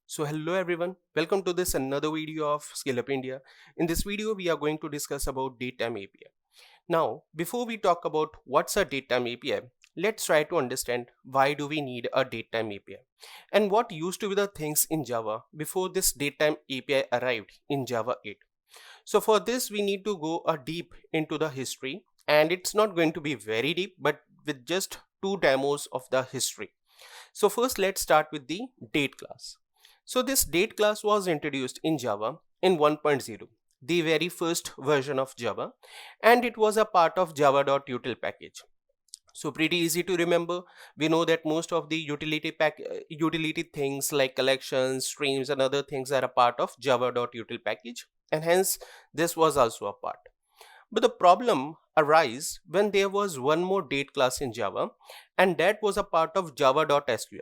So hello everyone, welcome to this another video of Scale Up India. In this video we are going to discuss about DateTime API. Now before we talk about what's a DateTime API, let's try to understand why do we need a DateTime API and what used to be the things in Java before this DateTime API arrived in Java 8. So for this we need to go a deep into the history, and it's not going to be very deep but with just two demos of the history. So first let's start with the date class. So this date class was introduced in Java in 1.0, the very first version of Java, and it was a part of java.util package. So pretty easy to remember. We know that most of the utility things like collections, streams and other things are a part of java.util package, and hence this was also a part. But the problem arose when there was one more date class in Java, and that was a part of java.sql.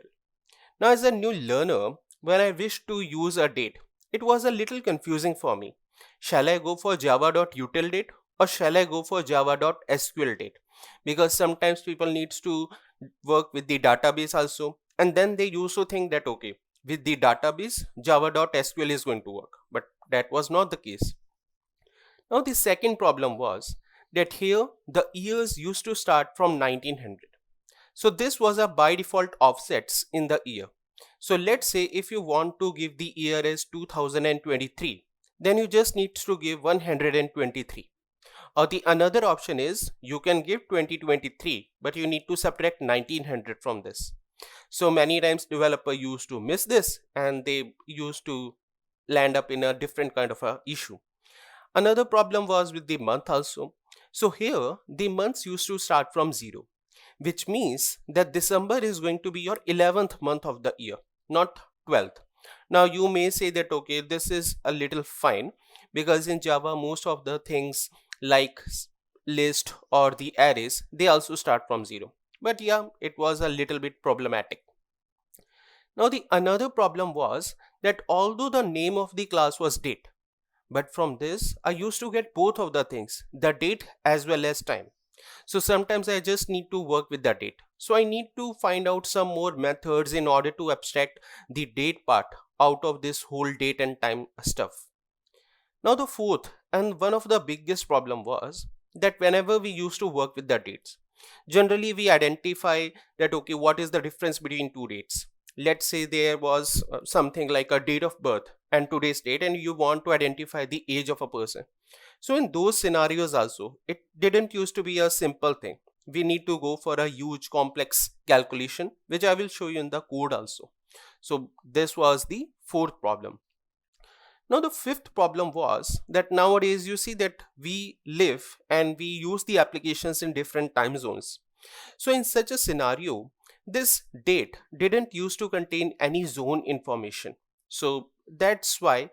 Now as a new learner, when I wished to use a date, it was a little confusing for me. Shall I go for java.utildate or shall I go for java.sqldate? Because sometimes people needs to work with the database also, and then they used to think that okay, with the database java.sql is going to work, but that was not the case. Now the second problem was that here the years used to start from 1900. So this was a by default offsets in the year. So let's say if you want to give the year as 2023, then you just need to give 123. Or the another option is you can give 2023, but you need to subtract 1900 from this. So many times developer used to miss this and they used to land up in a different kind of a issue. Another problem was with the month also. So here the months used to start from 0, which means that December is going to be your 11th month of the year, not 12th. Now you may say that okay, this is a little fine because in Java most of the things like list or the arrays, they also start from 0. But yeah, it was a little bit problematic. Now the another problem was that although the name of the class was date, but from this I used to get both of the things, the date as well as time. So sometimes I just need to work with the date. So I need to find out some more methods in order to abstract the date part out of this whole date and time stuff. Now the fourth and one of the biggest problem was that whenever we used to work with the dates, generally we identify that okay, what is the difference between two dates. Let's say there was something like a date of birth and today's date, and you want to identify the age of a person. So in those scenarios also, it didn't used to be a simple thing. We need to go for a huge complex calculation, which I will show you in the code also. So this was the fourth problem. Now the fifth problem was that nowadays you see that we live and we use the applications in different time zones. So in such a scenario, this date didn't used to contain any zone information. So that's why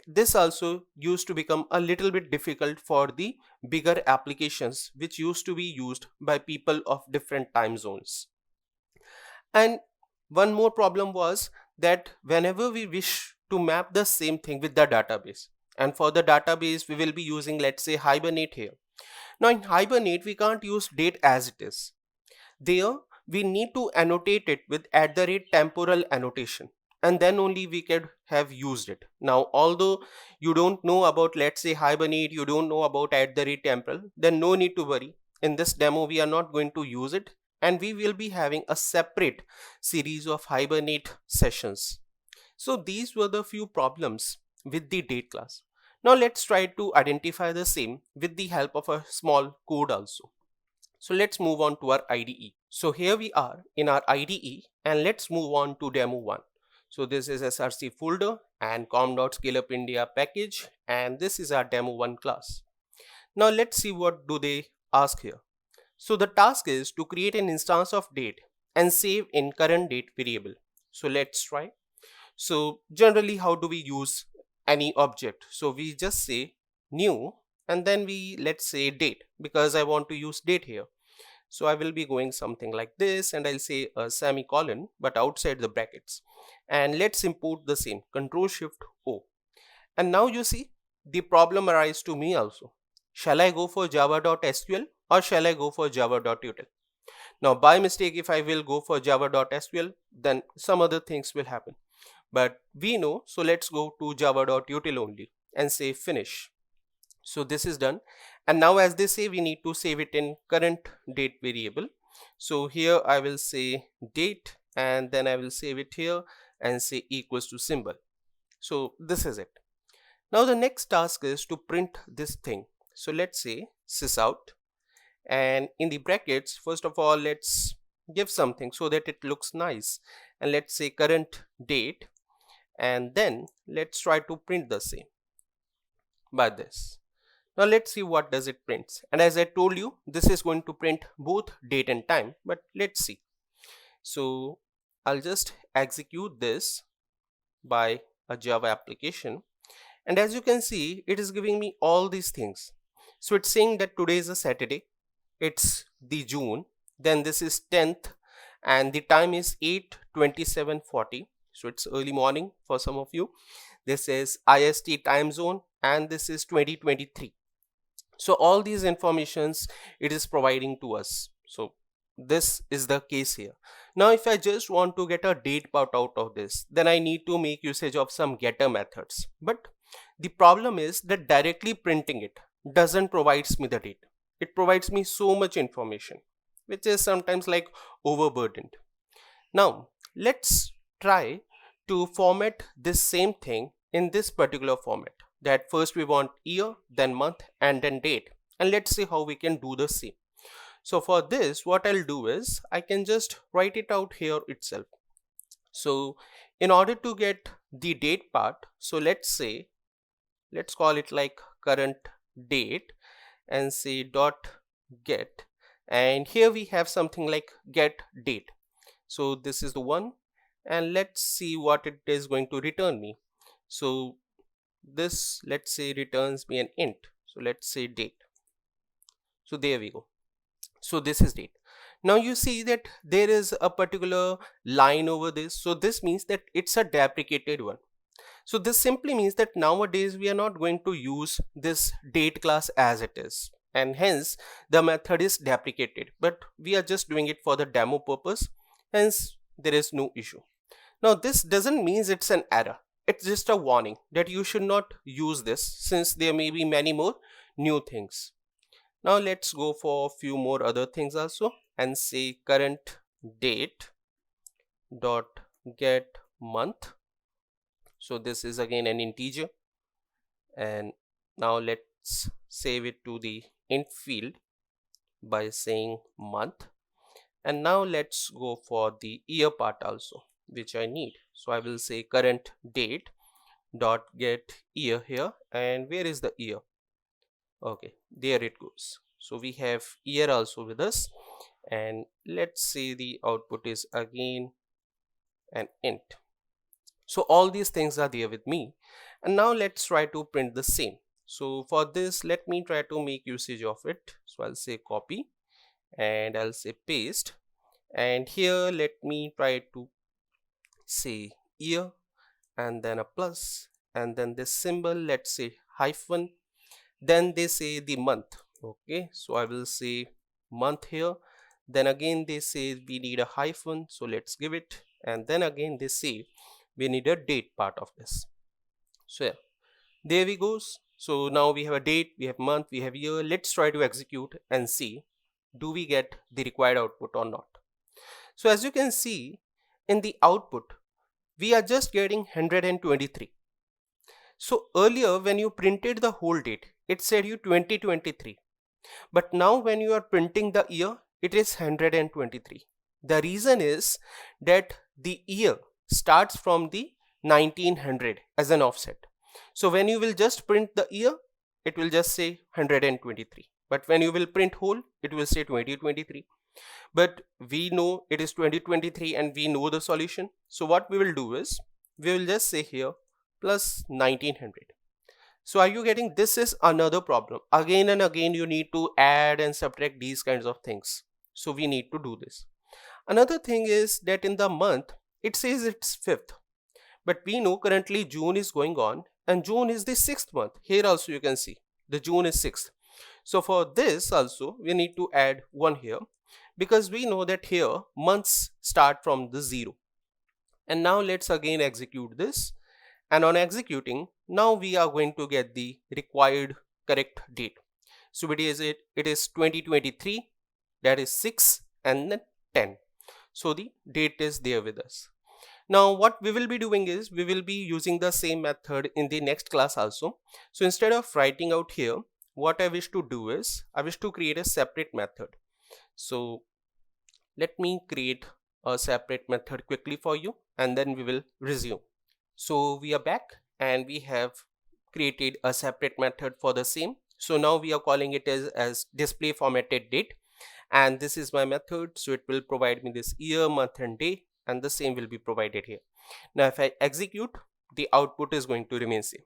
this also used to become a little bit difficult for the bigger applications which used to be used by people of different time zones. And one more problem was that whenever we wish to map the same thing with the database, and for the database we will be using, let's say, Hibernate here. Now in Hibernate we can't use date as it is. There we need to annotate it with @temporal annotation, and then only we could have used it. Now although you don't know about, let's say, Hibernate, you don't know about @temporal, then no need to worry. In this demo we are not going to use it, and we will be having a separate series of Hibernate sessions. So these were the few problems with the date class. Now let's try to identify the same with the help of a small code also. So let's move on to our IDE. So here we are in our IDE, and let's move on to demo 1. So this is src folder and com.scaleupindia package, and this is our demo 1 class. Now let's see what do they ask here. So the task is to create an instance of date and save in current date variable. So let's try. So generally how do we use any object? So we just say new and then we let's say date, because I want to use date here. So I will be going something like this, and I'll say a semicolon but outside the brackets, and let's import the same Ctrl+Shift+O. And now you see the problem arises to me also. Shall I go for java.sql or shall I go for java.util? Now by mistake if I will go for java.sql, then some other things will happen. but we know, so let's go to java.util only and say finish. So this is done, and now as they say, we need to save it in current date variable. So here I will say date, and then I will save it here and say equals to symbol. So this is it. Now the next task is to print this thing. So let's say sysout, and in the brackets, first of all, let's give something so that it looks nice, and let's say current date, and then let's try to print the same by this. Now let's see what does it prints, and as I told you, this is going to print both date and time, but let's see. So I'll just execute this by a Java application, and as you can see, it is giving me all these things. So it's saying that today is a Saturday, it's the June, then this is 10th, and the time is 8:27:40, so it's early morning for some of you. This is IST time zone, and this is 2023. So all these informations it is providing to us. So this is the case here. Now if I just want to get a date part out of this, then I need to make usage of some getter methods, but the problem is that directly printing it doesn't provides me the date. It provides me so much information, which is sometimes like overburdened. Now let's try to format this same thing in this particular format, that first we want year, then month, and then date, and let's see how we can do the same. So for this, what I'll do is I can just write it out here itself. So in order to get the date part, so let's call it like current date and say dot get, and here we have something like get date. So this is the one, and let's see what it is going to return me. So this, let's say, returns me an int, so let's say date. So there we go. So this is date. Now you see that there is a particular line over this, so this means that it's a deprecated one. So this simply means that nowadays we are not going to use this date class as it is, and hence the method is deprecated, but we are just doing it for the demo purpose, hence there is no issue. Now this doesn't mean it's an error. It's just a warning that you should not use this, since there may be many more new things. Now let's go for a few more other things also and say current date dot get month. So this is again an integer, and now let's save it to the int field by saying month. And now let's go for the year part also, which I need. So I will say current date dot get year here, and where is the year? Okay, there it goes. So we have year also with us, and let's say the output is again an int. So all these things are there with me, and now let's try to print the same. So for this, let me try to make usage of it. So I'll say copy, and I'll say paste, and here let me try to say year, and then a plus, and then this symbol, let's say hyphen, then they say the month. Okay, so I will say month here, then again they say we need a hyphen, so let's give it, and then again they say we need a date part of this. So yeah, there we goes. So now we have a date, we have month, we have year. Let's try to execute and see, do we get the required output or not. So as you can see in the output, we are just getting 123. So earlier when you printed the whole date, it said you 2023, but now when you are printing the year, it is 123. The reason is that the year starts from the 1900 as an offset. So when you will just print the year, it will just say 123, but when you will print whole, it will say 2023. But we know it is 2023 and we know the solution. So what we will do is we will just say here plus 1900. So are you getting? This is another problem. Again and again you need to add and subtract these kinds of things. So we need to do this. Another thing is that in the month it says it's 5th, but we know currently June is going on and June is the 6th month. Here also you can see the June is 6th. So for this also we need to add 1 here, because we know that here months start from the 0. And now let's again execute this. And on executing, now we are going to get the required correct date. So it is 2023, that is 6 and then 10. So the date is there with us. Now what we will be doing is we will be using the same method in the next class also. So instead of writing out here, what I wish to do is I wish to create a separate method. So let me create a separate method quickly for you and then we will resume. So we are back and we have created a separate method for the same. So now we are calling it as display formatted date, and this is my method. So it will provide me this year, month and day, and the same will be provided here. Now if I execute, the output is going to remain same.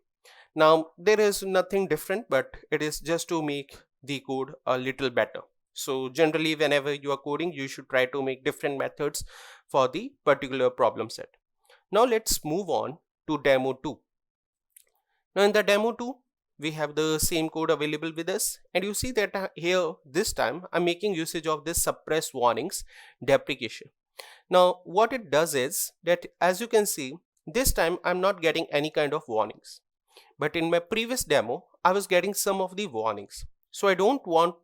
Now there is nothing different, but it is just to make the code a little better. So generally whenever you are coding, you should try to make different methods for the particular problem set. Now let's move on to demo 2. Now in the demo 2, we have the same code available with us, and you see that here this time I'm making usage of this suppress warnings deprecation. Now what it does is that, as you can see, this time I'm not getting any kind of warnings, but in my previous demo I was getting some of the warnings. So I don't want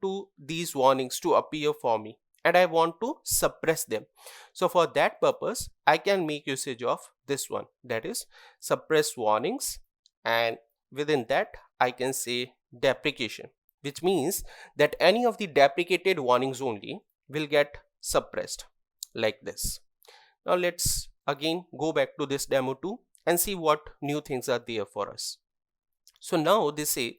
these warnings to appear for me, and I want to suppress them. So for that purpose I can make usage of this one, that is suppress warnings, and within that I can say deprecation, which means that any of the deprecated warnings only will get suppressed like this. Now let's again go back to this demo 2 and see what new things are there for us. So now they say,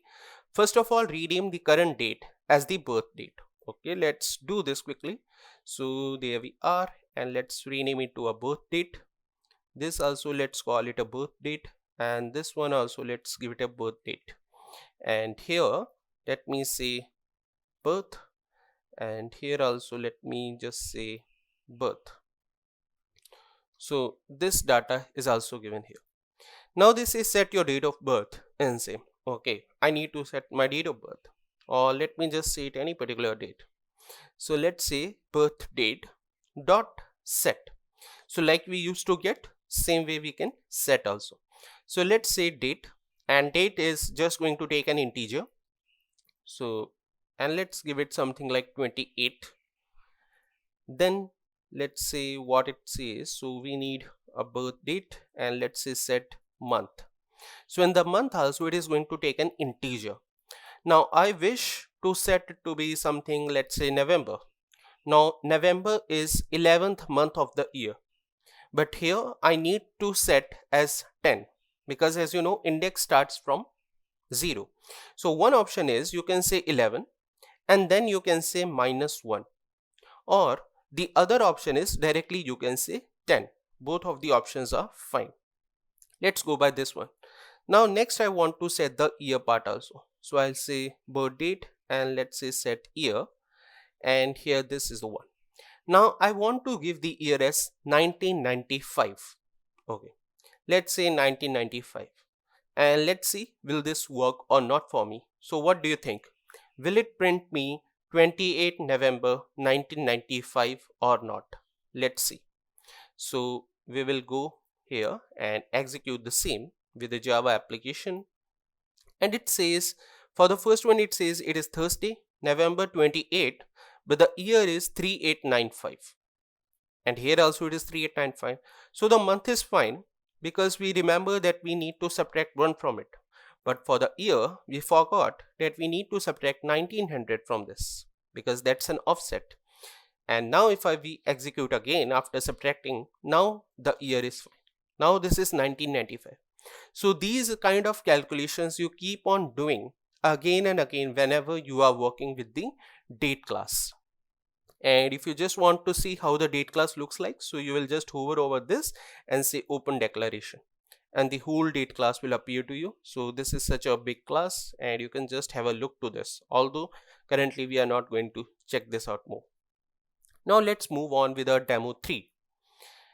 first of all, rename the current date as the birth date. Okay, let's do this quickly. So there we are, and let's rename it to a birth date. This also let's call it a birth date, and this one also let's give it a birth date. And here let me say birth, and here also let me just say birth. So this data is also given here. Now this is set your date of birth and say, okay, I need to set my date of birth, or let me just say it any particular date. So let's say birth date dot set. So like we used to get, same way we can set also. So let's say date, and date is just going to take an integer. So, and let's give it something like 28. Then let's say what it says. So we need a birth date, and let's say set month. So in the month also it is going to take an integer. Now I wish to set it to be something, let's say November. Now November is 11th month of the year, but here I need to set as 10, because as you know, index starts from 0. So one option is you can say 11 and then you can say -1, or the other option is directly you can say 10. Both of the options are fine. Let's go by this one. Now next I want to set the year part also. So I'll say birth date, and let's say set year, and here this is the one. Now I want to give the year as 1995. Okay, let's say 1995, and let's see will this work or not for me. So what do you think? Will it print me 28 November 1995 or not? Let's see. So we will go here and execute the same with the Java application, and it says, for the first one it says it is Thursday, November 28, but the year is 3895, and here also it is 3895. So the month is fine, because we remember that we need to subtract 1 from it, but for the year we forgot that we need to subtract 1900 from this, because that's an offset. And now if we execute again after subtracting, now the year is fine. Now this is 1995. So these kind of calculations you keep on doing again and again whenever you are working with the date class. And if you just want to see how the date class looks like, so you will just hover over this and say open declaration, and the whole date class will appear to you. So this is such a big class, and you can just have a look to this, although currently we are not going to check this out more. Now let's move on with our demo 3.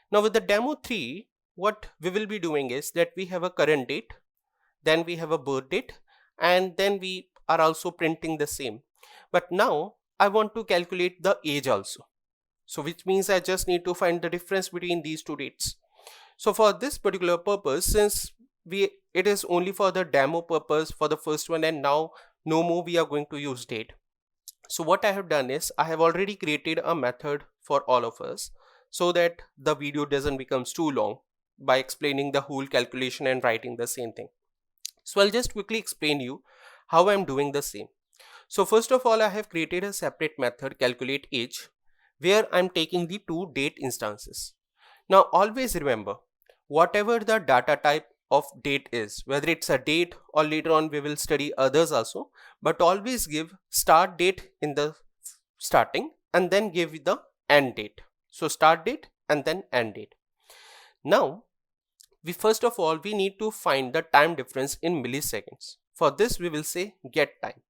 Now with the demo 3, what we will be doing is that we have a current date, then we have a birth date, and then we are also printing the same. But now I want to calculate the age also. So which means I just need to find the difference between these two dates. So for this particular purpose, since it is only for the demo purpose for the first one, and now no more we are going to use date. So what I have done is I have already created a method for all of us so that the video doesn't become too long by explaining the whole calculation and writing the same thing. So I'll just quickly explain you how I'm doing the same. So first of all, I have created a separate method, calculate age, where I'm taking the two date instances. Now always remember, whatever the data type of date is, whether it's a date or later on we will study others also, but always give start date in the starting and then give the end date. So start date and then end date. Now first of all we need to find the time difference in milliseconds. For this we will say get time.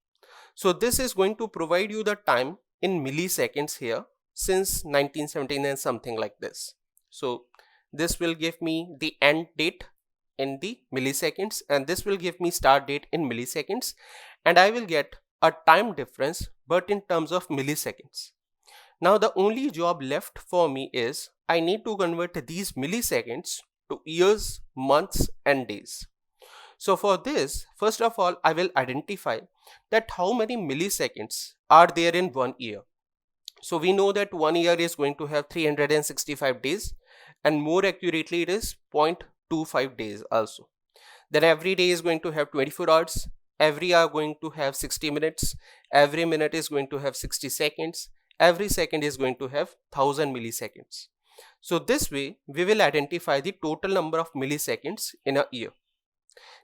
So this is going to provide you the time in milliseconds here since 1979, something like this. So this will give me the end date in the milliseconds, and this will give me start date in milliseconds, and I will get a time difference but in terms of milliseconds. Now the only job left for me is I need to convert these milliseconds to years, months and days. So for this, first of all, I will identify that how many milliseconds are there in 1 year. So we know that 1 year is going to have 365 days, and more accurately it is 0.25 days also. Then every day is going to have 24 hours, every hour going to have 60 minutes, every minute is going to have 60 seconds, every second is going to have 1000 milliseconds. So this way we will identify the total number of milliseconds in a year.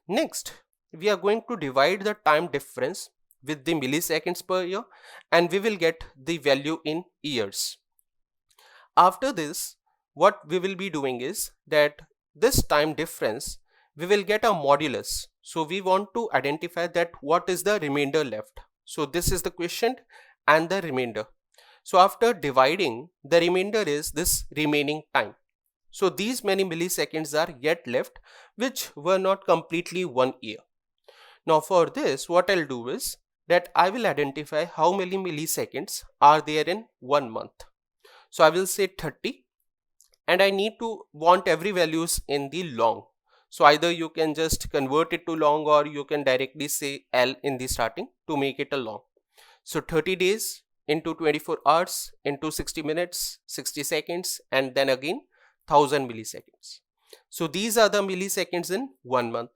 Next, we are going to divide the time difference with the milliseconds per year, and we will get the value in years. After this, what we will be doing is that this time difference we will get a modulus. So we want to identify that what is the remainder left. So this is the quotient and the remainder. So after dividing, the remainder is this remaining time. So these many milliseconds are yet left which were not completely 1 year. Now for this, what I'll do is that I will identify how many milliseconds are there in 1 month. So I will say 30, and I need to want every values in the long. So either you can just convert it to long, or you can directly say L in the starting to make it a long. So 30 days into 24 hours into 60 minutes, 60 seconds, and then again 1000 milliseconds. So these are the milliseconds in 1 month.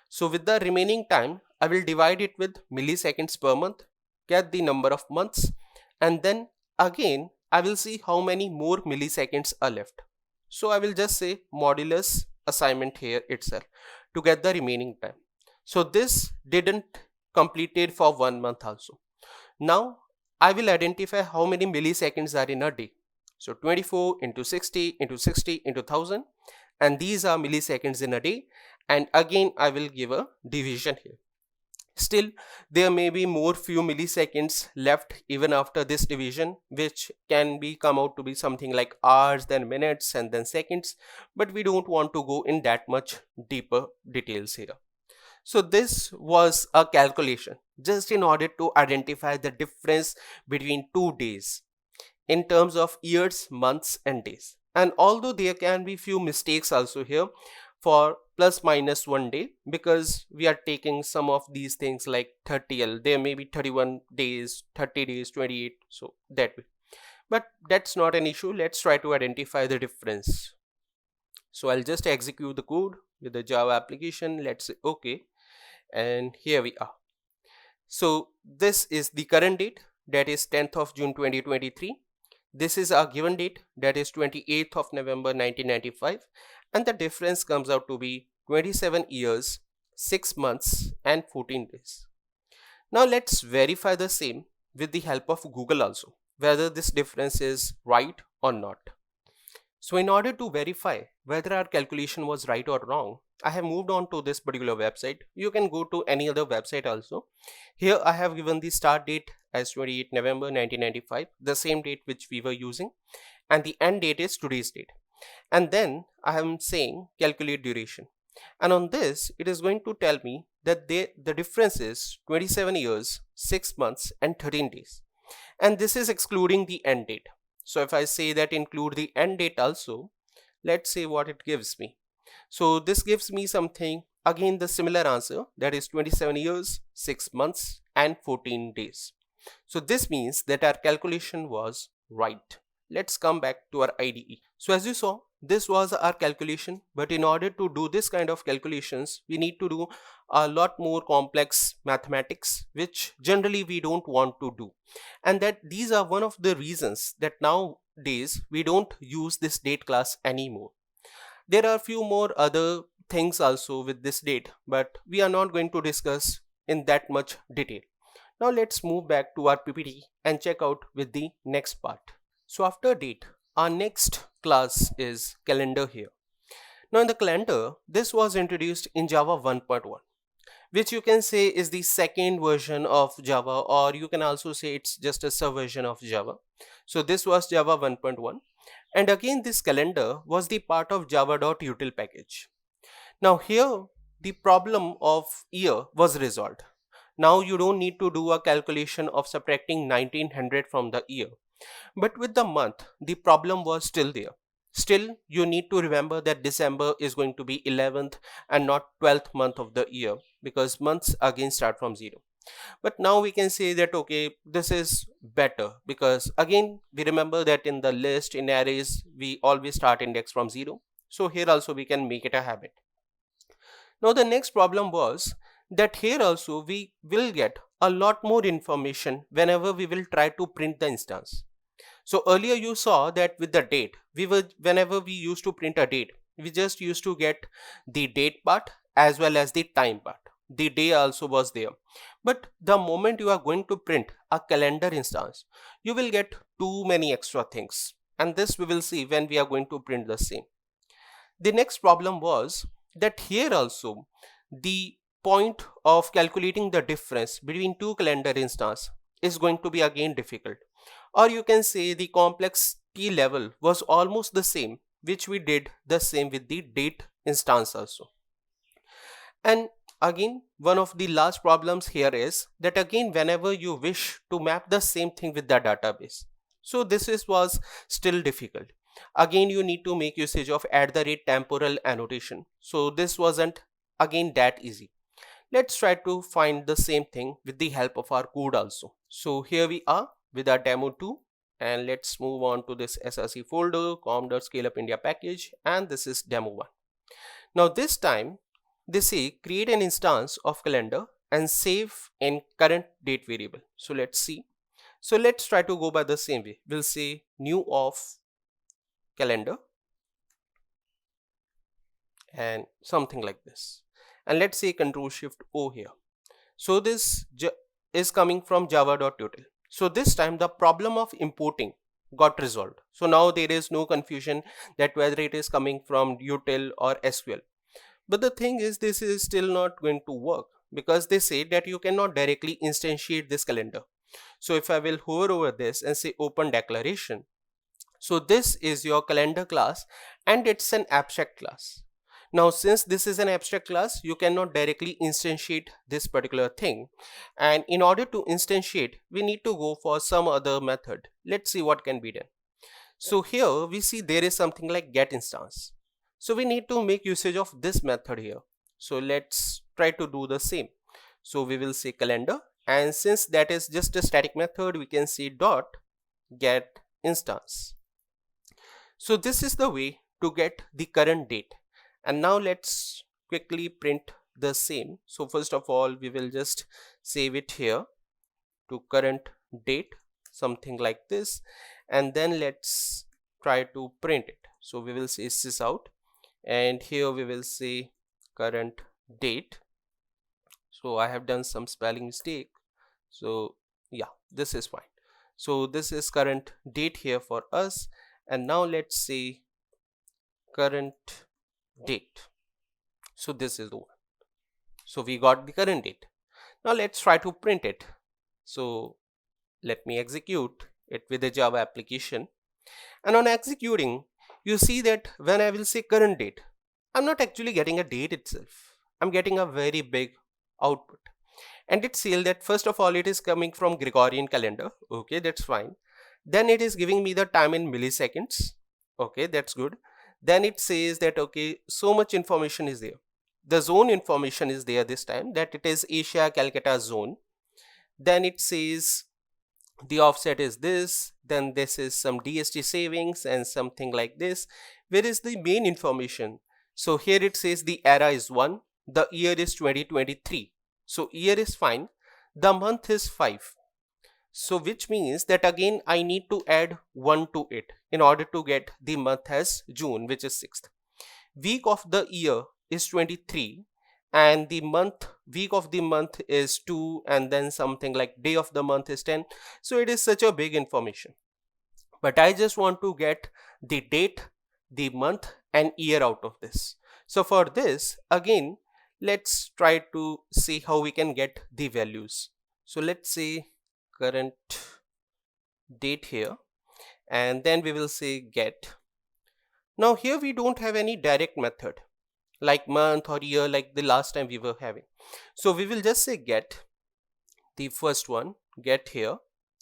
So with the remaining time, I will divide it with milliseconds per month, get the number of months, and then again I will see how many more milliseconds are left. So I will just say modulus assignment here itself to get the remaining time. So this didn't completed for 1 month also. Now I will identify how many milliseconds are in a day. So 24 into 60 into 60 into 1000, and these are milliseconds in a day, and again I will give a division here. Still there may be more few milliseconds left even after this division, which can be come out to be something like hours, then minutes, and then seconds, but we don't want to go in that much deeper details here. So this was a calculation just in order to identify the difference between 2 days in terms of years, months and days. And although there can be few mistakes also here for plus minus 1 day, because we are taking some of these things like 30L, there may be 31 days, 30 days, 28, so that way. But that's not an issue. Let's try to identify the difference. So I'll just execute the code with the Java application. Let's say okay, and here we are. So this is the current date, that is 10th of June 2023. This is our given date, that is 28th of November 1995, and the difference comes out to be 27 years, 6 months and 14 days. Now let's verify the same with the help of Google also, whether this difference is right or not. So in order to verify whether our calculation was right or wrong, I have moved on to this particular website. You can go to any other website also. Here I have given the start date as 28 November 1995, the same date which we were using, and the end date is today's date. And then I am saying calculate duration, and on this it is going to tell me that the difference is 27 years, 6 months and 13 days, and this is excluding the end date. So if I say that include the end date also, Let's see what it gives me. So this gives me something, again the similar answer, that is 27 years, 6 months and 14 days. So this means that our calculation was right. Let's come back to our IDE. So as you saw, this was our calculation, but in order to do this kind of calculations, we need to do a lot more complex mathematics, which generally we don't want to do. And that these are one of the reasons that nowadays we don't use this date class anymore. There are a few more other things also with this date, but we are not going to discuss in that much detail. Now let's move back to our PPT and check out with the next part. So after date, our next class is calendar here. Now in the calendar, this was introduced in Java 1.1, which you can say is the second version of Java, or you can also say it's just a subversion of Java. So this was Java 1.1. And again, this calendar was the part of java.util package. Now here, the problem of year was resolved. Now you don't need to do a calculation of subtracting 1900 from the year. But with the month, the problem was still there. Still, you need to remember that December is going to be 11th and not 12th month of the year, because months again start from 0. But now we can say that, okay, this is better, because again we remember that in the list, in arrays, we always start index from 0. So here also we can make it a habit. Now the next problem was that here also we will get a lot more information whenever we will try to print the instance. So earlier you saw that with the date, whenever we used to print a date, we just used to get the date part as well as the time part. The day also was there. But the moment you are going to print a calendar instance, you will get too many extra things. And this we will see when we are going to print the same. The next problem was that here also the point of calculating the difference between two calendar instances is going to be again difficult. Or you can say the complexity level was almost the same, which we did the same with the date instance also. And again, one of the last problems here is that again whenever you wish to map the same thing with the database, so this was still difficult. Again you need to make usage of @temporal annotation. So this wasn't again that easy. Let's try to find the same thing with the help of our code also. So here we are with our demo 2, and let's move on to this src folder, com.scaleup.india package, and this is demo 1. Now this time they say create an instance of calendar and save in current date variable. So let's see. So let's try to go by the same way. We'll say new of calendar and something like this, and let's say Ctrl+Shift+O here. So this is coming from java.util. So this time the problem of importing got resolved. So now there is no confusion that whether it is coming from util or SQL. But the thing is, this is still not going to work, because they say that you cannot directly instantiate this calendar. So if I will hover over this and say open declaration, so this is your calendar class and it's an abstract class. Now since this is an abstract class, you cannot directly instantiate this particular thing, and in order to instantiate we need to go for some other method. Let's see what can be done. So here we see there is something like getInstance. So we need to make usage of this method here. So let's try to do the same. So we will say calendar, and since that is just a static method, we can say dot get instance. So this is the way to get the current date. And now let's quickly print the same. So first of all, we will just save it here to current date, something like this, and then let's try to print it. So we will say sys out, and here we will say current date. So I have done some spelling mistake. So yeah, this is fine. So this is current date here for us, and now let's say current date. So this is the one. So we got the current date. Now let's try to print it. So let me execute it with a Java application, and on executing you see that when I will say current date, I'm not actually getting a date itself. I'm getting a very big output, and it's saying that first of all it is coming from Gregorian calendar. Okay, that's fine. Then it is giving me the time in milliseconds. Okay, that's good. Then it says that okay, so much information is there. The zone information is there this time, that it is Asia Calcutta zone. Then it says the offset is this, then this is some DST savings and something like this. Where is the main information? So here it says the era is 1, the year is 2023. So year is fine, the month is 5. So which means that again I need to add 1 to it in order to get the month as June, which is 6th. Week of the year is 23 and the week of the month is 2, and then something like day of the month is 10. So it is such a big information, but I just want to get the date, the month and year out of this. So for this, again, let's try to see how we can get the values. So let's say current date here, and then we will say get. Now here we don't have any direct method like month or year like the last time we were having. So we will just say get, the first one, get here,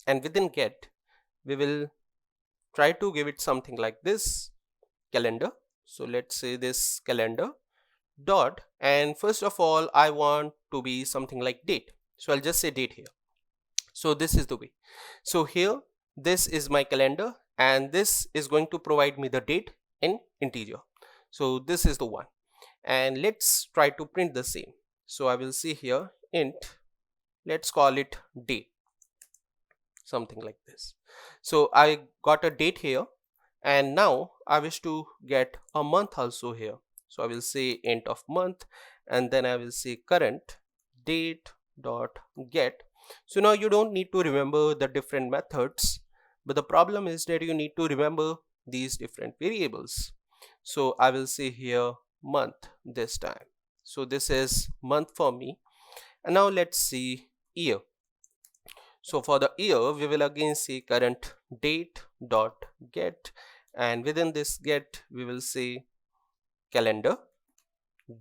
and within get we will try to give it something like this, calendar. So let's say this calendar dot, and first of all I want to be something like date, so I'll just say date here. So this is the way. So here this is my calendar and this is going to provide me the date in integer. So this is the one, and let's try to print the same. So I will say here int, let's call it date, something like this. So I got a date here, and now I wish to get a month also here. So I will say int of month, and then I will say current date dot get. So now you don't need to remember the different methods, but the problem is that you need to remember these different variables. So I will say here month this time. So this is month for me, and now let's see year. So for the year we will again say current date dot get, and within this get we will say calendar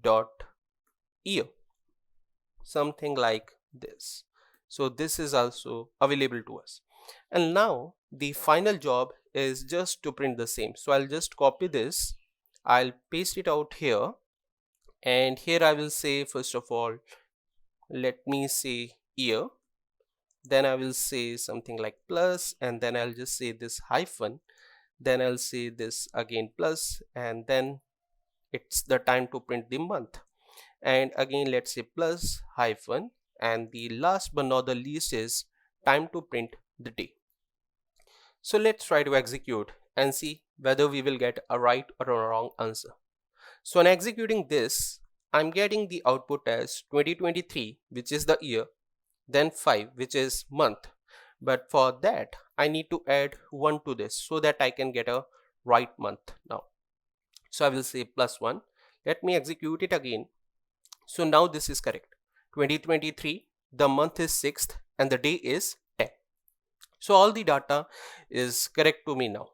dot year, something like this. So this is also available to us, and now the final job is just to print the same. So I'll just copy this, I'll paste it out here, and here I will say first of all, let me say year, then I will say something like plus, and then I'll just say this hyphen, then I'll say this again plus, and then it's the time to print the month, and again let's say plus hyphen, and the last but not the least is time to print the day. So let's try to execute and see whether we will get a right or a wrong answer. So on executing this, I'm getting the output as 2023, which is the year, then 5, which is month, but for that I need to add 1 to this so that I can get a right month now. So I will say plus 1, let me execute it again. So now this is correct, 2023, the month is 6th and the day is 10. So all the data is correct to me now.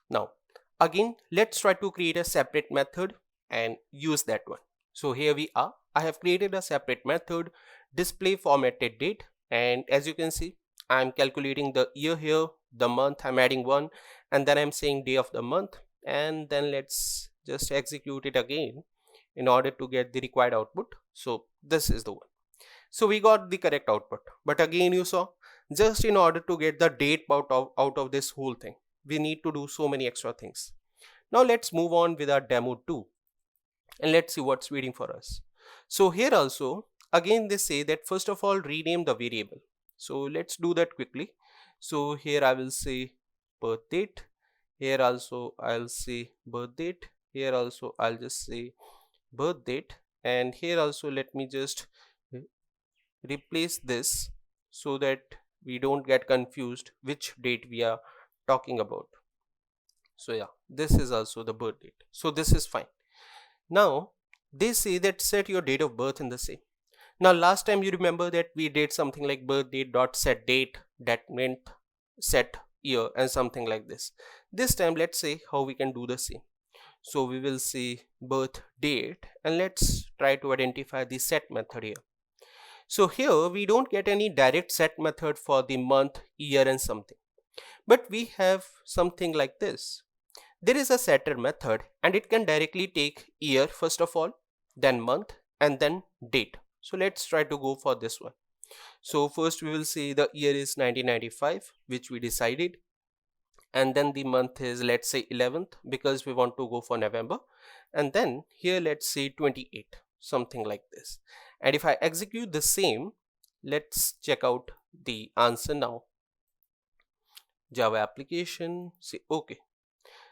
Now again let's try to create a separate method and use that one. So here we are, I have created a separate method, display formatted date, and as you can see I'm calculating the year here, the month I'm adding 1, and then I'm saying day of the month, and then let's just execute it again in order to get the required output. So this is the one. So we got the correct output, but again you saw, just in order to get the date out of this whole thing, we need to do so many extra things. Now let's move on with our demo 2 and let's see what's waiting for us. So here also again they say that first of all rename the variable. So let's do that quickly. So here I will say birth date, here also I'll say birth date, here also I'll just say birth date, and here also let me just replace this so that we don't get confused which date we are talking about. So yeah, this is also the birth date, so this is fine. Now they say that set your date of birth in the same. Now last time you remember that we did something like birth date dot set date, that meant set year and something like this. This time let's say how we can do the same. So we will say birth date, and let's try to identify the set method here. So here we don't get any direct set method for the month, year and something, but we have something like this. There is a setter method and it can directly take year first of all, then month and then date. So let's try to go for this one. So first we will say the year is 1995, which we decided, and then the month is, let's say, 11th because we want to go for November, and then here let's say 28, something like this. And if I execute the same, let's check out the answer now. Java application, say okay.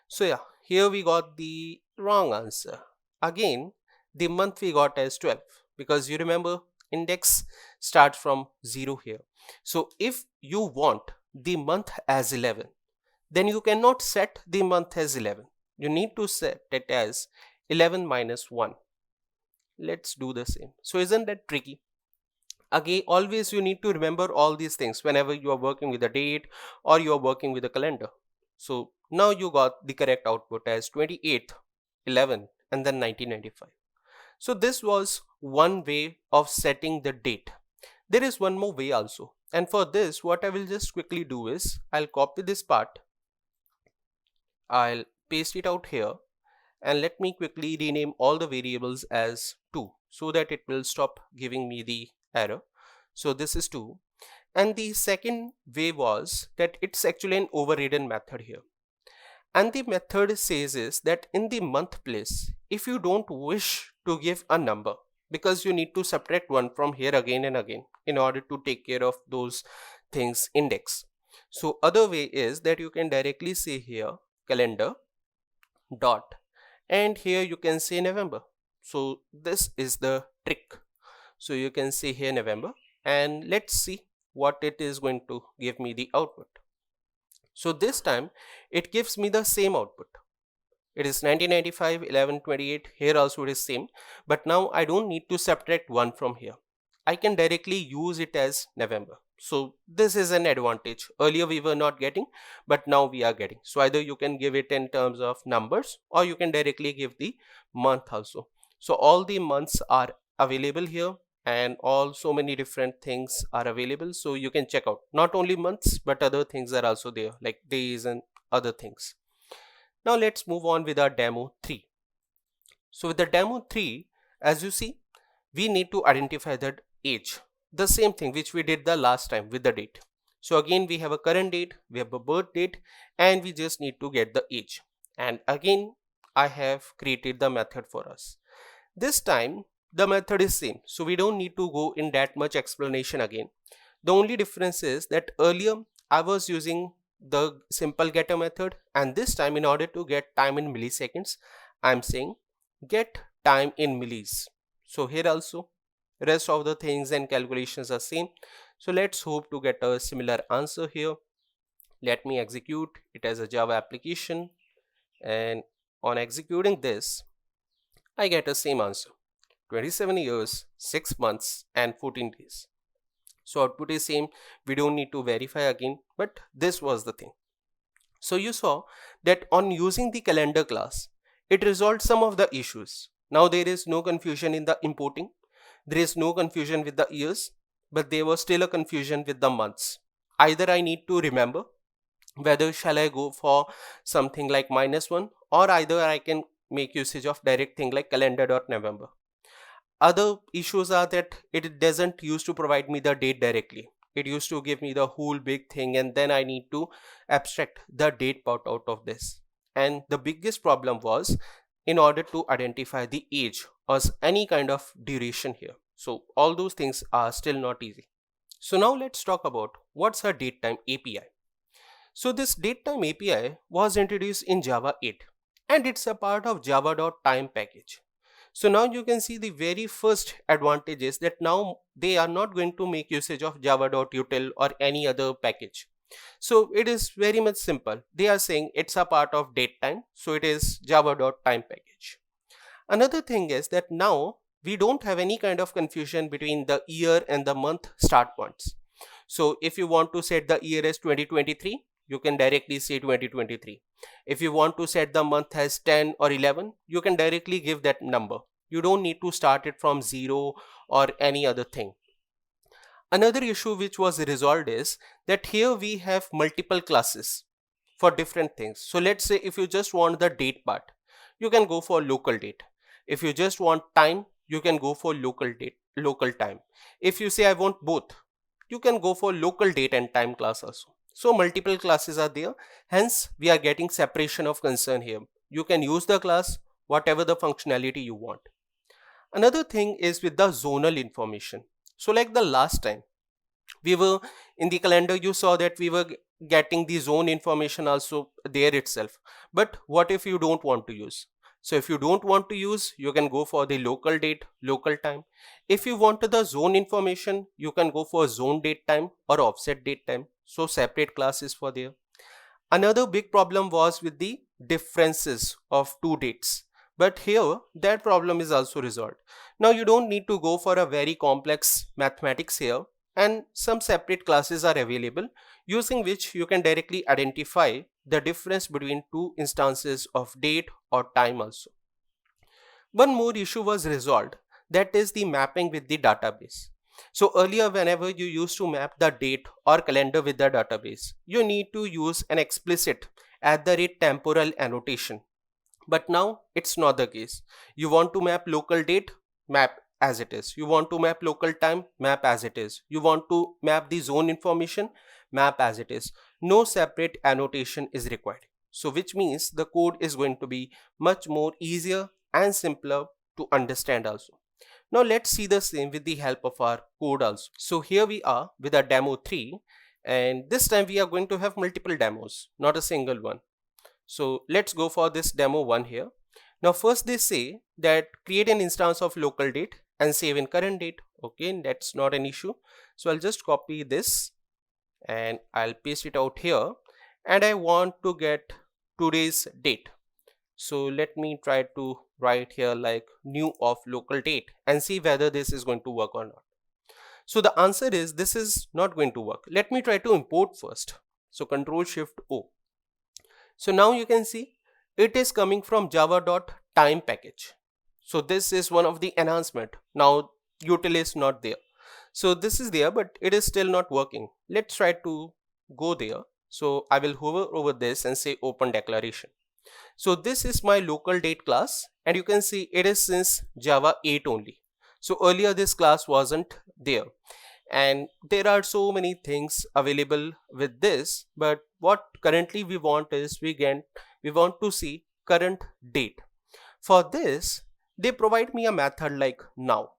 So yeah, here we got the wrong answer. Again, the month we got as 12 because you remember index starts from 0 here. So if you want the month as 11, then you cannot set the month as 11. You need to set it as 11 minus 1. Let's do the same. So isn't that tricky? Again, always you need to remember all these things whenever you are working with a date or you are working with a calendar. So now you got the correct output as 28th, 11 and then 1995. So this was one way of setting the date. There is one more way also, and for this what I will just quickly do is I'll copy this part, I'll paste it out here, and let me quickly rename all the variables as 2 so that it will stop giving me the error. So this is 2, and the second way was that it's actually an overridden method here. And the method says is that in the month place, if you don't wish to give a number, because you need to subtract 1 from here again and again in order to take care of those things index. So other way is that you can directly say here calendar dot, and here you can say November. So this is the trick. So you can say here November, and let's see what it is going to give me the output. So this time it gives me the same output. It is 1995, 11, 28. Here also it is same, but now I don't need to subtract 1 from here. I can directly use it as November. So this is an advantage. Earlier we were not getting, but now we are getting. So either you can give it in terms of numbers or you can directly give the month also. So all the months are available here, and all so many different things are available. So you can check out not only months but other things are also there, like days and other things. Now let's move on with our demo 3. So with the demo 3, as you see, we need to identify the age, the same thing which we did the last time with the date. So again we have a current date, we have a birth date, and we just need to get the age. And again I have created the method for us. This time the method is same, so we don't need to go in that much explanation again. The only difference is that earlier I was using the simple getter method, and this time in order to get time in milliseconds, I'm saying get time in millis. So here also rest of the things and calculations are same. So let's hope to get a similar answer here. Let me execute it as a Java application, and on executing this I get a same answer, 27 years, 6 months and 14 days. So output is same, we don't need to verify again, but this was the thing. So you saw that on using the calendar class, it resolved some of the issues. Now there is no confusion in the importing, there is no confusion with the years, but there was still a confusion with the months. Either I need to remember whether shall I go for something like -1, or either I can make usage of direct thing like calendar.november. Other issues are that it doesn't used to provide me the date directly. It used to give me the whole big thing, and then I need to abstract the date part out of this. And the biggest problem was in order to identify the age or any kind of duration here. So all those things are still not easy. So now let's talk about what's a DateTime API. So this DateTime API was introduced in Java 8, and it's a part of Java.time package. So now you can see the very first advantage is that now they are not going to make usage of java.util or any other package. So it is very much simple. They are saying it's a part of DateTime, so it is java.time package. Another thing is that now we don't have any kind of confusion between the year and the month start points. So if you want to set the year as 2023, you can directly say 2023. If you want to set the month as 10 or 11, you can directly give that number. You don't need to start it from 0 or any other thing. Another issue which was resolved is that here we have multiple classes. for different things. So let's say if you just want the date part, you can go for local date. If you just want time, you can go for local date, local time. If you say I want both, you can go for local date and time class also. So multiple classes are there, hence we are getting separation of concern here. You can use the class whatever the functionality you want. Another thing is with the zonal information. So like the last time we were in the calendar, you saw that we were getting the zone information also there itself. But what if you don't want to use? So if you don't want to use, you can go for the local date, local time. If you want the zone information, you can go for zone date time or offset date time. So separate classes for there. Another big problem was with the differences of two dates. But here that problem is also resolved. Now you don't need to go for a very complex mathematics here, and some separate classes are available using which you can directly identify the difference between two instances of date or time also. One more issue was resolved, that is the mapping with the database. So earlier whenever you used to map the date or calendar with the database, you need to use an explicit @temporal annotation. But now it's not the case. You want to map local date, map as it is. You want to map local time, map as it is. You want to map the zone information, map as it is. No separate annotation is required. So which means the code is going to be much more easier and simpler to understand also. Now let's see the same with the help of our code also. So here we are with our demo 3, and this time we are going to have multiple demos, not a single one. So let's go for this demo 1 here. Now first they say that create an instance of local date and save in current date. Okay, that's not an issue. So I'll just copy this and I'll paste it out here, and I want to get today's date. So let me try to write here like new of local date and see whether this is going to work or not. So the answer is this is not going to work. Let me try to import first. So Control Shift O. So now you can see it is coming from java.time package. So this is one of the enhancement. Now util is not there. So this is there, but it is still not working. Let's try to go there. So I will hover over this and say open declaration. So this is my local date class, and you can see it is since Java 8 only. So earlier this class wasn't there, and there are so many things available with this, but what currently we want is we want to see current date. For this they provide me a method like now,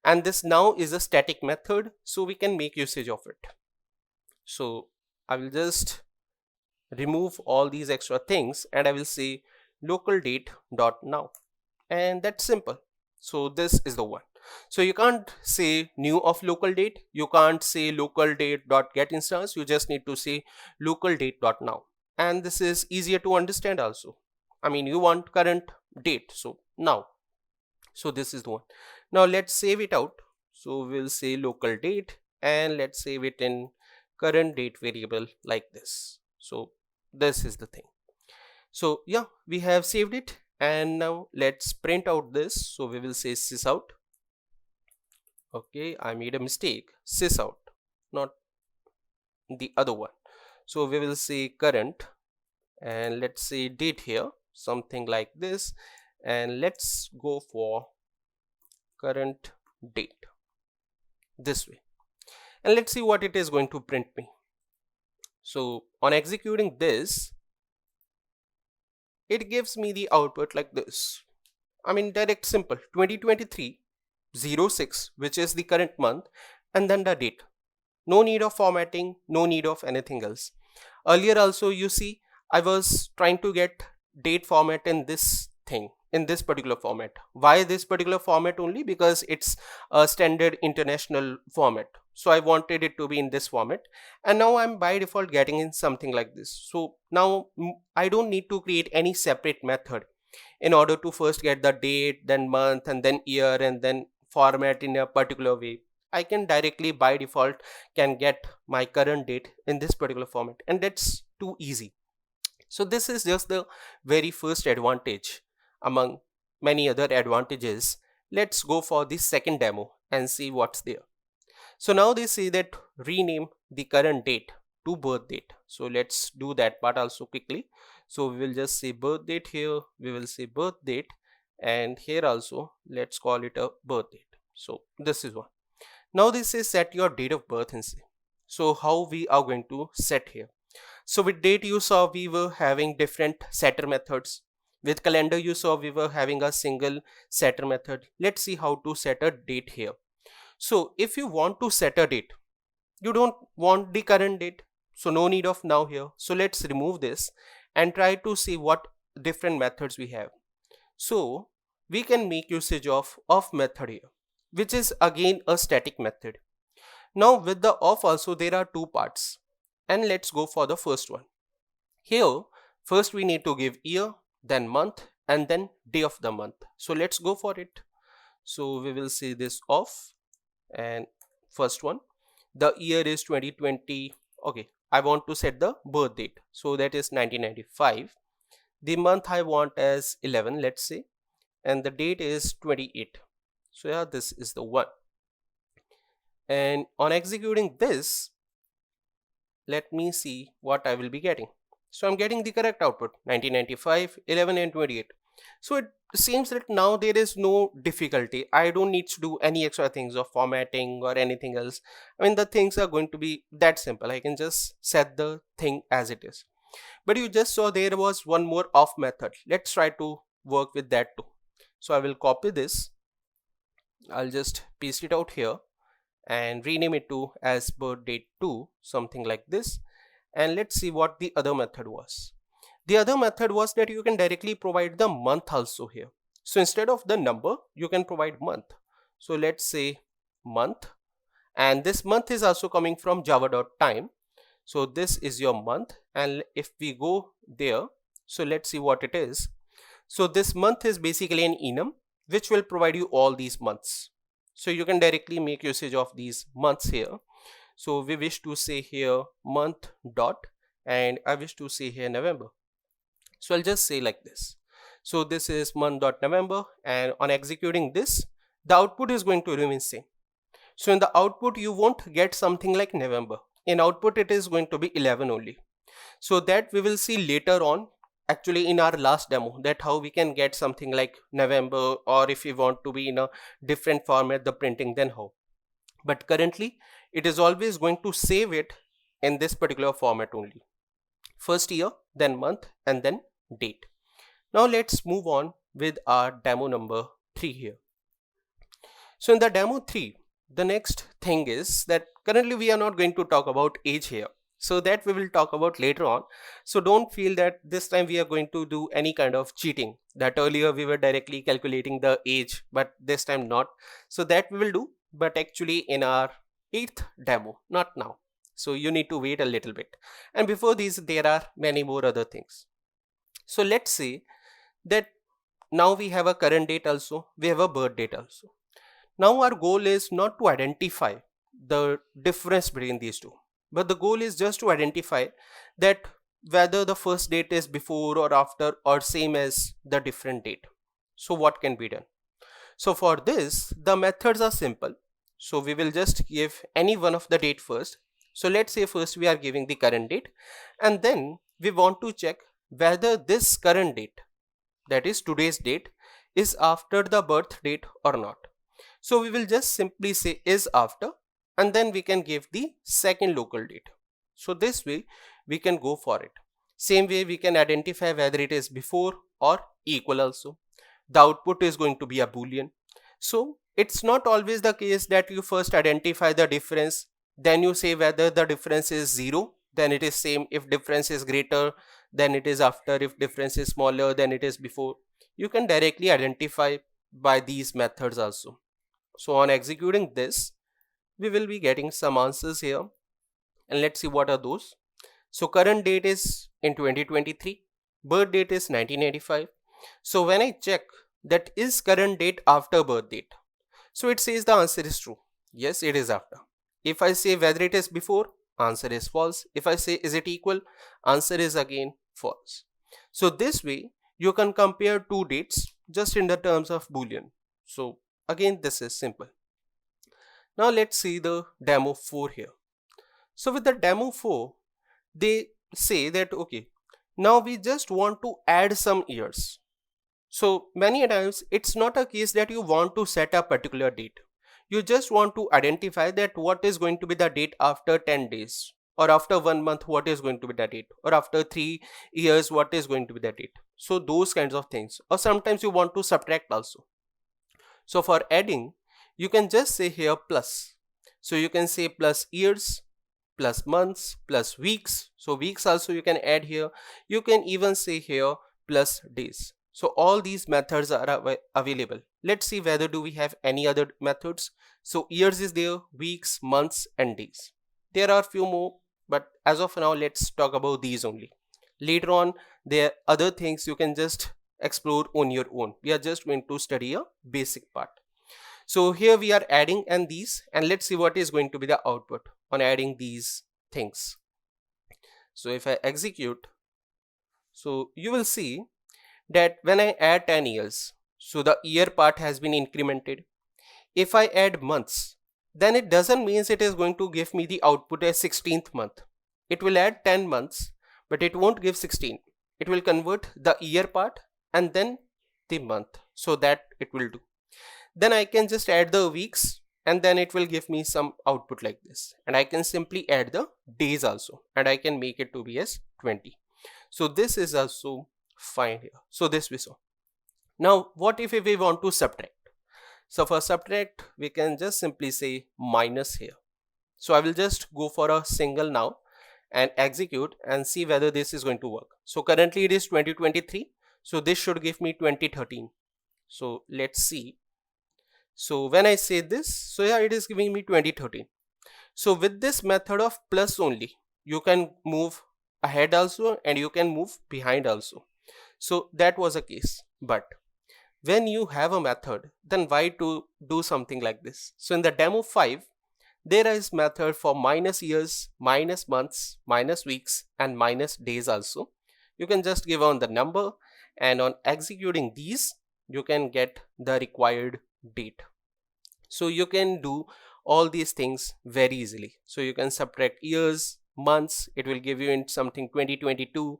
and this now is a static method, so we can make usage of it. So I will just remove all these extra things and I will say local date dot now, and that's simple. So this is the one. So you can't say new of local date, you can't say local date dot get instance, you just need to say local date dot now, and this is easier to understand also. I mean, you want current date, so now. So this is the one. Now let's save it out. So we'll say local date and let's save it in current date variable like this. So this is the thing. So yeah, we have saved it, and now let's print out this. So we will say sysout. Okay, I made a mistake, sysout, not the other one. So we will say current and let's say date here, something like this, and let's go for current date this way, and let's see what it is going to print me. So on executing this, it gives me the output like this. I mean, direct simple 2023-06, which is the current month, and then the date. No need of formatting, no need of anything else. Earlier also you see I was trying to get date format in this thing, in this particular format. Why this particular format only? Because it's a standard international format. So I wanted it to be in this format, and now I'm by default getting in something like this. So now I don't need to create any separate method in order to first get the date, then month, and then year, and then format in a particular way. I can directly by default can get my current date in this particular format, and that's too easy. So this is just the very first advantage among many other advantages. Let's go for the second demo and see what's there. So now they say that rename the current date to birth date. So let's do that part also quickly. So we will just say birth date here, we will say birth date, and here also let's call it a birth date. So this is one. Now this is set your date of birth and say. So how we are going to set here? So with date you saw we were having different setter methods. With calendar you saw we were having a single setter method. Let's see how to set a date here. So if you want to set a date, you don't want the current date, so no need of now here. So let's remove this and try to see what different methods we have. So we can make usage of off method here, which is again a static method. Now with the off also there are two parts, and let's go for the first one. Here first we need to give year, then month, and then day of the month. So let's go for it. So we will say this off, and first one, the year is 2020. Okay, I want to set the birth date, so that is 1995. The month I want as 11, let's say, and the date is 28. So yeah, this is the one. And on executing this, let me see what I will be getting. So I'm getting the correct output, 1995, 11 and 28. So it seems that now there is no difficulty. I don't need to do any extra things of formatting or anything else. I mean, the things are going to be that simple. I can just set the thing as it is. But you just saw there was one more off method. Let's try to work with that too. So I will copy this. I'll just paste it out here and rename it to as birth date 2, something like this. And let's see what the other method was. The other method was that you can directly provide the month also here. So instead of the number, you can provide month. So let's say month, and this month is also coming from java.time. So this is your month, and if we go there, so let's see what it is. So this month is basically an enum which will provide you all these months. So you can directly make usage of these months here. So we wish to say here month dot, and I wish to say here November. So I'll just say like this. So this is month.November, and on executing this, the output is going to remain same. So in the output, you won't get something like November. In output, it is going to be 11 only. So that we will see later on, actually in our last demo, that how we can get something like November, or if we want to be in a different format, the printing, then how. But currently, it is always going to save it in this particular format only. First year, then month, and then date. Now let's move on with our demo number 3 here. So in the demo 3, the next thing is that currently we are not going to talk about age here. So that we will talk about later on. So don't feel that this time we are going to do any kind of cheating, that earlier we were directly calculating the age, but this time not. So that we will do, but actually in our 8th demo, not now. So you need to wait a little bit. And before these, there are many more other things. So let's say that now we have a current date also, we have a birth date also. Now our goal is not to identify the difference between these two, but the goal is just to identify that whether the first date is before or after or same as the different date. So what can be done? So for this, the methods are simple. So we will just give any one of the date first. So let's say first we are giving the current date, and then we want to check whether this current date, that is today's date, is after the birth date or not. So we will just simply say is after, and then we can give the second local date. So this way we can go for it. Same way we can identify whether it is before or equal also. The output is going to be a boolean. So it's not always the case that you first identify the difference, then you say whether the difference is 0, then it is same. If difference is greater, then it is after. If difference is smaller, then it is before. You can directly identify by these methods also. So on executing this, we will be getting some answers here, and let's see what are those. So current date is in 2023, birth date is 1985. So when I check that is current date after birth date, so it says the answer is true. Yes, it is after. If I say whether it is before, answer is false. If I say is it equal, answer is again false. So this way you can compare two dates just in the terms of boolean. So again, this is simple. Now let's see the demo 4 here. So with the demo 4, they say that okay, now we just want to add some years. So many times it's not a case that you want to set a particular date. You just want to identify that what is going to be the date after 10 days, or after 1 month what is going to be the date, or after 3 years what is going to be the date. So those kinds of things. Or sometimes you want to subtract also. So for adding, you can just say here plus. So you can say plus years, plus months, plus weeks. So weeks also you can add here. You can even say here plus days. So all these methods are available. Let's see whether do we have any other methods. So years is there, weeks, months and days. There are few more, but as of now let's talk about these only. Later on there are other things you can just explore on your own. We are just going to study a basic part. So here we are adding and these, and let's see what is going to be the output on adding these things. So if I execute, so you will see that when I add 10 years, so the year part has been incremented. If I add months, then it doesn't mean it is going to give me the output as 16th month. It will add 10 months, but it won't give 16. It will convert the year part and then the month. So that it will do. Then I can just add the weeks and then it will give me some output like this. And I can simply add the days also, and I can make it to be as 20. So this is also fine here. So this we saw. Now what if we want to subtract? So for subtract, we can just simply say minus here. So I will just go for a single now and execute and see whether this is going to work. So currently it is 2023. So this should give me 2013. So let's see. So when I say this, so yeah, it is giving me 2013. So with this method of plus only, you can move ahead also and you can move behind also. So that was a case. But when you have a method, then why to do something like this? So in the demo 5, there is method for minus years, minus months, minus weeks and minus days also. You can just give on the number, and on executing these, you can get the required date. So you can do all these things very easily. So you can subtract years, months, it will give you in something 2022,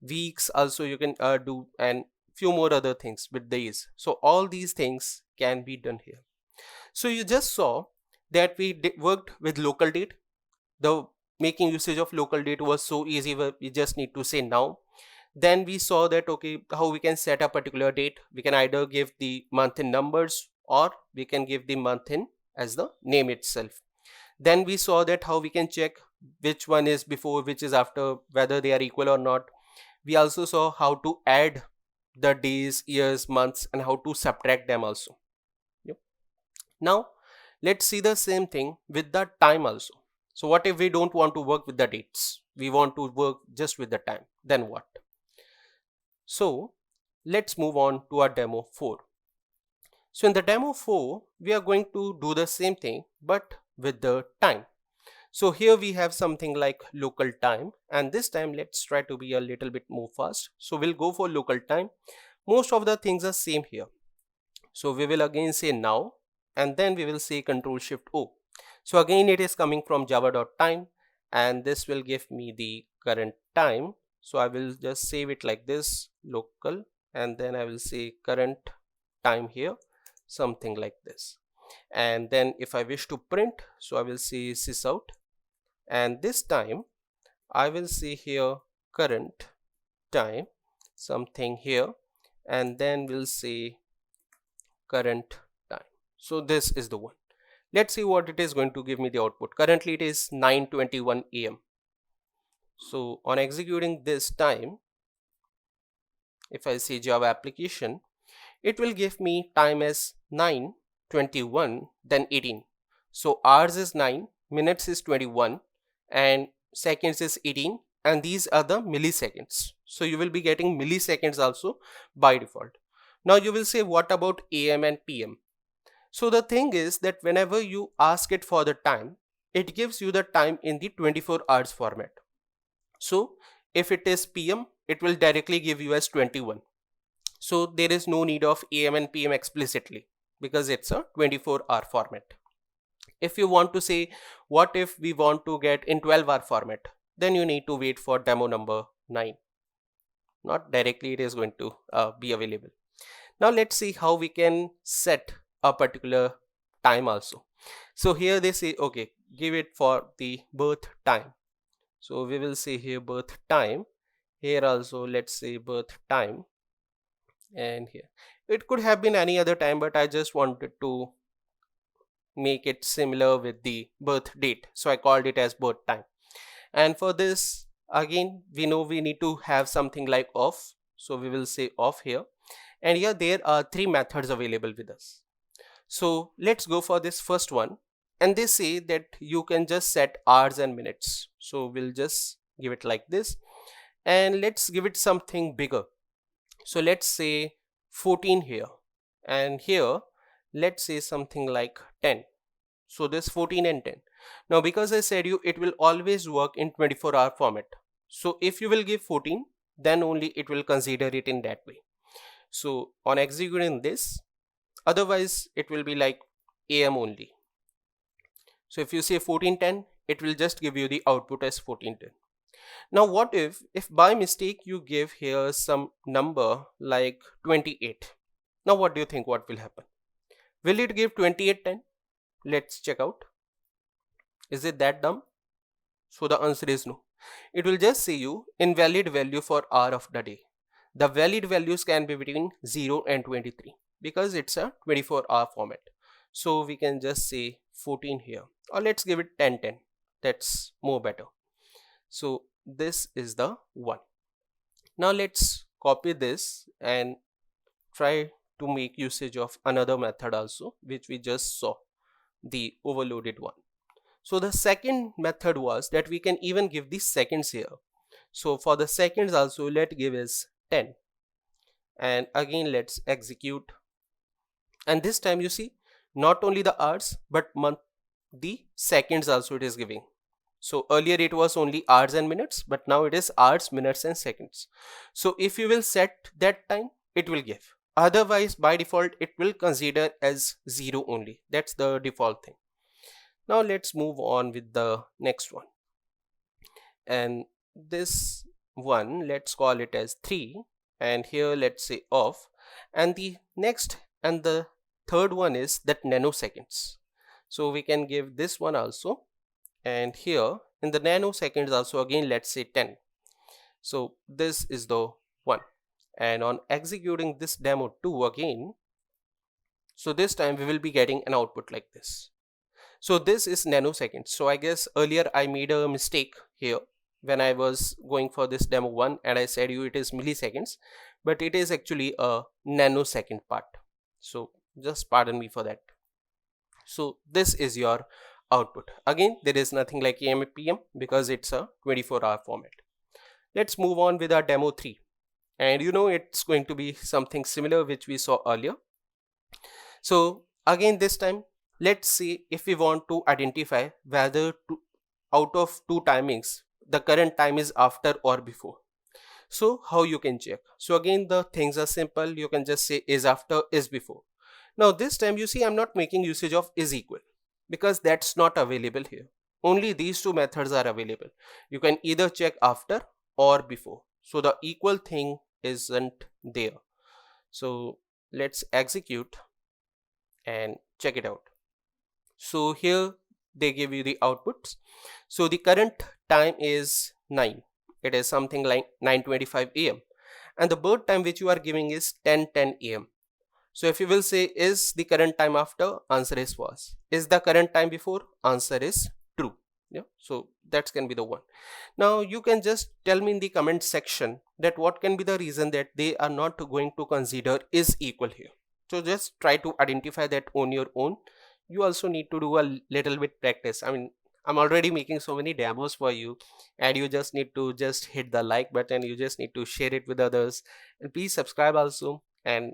weeks also you can do, and few more other things with days. So all these things can be done here. So you just saw that we worked with LocalDate. The making usage of LocalDate was so easy, we just need to say now. Then we saw that okay, how we can set a particular date. We can either give the month in numbers or we can give the month in as the name itself. Then we saw that how we can check which one is before, which is after, whether they are equal or not. We also saw how to add the days, years, months and how to subtract them also. Yep. Now let's see the same thing with the time also. So what if we don't want to work with the dates? We want to work just with the time. Then what? So let's move on to our demo 4. So in the demo 4, we are going to do the same thing but with the time. So here we have something like local time, and this time let's try to be a little bit more fast. So we'll go for local time. Most of the things are same here. So we will again say now, and then we will say Control Shift O. So again it is coming from java.time, and this will give me the current time. So I will just save it like this, local, and then I will say current time here, something like this. And then if I wish to print, so I will say sysout, and this time I will say here current time, something here, and then we'll say current time. So this is the one. Let's see what it is going to give me the output. Currently it is 9:21 AM. So on executing this time, if I say Java application, it will give me time as 9:21 then 18. So hours is 9, minutes is 21 and seconds is 18, and these are the milliseconds. So you will be getting milliseconds also by default. Now you will say what about AM and PM? So the thing is that whenever you ask it for the time, it gives you the time in the 24 hours format. So if it is PM, it will directly give you as 21. So there is no need of AM and PM explicitly because it's a 24-hour format. If you want to say what if we want to get in 12-hour format, then you need to wait for demo number 9. Not directly it is going to be available. Now let's see how we can set a particular time also. So here they say, okay, give it for the birth time. So we will say here birth time. Here also let's say birth time, and here it could have been any other time, but I just wanted to make it similar with the birth date, so I called it as birth time. And for this, again, we know we need to have something like off, so we will say off here. And here there are 3 methods available with us. So let's go for this first one, and they say that you can just set hours and minutes. So we'll just give it like this, and let's give it something bigger. So let's say 14 here, and here let's say something like 10. So this 14 and 10. Now because I said you it will always work in 24-hour format. So if you will give 14, then only it will consider it in that way. So on executing this, otherwise it will be like AM only. So if you say 1410, it will just give you the output as 1410. Now what if by mistake you give here some number like 28? Now what do you think what will happen? Will it give 2810? Let's check out. Is it that dumb? So the answer is no. It will just say you invalid value for hour of the day. The valid values can be between 0 and 23 because it's a 24-hour format. So we can just say 14 here, or let's give it 1010. That's more better. So this is the one. Now let's copy this and try to make usage of another method also, which we just saw, the overloaded one. So the second method was that we can even give the seconds here. So for the seconds also, let's give is 10, and again let's execute, and this time you see not only the hours but the seconds also it is giving. So earlier it was only hours and minutes, but now it is hours, minutes and seconds. So if you will set that time, it will give. Otherwise by default it will consider as 0 only. That's the default thing. Now let's move on with the next one, and this one let's call it as 3, and here let's say off, and the next and the third one is that nanoseconds. So we can give this one also, and here in the nanoseconds also again let's say 10. So this is the one, and on executing this demo 2 again, so this time we will be getting an output like this. So this is nanoseconds. So I guess earlier I made a mistake here when I was going for this demo 1, and I said you it is milliseconds, but it is actually a nanosecond part. So just pardon me for that. So this is your output. Again, there is nothing like AM PM because it's a 24-hour format. Let's move on with our demo 3, and you know it's going to be something similar which we saw earlier. So again this time let's see if we want to identify whether out of 2 timings the current time is after or before. So how you can check? So again the things are simple. You can just say is after, is before. Now this time you see I'm not making usage of is equal because that's not available here. Only these 2 methods are available. You can either check after or before. So the equal thing isn't there. So let's execute and check it out. So here they give you the outputs. So the current time is 9. It is something like 9:25 AM, and the birth time which you are giving is 10:10 AM. So if you will say is the current time after, answer is false. Is the current time before? Answer is true. Yeah, so that can be the one. Now you can just tell me in the comment section that what can be the reason that they are not going to consider is equal here. So just try to identify that on your own. You also need to do a little bit practice. I mean, I'm already making so many demos for you, and you just need to just hit the like button. You just need to share it with others, and please subscribe also, and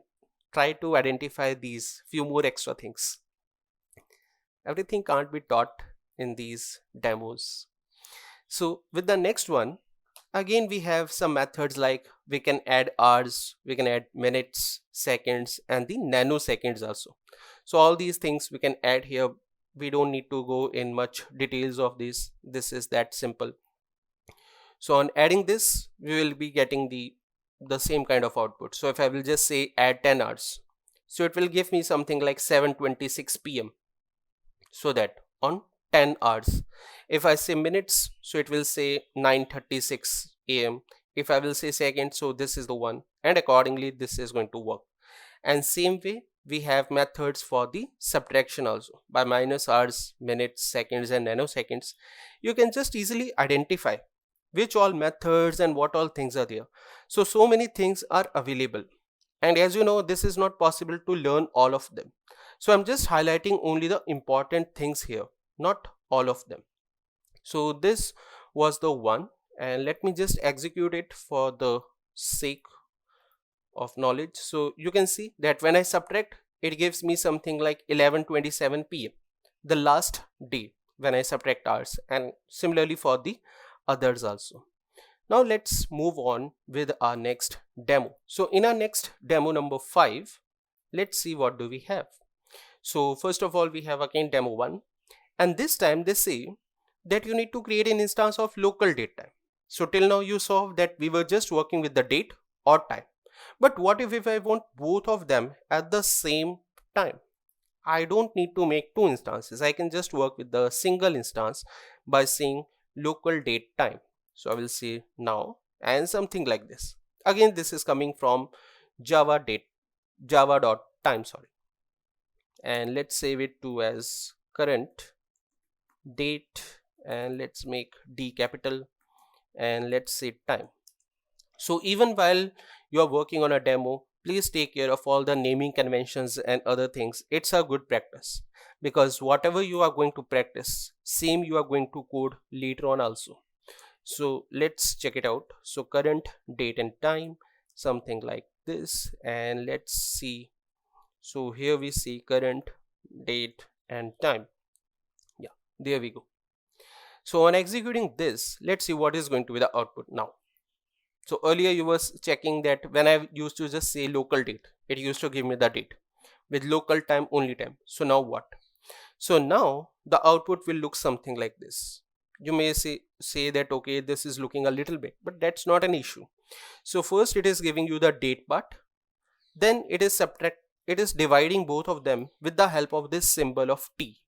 try to identify these few more extra things. Everything can't be taught in these demos. So with the next one, again we have some methods like we can add hours, we can add minutes, seconds, and the nanoseconds also. So all these things we can add here. We don't need to go in much details of this. This is that simple. So on adding this, we will be getting the same kind of output. So if I will just say add 10 hours, so it will give me something like 7:26 p.m. so that on 10 hours. If I say minutes, so it will say 9:36 a.m. If I will say seconds, so this is the one, and accordingly this is going to work. And same way we have methods for the subtraction also. By minus hours, minutes, seconds and nanoseconds, you can just easily identify which all methods and what all things are there. So many things are available, and as you know, this is not possible to learn all of them. So I'm just highlighting only the important things here, not all of them. So this was the one, and let me just execute it for the sake of knowledge. So you can see that when I subtract, it gives me something like 11:27 p.m., the last day when I subtract hours, and similarly for the others also. Now let's move on with our next demo. So in our next demo number 5, let's see what do we have. So first of all, we have again demo 1, and this time they say that you need to create an instance of local date time. So till now you saw that we were just working with the date or time. But what if I want both of them at the same time? I don't need to make two instances. I can just work with the single instance by saying local date time. So I will say now and something like this. Again, this is coming from java.time, sorry. And let's save it to as current date, and let's make D capital, and let's say time. So even while you are working on a demo, please take care of all the naming conventions and other things. It's a good practice, because whatever you are going to practice, same you are going to code later on also. So let's check it out. So current date and time, something like this, and let's see. So here we see current date and time. Yeah, there we go. So on executing this, let's see what is going to be the output now. So earlier you was checking that when I used to just say local date, it used to give me the date with local time only time. So now what? So now the output will look something like this. You may say that okay, this is looking a little bit, but that's not an issue. So first it is giving you the date part, then it is dividing both of them with the help of this symbol of T.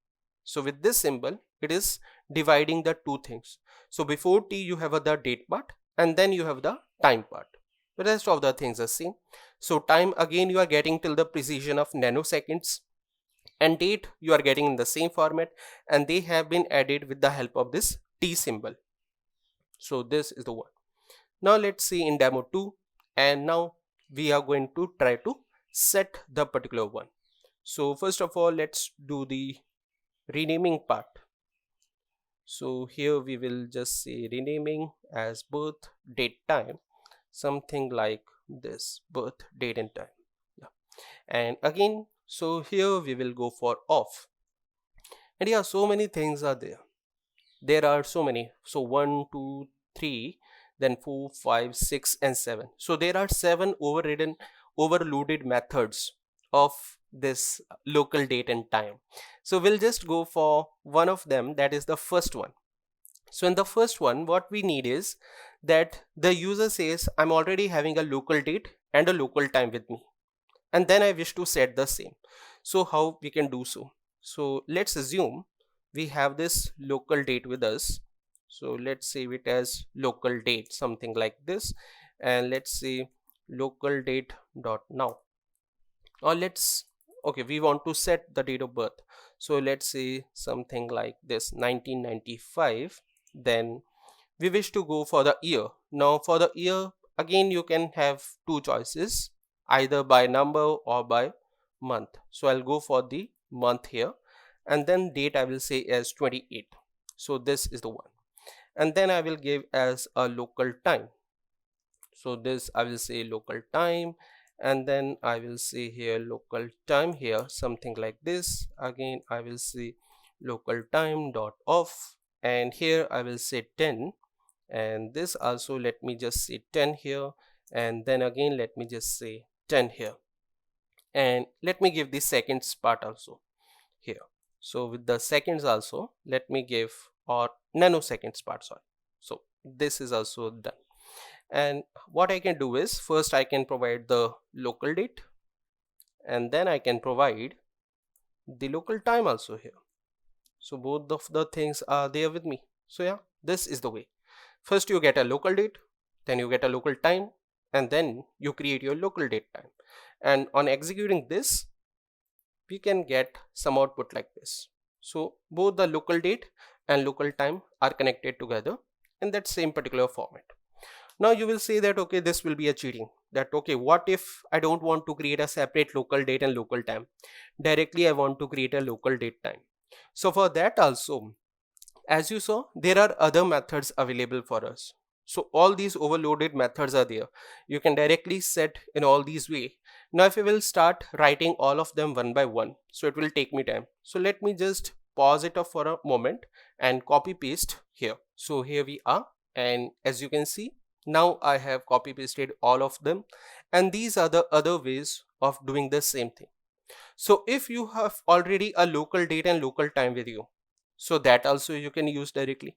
So with this symbol, it is dividing the two things. So before T you have the date part, and then you have the time part. The rest of the things are same. So time again you are getting till the precision of nanoseconds, and date you are getting in the same format, and they have been added with the help of this T symbol. So this is the one. Now let's see in demo 2, and now we are going to try to set the particular one. So first of all, let's do the renaming part. So here we will just say renaming as birth date time, something like this, birth date and time. Yeah. And again, so here we will go for off, and yeah, so many things are there are so many. So 1 2 3, then 4 5 6 and 7. So there are 7 overloaded methods of this local date and time. So we'll just go for one of them, that is the first one. So in the first one, what we need is that the user says I'm already having a local date and a local time with me, and then I wish to set the same. So how we can do so? So let's assume we have this local date with us. So let's save it as local date, something like this, and let's say local date dot now. Or okay, we want to set the date of birth, so let's say something like this, 1995. Then we wish to go for the year. Now for the year, again you can have two choices, either by number or by month. So I'll go for the month here, and then date I will say as 28. So this is the one, and then I will give as a local time. So this I will say local time, and then I will say here local time here, something like this. Again I will say local time dot off, and here I will say 10, and this also let me just say 10 here, and then again let me just say 10 here, and let me give the seconds part also here. So with the seconds also let me give, or nanoseconds part, sorry. So this is also done. And what I can do is, first I can provide the local date, and then I can provide the local time also here. So both of the things are there with me. So yeah, this is the way. First you get a local date, then you get a local time, and then you create your local date time. And on executing this, we can get some output like this. So both the local date and local time are connected together in that same particular format. Now you will say that, okay, this will be a cheating. That, okay, what if I don't want to create a separate local date and local time? Directly I want to create a local date time. So for that also, as you saw, there are other methods available for us. So all these overloaded methods are there. You can directly set in all these way. Now if I will start writing all of them one by one, so it will take me time. So let me just pause it off for a moment and copy paste here. So here we are, and as you can see, now I have copy pasted all of them, and these are the other ways of doing the same thing. So if you have already a local date and local time with you, so that also you can use directly.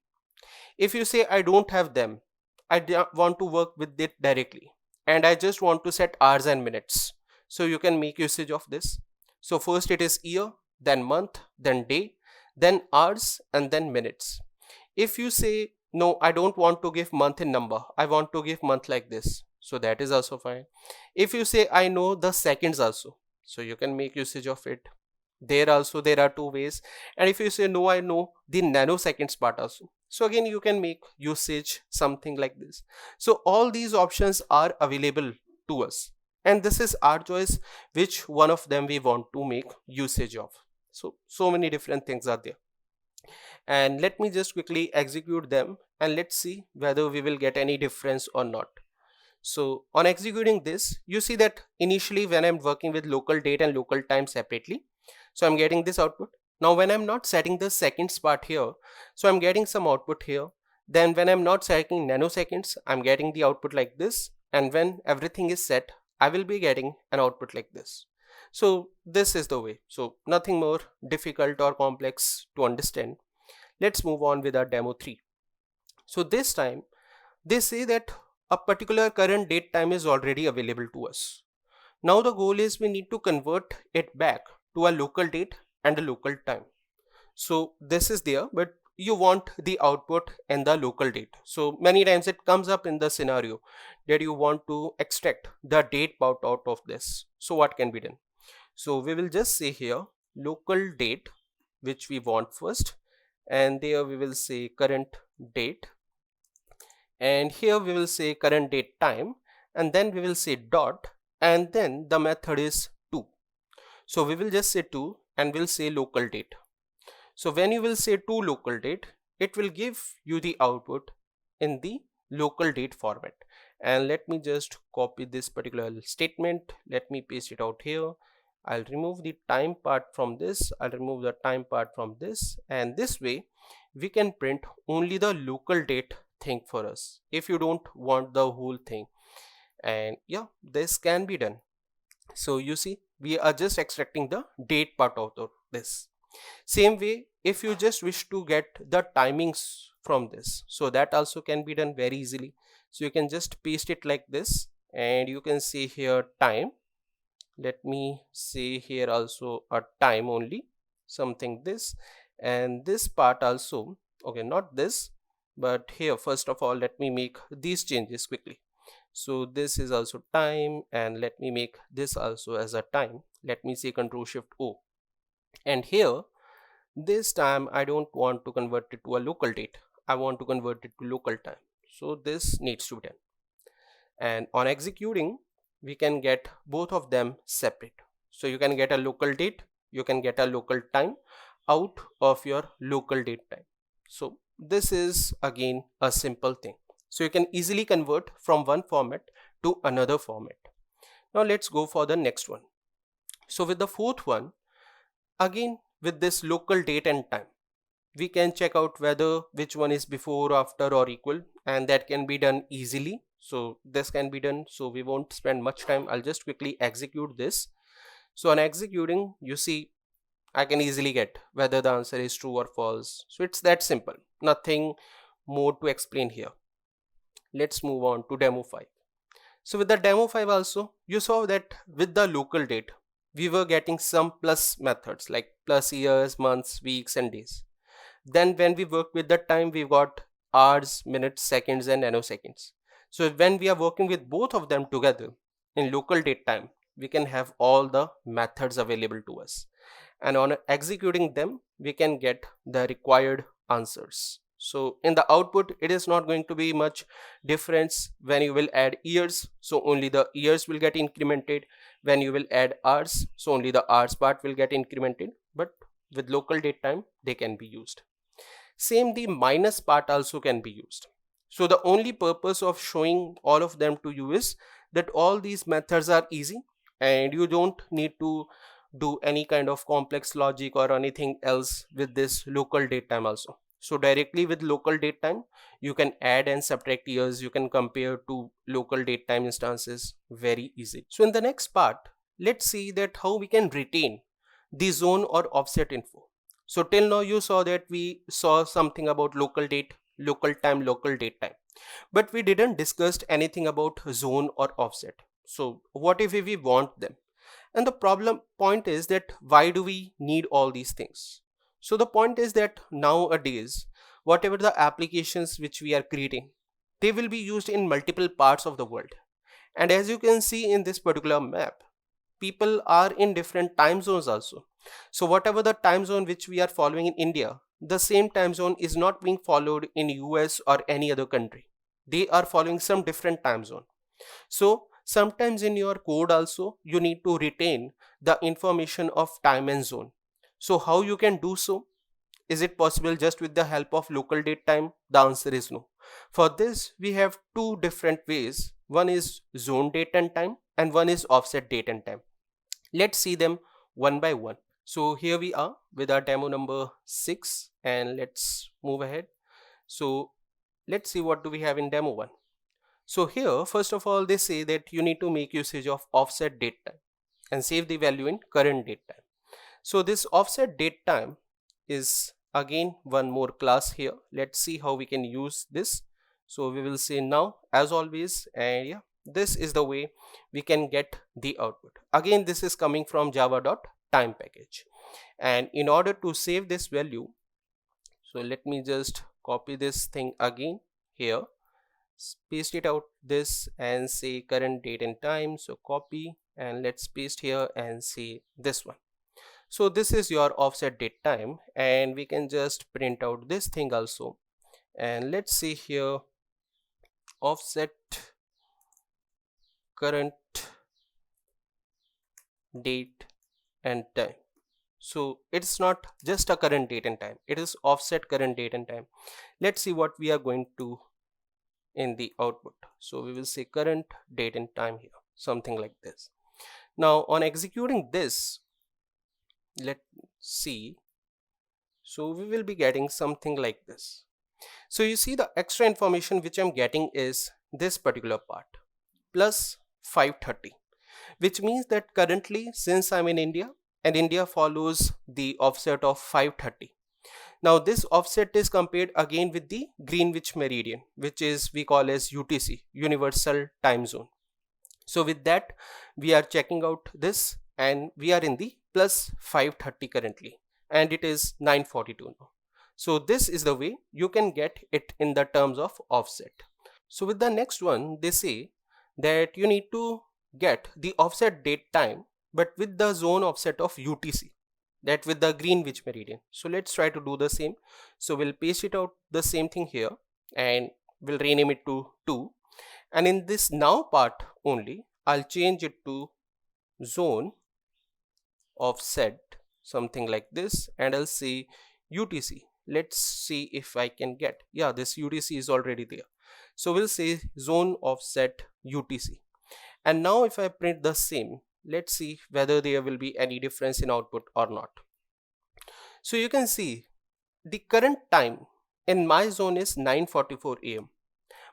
If you say I don't have them, I want to work with it directly, and I just want to set hours and minutes, so you can make usage of this. So first it is year, then month, then day, then hours, and then minutes. If you say no, I don't want to give month in number, I want to give month like this, so that is also fine. If you say I know the seconds also, so you can make usage of it. There also there are two ways. And if you say no, I know the nanoseconds part also, so again you can make usage something like this. So all these options are available to us, and this is our choice which one of them we want to make usage of. So many different things are there, and let me just quickly execute them and let's see whether we will get any difference or not. So on executing this, you see that initially when I'm working with local date and local time separately, so I'm getting this output. Now when I'm not setting the seconds part here, so I'm getting some output here. Then when I'm not setting nanoseconds, I'm getting the output like this, and when everything is set, I will be getting an output like this. So this is the way. So nothing more difficult or complex to understand. Let's move on with our demo 3. So this time they say that a particular current date time is already available to us. Now the goal is we need to convert it back to a local date and a local time. So this is there, but you want the output and the local date. So many times it comes up in the scenario that you want to extract the date part out of this. So what can be done? So we will just say here local date, which we want first, and there we will say current date, and here we will say current date time, and then we will say dot, and then the method is to. So we will just say to and we'll say local date. So when you will say to local date, it will give you the output in the local date format. And let me just copy this particular statement. Let me paste it out here. I'll remove the time part from this, I'll remove the time part from this, and this way we can print only the local date thing for us if you don't want the whole thing. And yeah, this can be done. So you see, we are just extracting the date part out of this. Same way, if you just wish to get the timings from this, so that also can be done very easily. So you can just paste it like this, and you can see here time. Let me say here also a time only, something this, and this part also, okay, not this, but here first of all let me make these changes quickly. So this is also time, and let me make this also as a time. Let me say Control Shift O, and here this time I don't want to convert it to a local date, I want to convert it to local time. So this needs to be done, and on executing we can get both of them separate. So you can get a local date, you can get a local time out of your local date time. So this is again a simple thing. So you can easily convert from one format to another format. Now let's go for the next one. So with the fourth one, again with this local date and time, we can check out whether which one is before, after, or equal, and that can be done easily. So this can be done, so we won't spend much time. I'll just quickly execute this. So on executing, you see I can easily get whether the answer is true or false. So it's that simple, nothing more to explain here. let's move on to demo 5. So with the demo 5 also, you saw that with the local date, we were getting some plus methods like plus years, months, weeks and days. Then when we work with the time, we got hours, minutes, seconds and nanoseconds. So when we are working with both of them together in local date time, we can have all the methods available to us. And on executing them, we can get the required answers. So in the output, it is not going to be much difference when you will add years. So only the years will get incremented. When you will add hours, so only the hours part will get incremented. But with local date time, they can be used. Same, the minus part also can be used. So the only purpose of showing all of them to you is that all these methods are easy and you don't need to do any kind of complex logic or anything else with this local date time also. So directly with local date time, you can add and subtract years, you can compare to local date time instances very easy. So in the next part, let's see that how we can retain the zone or offset info. So till now you saw that we saw something about local date, local time, local date time, but we didn't discuss anything about zone or offset. So what if we want them? And the problem point is that why do we need all these things? So the point is that nowadays, whatever the applications which we are creating, they will be used in multiple parts of the world. And as you can see in this particular map, people are in different time zones also. So whatever the time zone which we are following in India, the same time zone is not being followed in US or any other country. They are following some different time zone. So sometimes in your code also you need to retain the information of time and zone. So how you can do so? Is it possible just with the help of local date time? The answer is no. For this we have two different ways. One is zone date and time and one is offset date and time. Let's see them one by one. So here we are with our demo number 6 and let's move ahead. So let's see what do we have in demo 1. So here first of all they say that you need to make usage of offset date time and save the value in current date time. So this offset date time is again one more class here. Let's see how we can use this. So we will say now as always, and yeah, this is the way we can get the output. Again, this is coming from java.time package, and in order to save this value, so let me just copy this thing again here, paste it out this and say current date and time. So copy and let's paste here and say this one. So this is your offset date time, and we can just print out this thing also, and let's see here offset current date and time. So it's not just a current date and time, it is offset current date and time. Let's see what we are going to in the output. So we will say current date and time here, something like this. Now on executing this, let's see, so we will be getting something like this. So you see the extra information which I'm getting is this particular part plus 530, which means that currently since I'm in India and India follows the offset of 530. Now this offset is compared again with the Greenwich meridian, which is we call as UTC, Universal Time Zone. So with that we are checking out this and we are in the plus 530 currently, and it is 942 now. So this is the way you can get it in the terms of offset. So with the next one, they say that you need to get the offset date time but with the zone offset of UTC, that with the Greenwich meridian. So let's try to do the same. So we'll paste it out the same thing here and we'll rename it to 2, and in this now part only I'll change it to zone offset, something like this, and I'll say UTC. Let's see if I can get, yeah, this UTC is already there. So we'll say zone offset UTC, and now if I print the same, let's see whether there will be any difference in output or not. So you can see the current time in my zone is 9:44 AM,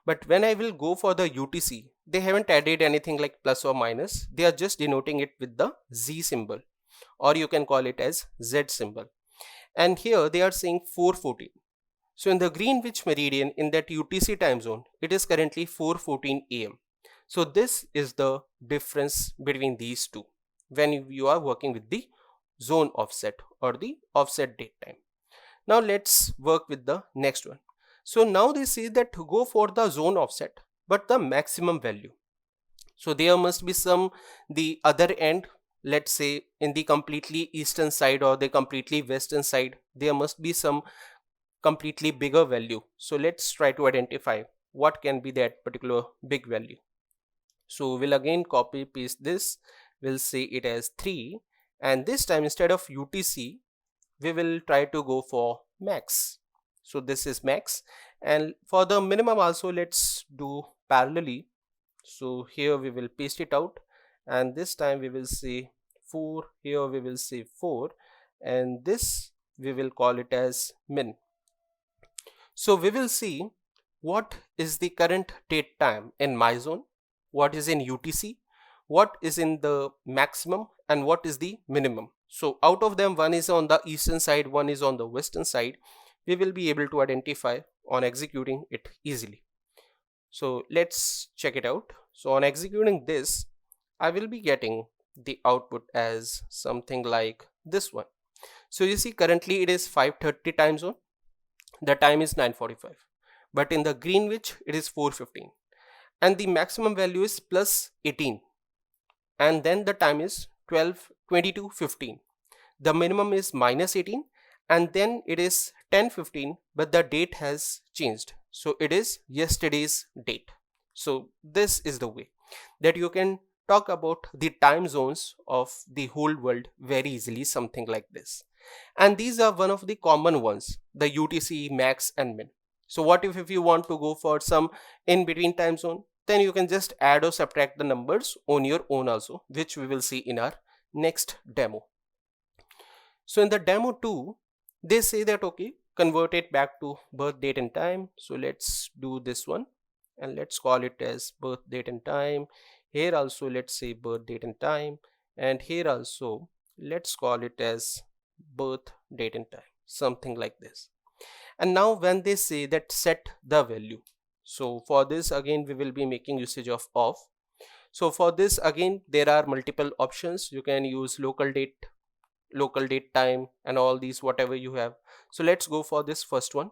but when I will go for the UTC, they haven't added anything like plus or minus, they are just denoting it with the Z symbol, or you can call it as Z symbol, and here they are saying 4:14. So in the Greenwich meridian, in that UTC time zone, it is currently 4:14 AM. So this is the difference between these two when you are working with the zone offset or the offset date time. Now let's work with the next one. So now they say that to go for the zone offset, but the maximum value. So there must be some the other end, let's say in the completely eastern side or the completely western side, there must be some completely bigger value. So let's try to identify what can be that particular big value. So we'll again copy paste this, we'll say it as 3, and this time instead of UTC we will try to go for max. So this is max, and for the minimum also let's do parallelly. So here we will paste it out, and this time we will say 4, here we will say 4, and this we will call it as min. So we will see what is the current date time in my zone, what is in UTC, what is in the maximum, and what is the minimum. So out of them, one is on the eastern side, one is on the western side. We will be able to identify on executing it easily. So let's check it out. So on executing this, I will be getting the output as something like this one. So you see currently it is 5:30 time zone. The time is 9:45, but in the Greenwich it is 4:15, and the maximum value is plus 18, and then the time is 12:22:15. The minimum is minus 18, and then it is 10:15, but the date has changed, so it is yesterday's date. So this is the way that you can talk about the time zones of the whole world very easily, something like this. And these are one of the common ones, the UTC, max and min. So what if you want to go for some in between time zone, then you can just add or subtract the numbers on your own also, which we will see in our next demo. So in the demo 2, they say that okay, convert it back to birth, date and time. So let's do this one, and let's call it as birth, date and time. Here also let's say birth, date and time, and here also let's call it as birth, date and time, something like this. And now when they say that set the value, so for this again we will be making usage of off. So for this again there are multiple options. You can use local date, local date time, and all these whatever you have. So let's go for this first one,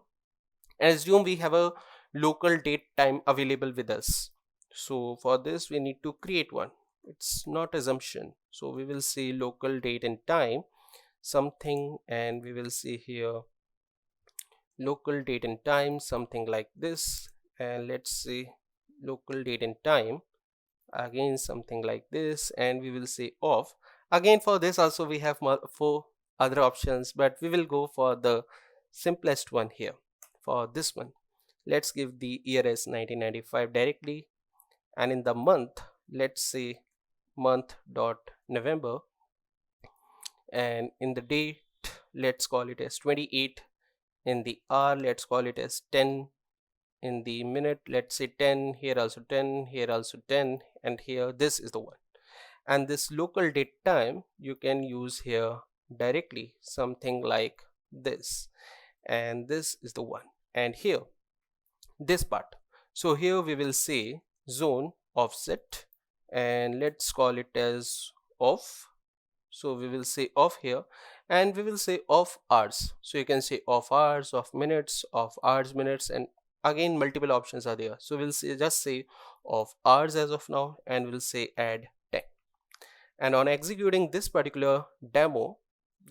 and assume we have a local date time available with us. So for this we need to create one. It's not assumption, so we will say local date and time something, and we will see here local date and time something like this, and let's say local date and time again something like this, and we will say off. Again for this also we have 4 other options, but we will go for the simplest one here. For this one, let's give the year as 1995 directly, and in the month let's say month dot November, and in the date let's call it as 28, in the hour let's call it as 10, in the minute let's say 10, here also 10, here also 10, and here this is the one. And this local date time you can use here directly, something like this, and this is the one. And here this part, so here we will say zone offset, and let's call it as off. So we will say off here, and we will say off hours. So you can say off hours, off minutes, off hours, minutes, and again multiple options are there. So we'll say just say off hours as of now, and we'll say add 10. And on executing this particular demo,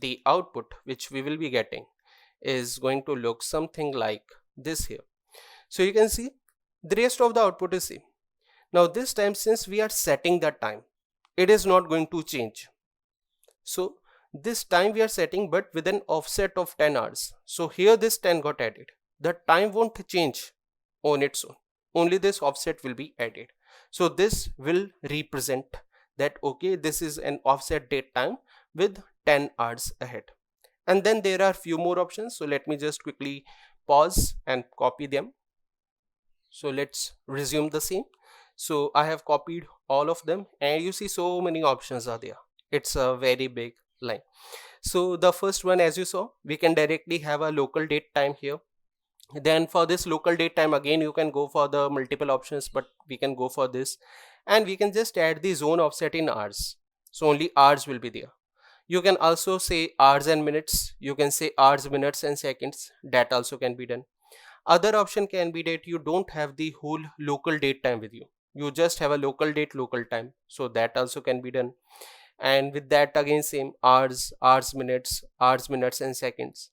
the output which we will be getting is going to look something like this here. So you can see the rest of the output is same. Now this time, since we are setting the time, it is not going to change. So this time we are setting, but with an offset of 10 hours. So here this 10 got added. The time won't change on its own. Only this offset will be added. So this will represent that okay, this is an offset date time with 10 hours ahead. And then there are few more options. So let me just quickly pause and copy them. So let's resume the same. So I have copied all of them, and you see so many options are there. It's a very big line. So the first one, as you saw, we can directly have a local date time here, Then for this local date time, again you can go for the multiple options, but we can go for this, and we can just add the zone offset in hours, so only hours will be there. You can also say hours and minutes, you can say hours, minutes and seconds, that also can be done. Other option can be that you don't have the whole local date time with you, you just have a local date local time, so that also can be done. And with that again same hours, hours, minutes and seconds.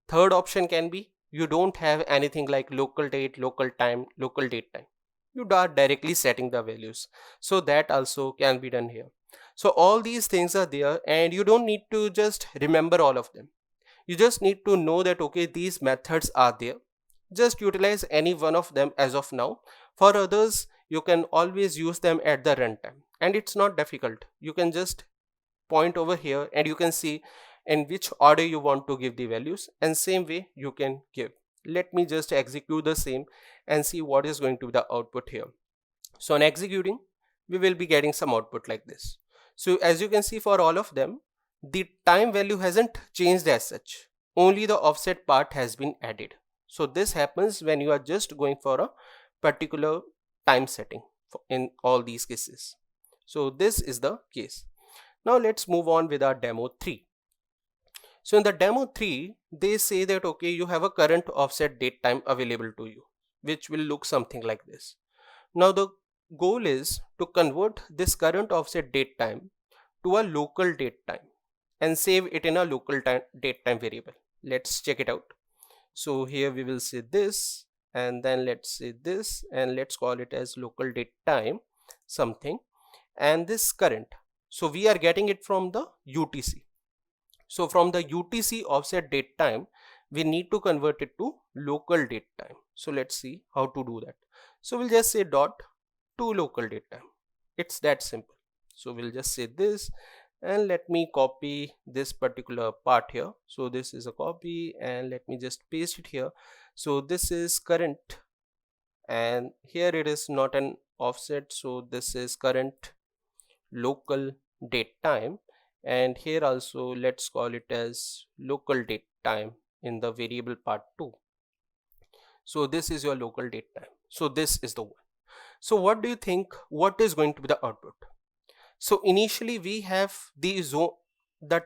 Third option can be you don't have anything like local date, local time, local date time, you are directly setting the values, so that also can be done here. So all these things are there, and you don't need to just remember all of them, you just need to know that okay, these methods are there, just utilize any one of them as of now. For others you can always use them at the runtime, and it's not difficult, you can just point over here and you can see in which order you want to give the values, and same way you can give. Let me just execute the same and see what is going to be the output here. So on executing, we will be getting some output like this. So as you can see, for all of them the time value hasn't changed as such, only the offset part has been added. So this happens when you are just going for a particular time setting in all these cases. So this is the case. Now let's move on with our demo 3. So in the demo 3, they say that okay, you have a current offset date time available to you, which will look something like this. Now the goal is to convert this current offset date time to a local date time and save it in a local date time variable. Let's check it out. So here we will say this, and then let's say this, and let's call it as local date time something, and this current. So we are getting it from the UTC. So from the UTC offset date time, we need to convert it to local date time. So let's see how to do that. So we'll just say dot to local date time. It's that simple. So we'll just say this, and let me copy this particular part here. So this is a copy, and let me just paste it here. So this is current, and here it is not an offset, so this is current local date time, and here also let's call it as local date time in the variable part 2. So this is your local date time, so this is the one. So what do you think, what is going to be the output? So initially we have the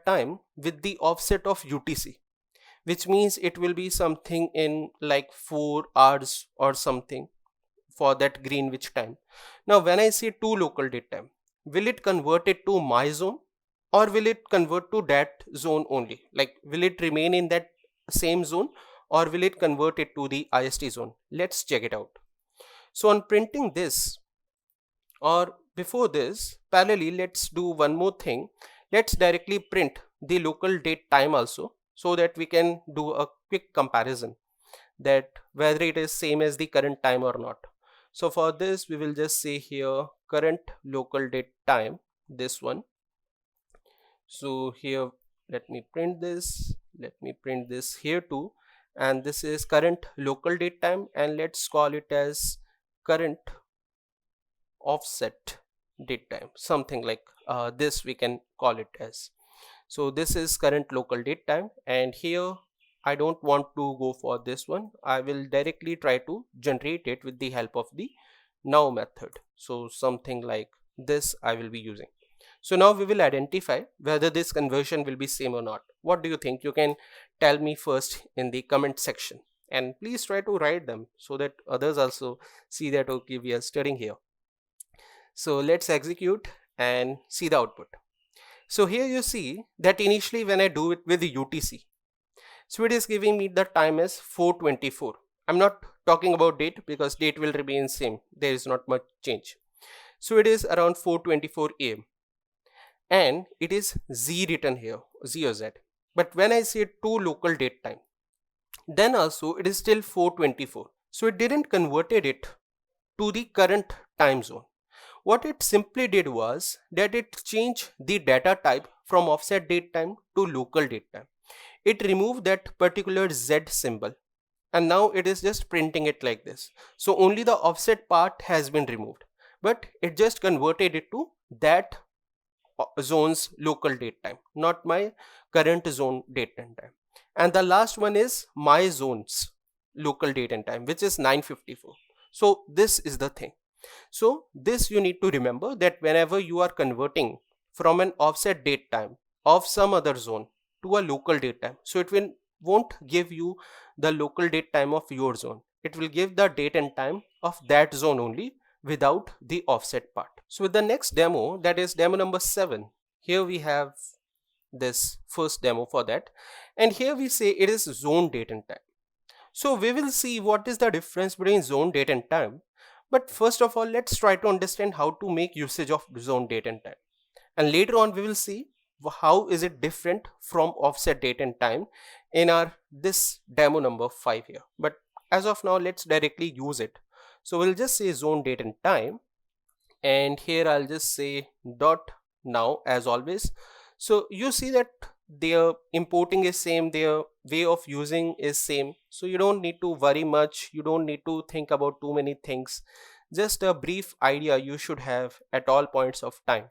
time with the offset of UTC, which means it will be something in like 4 hours or something for that Greenwich time. Now when I say to local date time, will it convert it to my zone, or will it convert to that zone only? Like will it remain in that same zone, or will it convert it to the IST zone? Let's check it out. So on printing this, or before this, parallelly let's do one more thing. Let's directly print the local date time also, so that we can do a quick comparison that whether it is same as the current time or not. So for this we will just say here current local date time, this one. So here let me print this, let me print this here too, and this is current local date time, and let's call it as current offset date time, something like this we can call it as. So this is current local date time, and here I don't want to go for this one, I will directly try to generate it with the help of the now method. So something like this I will be using. So now we will identify whether this conversion will be same or not. What do you think? You can tell me first in the comment section, and please try to write them so that others also see that okay, we are studying here. So let's execute and see the output. So here you see that initially when I do it with the UTC, so it is giving me the time as 4:24. I'm not talking about date because date will remain same, there is not much change. So it is around 4:24 AM, and it is Z written here, Z or Z. But when I say to local date time, then also it is still 4:24. So it didn't converted it to the current time zone. What it simply did was that it changed the data type from offset date time to local date time. It removed that particular Z symbol, and now it is just printing it like this. So only the offset part has been removed, but it just converted it to that zone's local date time, not my current zone date and time. And the last one is my zones. local date and time, which is 9:54. So this is the thing. So this you need to remember, that whenever you are converting from an offset date time of some other zone to a local date time, so it won't give you the local date time of your zone. It will give the date and time of that zone only without the offset part. So with the next demo, that is demo number 7, here we have this first demo for that, and here we say it is zone date and time. So we will see what is the difference between zone date and time. But first of all, let's try to understand how to make usage of zone date and time. And later on, we will see how is it different from offset date and time in our this demo number 5 here. But as of now, let's directly use it. So we'll just say zone date and time, and here I'll just say dot now as always. So you see that their importing is same, their way of using is same, so you don't need to worry much, you don't need to think about too many things, just a brief idea you should have at all points of time.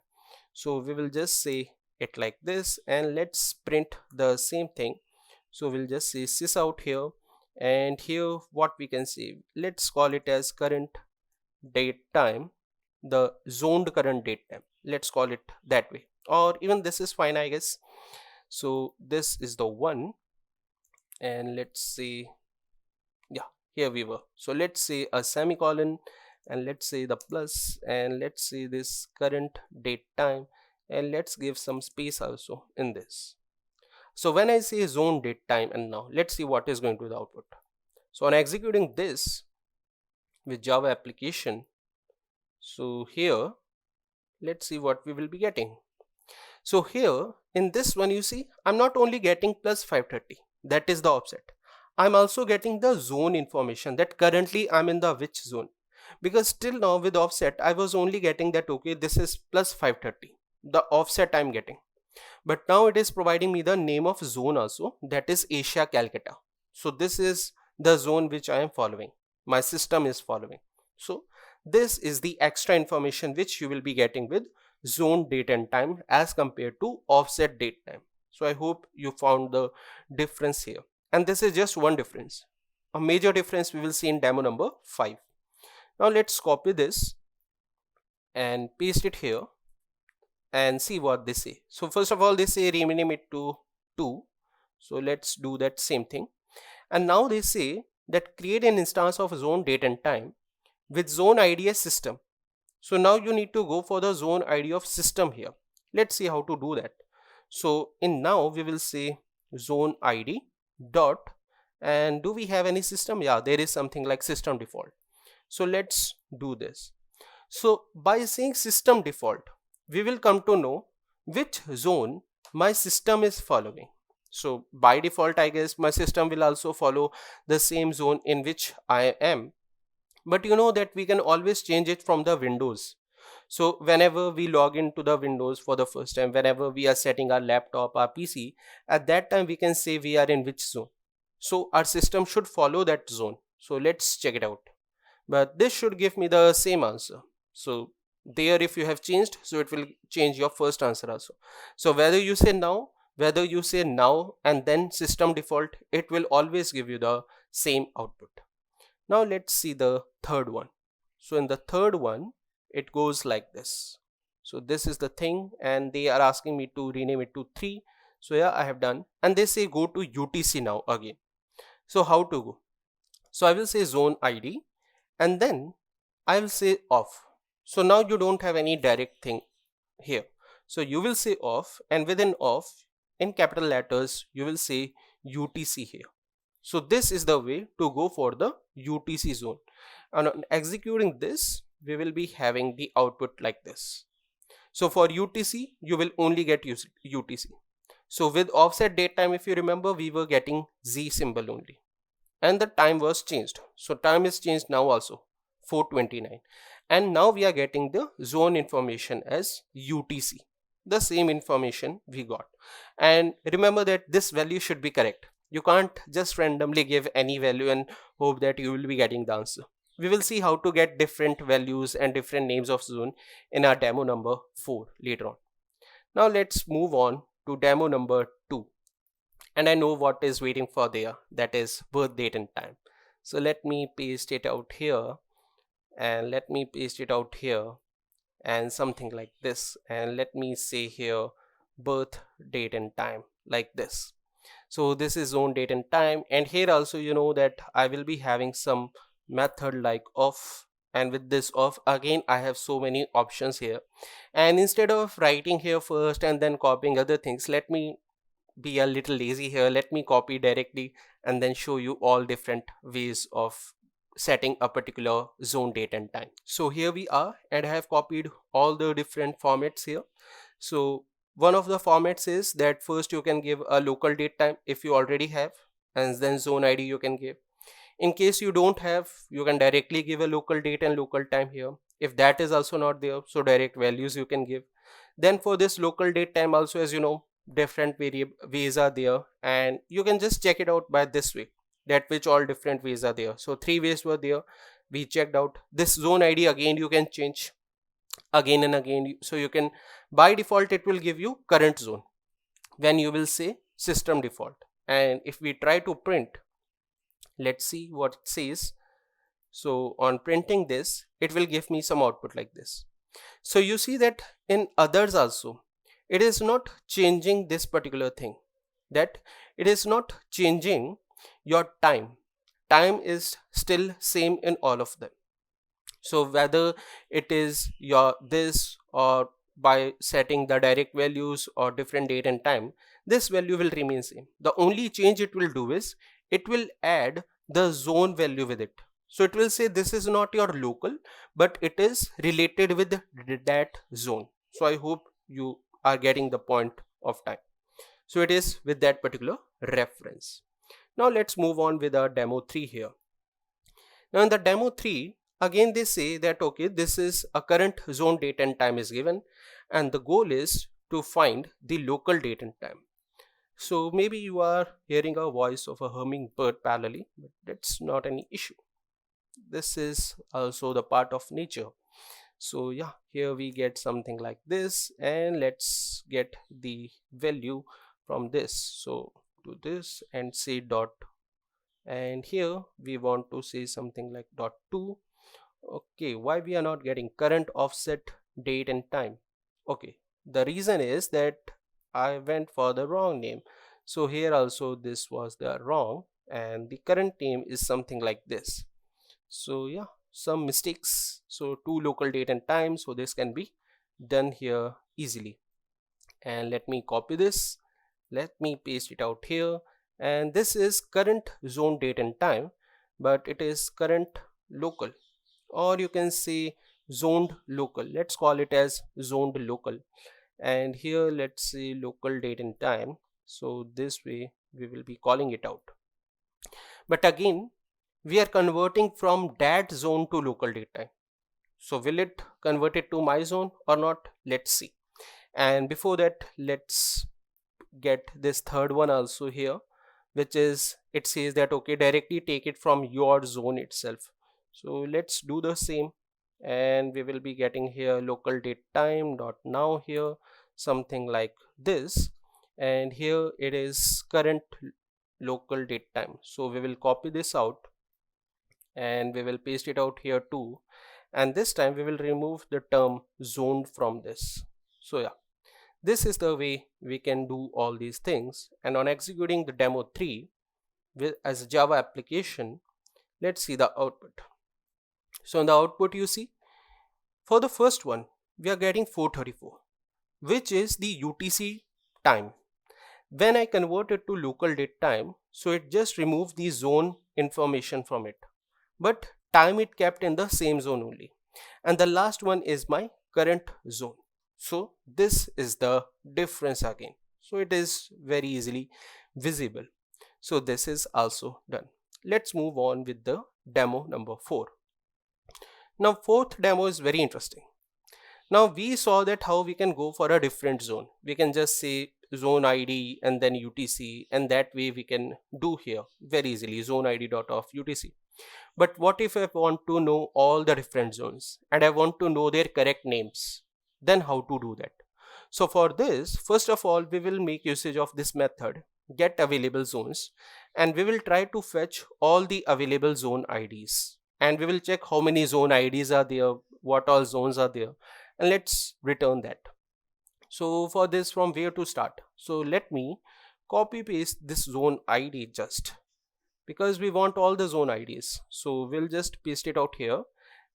So we will just say it like this, and let's print the same thing. So we'll just say sys out here, and here what we can say, let's call it as current date time, the zoned current date time, let's call it that way, or even this is fine, I guess. So this is the one, and let's say, yeah, here we were. So let's say a semicolon, and let's say the plus, and let's say this current date time, and let's give some space also in this. So when I say zone date time, and now let's see what is going to the output. So on executing this with Java application, so here let's see what we will be getting. So here in this one, you see I'm not only getting plus 530, that is the offset, I'm also getting the zone information, that currently I'm in the which zone, because till now with offset I was only getting that okay, this is plus 530, the offset I'm getting, but now it is providing me the name of zone also, that is Asia Calcutta. So this is the zone which I am following, my system is following. So this is the extra information which you will be getting with zone date and time as compared to offset date time. So I hope you found the difference here, and this is just one difference. A major difference we will see in demo number 5. Now let's copy this and paste it here and see what they say. So first of all, they say rename it to 2, so let's do that same thing. And now they say that create an instance of zone date and time with zone ID as system. So now you need to go for the zone ID of system here. Let's see how to do that. So in now we will say zone ID dot, and do we have any system? Yeah, there is something like system default. So let's do this. So by saying system default, we will come to know which zone my system is following. So by default, I guess my system will also follow the same zone in which I am. But you know that we can always change it from the windows. So whenever we log into the windows for the first time, whenever we are setting our laptop, our PC, at that time we can say we are in which zone. So our system should follow that zone. So let's check it out. But this should give me the same answer. So there if you have changed, so it will change your first answer also. So whether you say now and then system default, it will always give you the same output. Now let's see the third one. So in the third one, it goes like this. So this is the thing, and they are asking me to rename it to 3. So yeah, I have done, and they say go to UTC now again. So how to go? So I will say zone ID, and then I will say off. So now you don't have any direct thing here. So you will say off, and within off in capital letters you will say UTC here. So this is the way to go for the UTC zone, and on executing this we will be having the output like this. So for UTC you will only get UTC. So with offset date time, if you remember, we were getting Z symbol only, and the time was changed. So time is changed now also, 4:29, and now we are getting the zone information as UTC, the same information we got. And remember that this value should be correct. You can't just randomly give any value and hope that you will be getting the answer. We will see how to get different values and different names of zone in our demo number 4 later on. Now let's move on to demo number 2. And I know what is waiting for there, that is birth date and time. So let me paste it out here, and let me paste it out here, and something like this, and let me say here birth, date and time, like this. So this is zone, date and time. And here also you know that I will be having some method like off, and with this off again I have so many options here. And instead of writing here first and then copying other things, let me be a little lazy here. Let me copy directly and then show you all different ways of setting a particular zone, date and time. So here we are, and I have copied all the different formats here. So one of the formats is that first you can give a local date time if you already have, and then zone ID you can give. In case you don't have, you can directly give a local date and local time here. If that is also not there, so direct values you can give. Then for this local date time also, as you know, different ways are there, and you can just check it out by this way, that which all different ways are there. So 3 ways were there, we checked out. This zone ID again you can change again and again. So you can, by default it will give you current zone when you will say system default. And if we try to print, let's see what it says. So on printing this, it will give me some output like this. So you see that in others also it is not changing this particular thing, that it is not changing your time is still same in all of them. So whether it is your this, or by setting the direct values or different date and time, this value will remain same. The only change it will do is it will add the zone value with it. So it will say this is not your local, but it is related with that zone. So I hope you are getting the point of time. So it is with that particular reference. Now let's move on with our demo 3 here. Now in the demo 3, again they say that okay, this is a current zone, date and time is given, and the goal is to find the local date and time. So maybe you are hearing a voice of a hummingbird parallelly, but that's not any issue. This is also the part of nature. So yeah, here we get something like this, and let's get the value from this. So do this and say dot, and here we want to say something like dot 2. Okay, why we are not getting current, offset, date and time? Okay, the reason is that I went for the wrong name. So here also this was the wrong, and the current name is something like this. So yeah, some mistakes. So to local date and time, so this can be done here easily. And let me copy this, let me paste it out here, and this is current zone, date and time, but it is current local, or you can say zoned local. Let's call it as zoned local. And here let's say local date and time. So this way we will be calling it out. But again, we are converting from that zone to local date time. So will it convert it to my zone or not? Let's see. And before that, let's get this third one also here, which is, it says that okay, directly take it from your zone itself. So let's do the same, and we will be getting here local date time dot now here, something like this, and here it is current local date time. So we will copy this out and we will paste it out here too, and this time we will remove the term zoned from this. So yeah, this is the way we can do all these things. And on executing the demo 3 as a Java application, let's see the output. So in the output you see, for the first one we are getting 434, which is the UTC time. When I convert it to local date time, so it just removed the zone information from it, but time it kept in the same zone only. And the last one is my current zone. So this is the difference again. So it is very easily visible. So this is also done. Let's move on with the demo number 4. Now fourth demo is very interesting. Now we saw that how we can go for a different zone. We can just say zone ID and then UTC, and that way we can do here very easily zone ID dot of UTC. But what if I want to know all the different zones and I want to know their correct names? Then how to do that? So for this, first of all, we will make usage of this method get available zones, and we will try to fetch all the available zone IDs, and we will check how many zone IDs are there, what all zones are there, and let's return that. So for this, from where to start? So let me copy paste this zone ID just because we want all the zone IDs. So we'll just paste it out here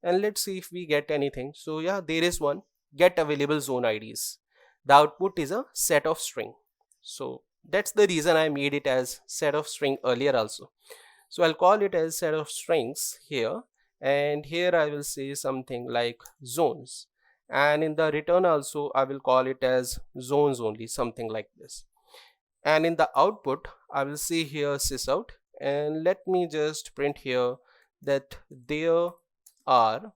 and let's see if we get anything. So yeah, there is one, get available zone IDs. The output is a set of string. So that's the reason I made it as set of string earlier also. So I'll call it as set of strings here, and here I will say something like zones, and in the return also I will call it as zones only, something like this. And in the output I will say here sysout, and let me just print here that there are,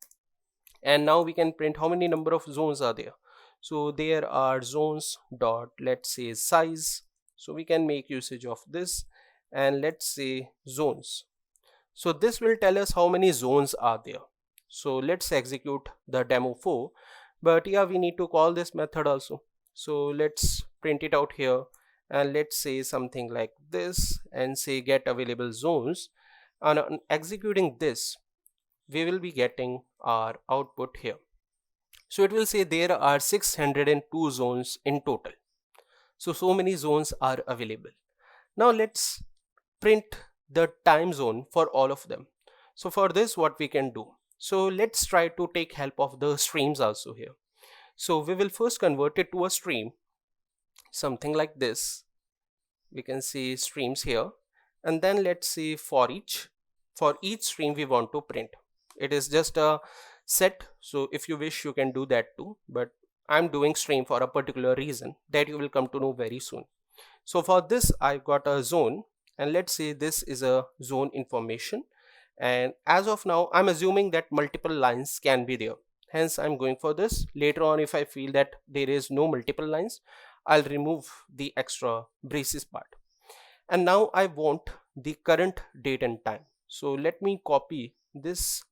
and now we can print how many number of zones are there. So there are zones dot, let's say, size. So we can make usage of this, and let's say zones. So this will tell us how many zones are there. So let's execute the demo 4, but yeah, we need to call this method also. So let's print it out here, and let's say something like this and say get available zones. And on executing this, we will be getting our output here. So it will say there are 602 zones in total. So many zones are available. Now let's print the time zone for all of them. So for this, what we can do, so let's try to take help of the streams also here. So we will first convert it to a stream, something like this. We can see streams here, and then let's see for each stream we want to print. It is just a set, so if you wish you can do that too, but I'm doing stream for a particular reason that you will come to know very soon. So for this I've got a zone, and let's say this is a zone information, and as of now I'm assuming that multiple lines can be there, hence I'm going for this. Later on, if I feel that there is no multiple lines, I'll remove the extra braces part. And now I want the current date and time. So let me copy this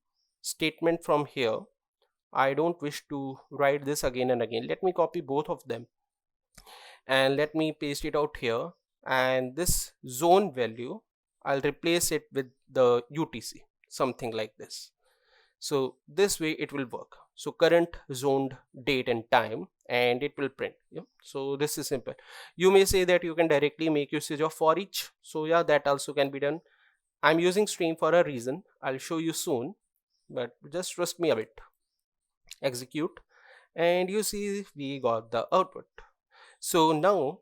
statement from here. I don't wish to write this again and again. Let me copy both of them and let me paste it out here, and this zone value I'll replace it with the UTC, something like this. So this way it will work. So current zoned date and time, and it will print. Yeah. So this is simple. You may say that you can directly make usage of for each. So yeah, that also can be done. I'm using stream for a reason. I'll show you soon, but just trust me a bit. Execute, and you see we got the output. So now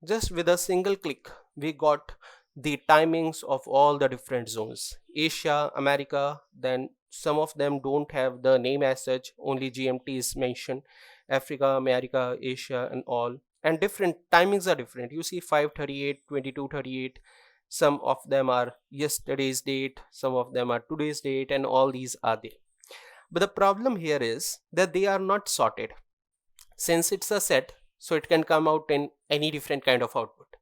just with a single click we got the timings of all the different zones, Asia, America, then some of them don't have the name as such, only GMT is mentioned, Africa, America, Asia, and all, and different timings are different. You see 5:38, 22:38, some of them are yesterday's date, some of them are today's date, and all these are there. But the problem here is that they are not sorted. Since it's a set, so it can come out in any different kind of output,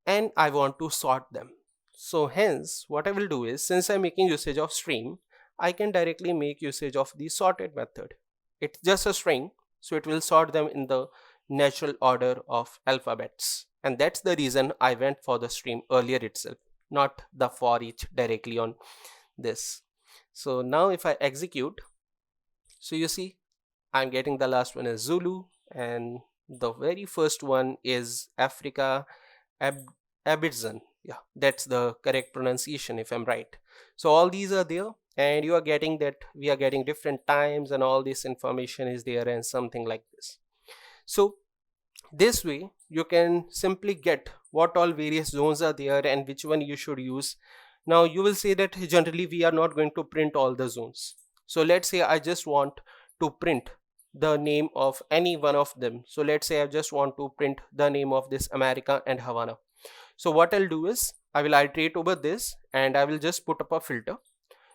and I want to sort them. So hence what I will do is, since I'm making usage of stream, I can directly make usage of the sorted method. It's just a string, so it will sort them in the natural order of alphabets, and that's the reason I went for the stream earlier itself, not the for each directly on this. So now if I execute, so you see I'm getting the last one is Zulu, and the very first one is Africa, Abidjan. Yeah, that's the correct pronunciation if I'm right. So all these are there, and you are getting that we are getting different times, and all this information is there, and something like this. So this way you can simply get what all various zones are there and which one you should use. Now you will say that generally we are not going to print all the zones. So let's say I just want to print the name of any one of them. So let's say I just want to print the name of this America and Havana. So what I'll do is I will iterate over this, and I will just put up a filter.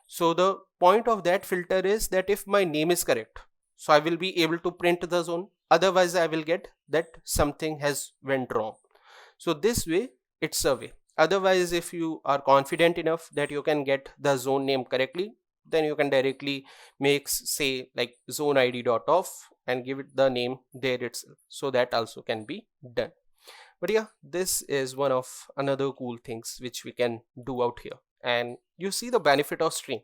So the point of that filter is that if my name is correct, so I will be able to print the zone. Otherwise I will get that something has went wrong. So this way it's a way. Otherwise, if you are confident enough that you can get the zone name correctly, then you can directly make, say, like zone id.off and give it the name there itself. So that also can be done. But yeah, this is one of another cool things which we can do out here. And you see the benefit of stream.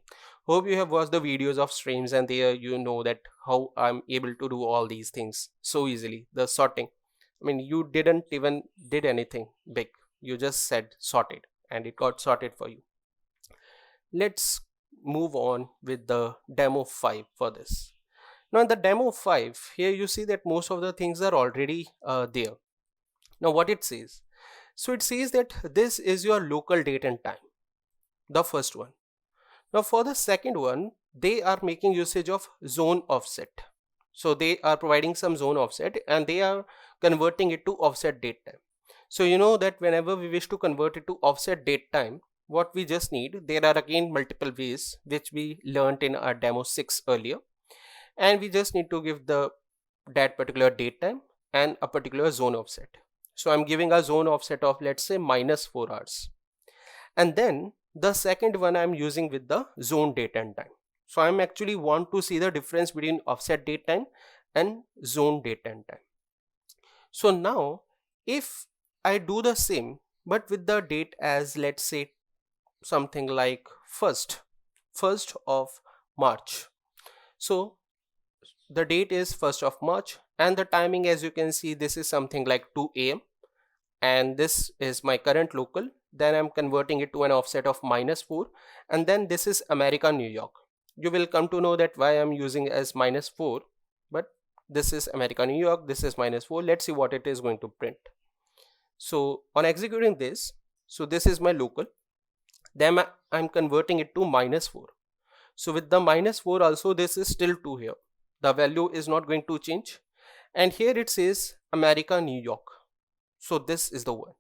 Hope you have watched the videos of streams, and there you know that how I'm able to do all these things so easily. The sorting, I mean, you didn't even did anything big, you just said sorted and it got sorted for you. Let's move on with the demo 5 for this. Now in the demo 5, here you see that most of the things are already there. Now what it says, so it says that this is your local date and time, the first one. Now for the second one, they are making usage of zone offset. So they are providing some zone offset and they are converting it to offset date time. So you know that whenever we wish to convert it to offset date time, what we just need, there are again multiple ways which we learned in our demo 6 earlier, and we just need to give that particular date time and a particular zone offset. So I'm giving a zone offset of, let's say, -4 hours, and then the second one I'm using with the zone date and time. So I'm actually want to see the difference between offset date time and zone date and time. So now if I do the same but with the date as, let's say, something like 1st of March. So the date is 1st of March and the timing, as you can see, this is something like 2 a.m. and this is my current local. Then I'm converting it to an offset of -4, and then this is America, New York. You will come to know that why I'm using as -4, but this is America, New York, this is -4. Let's see what it is going to print. So on executing this, so this is my local, then I'm converting it to -4. So with the -4 also, this is still 2 here. The value is not going to change. And here it says America, New York. So this is the one.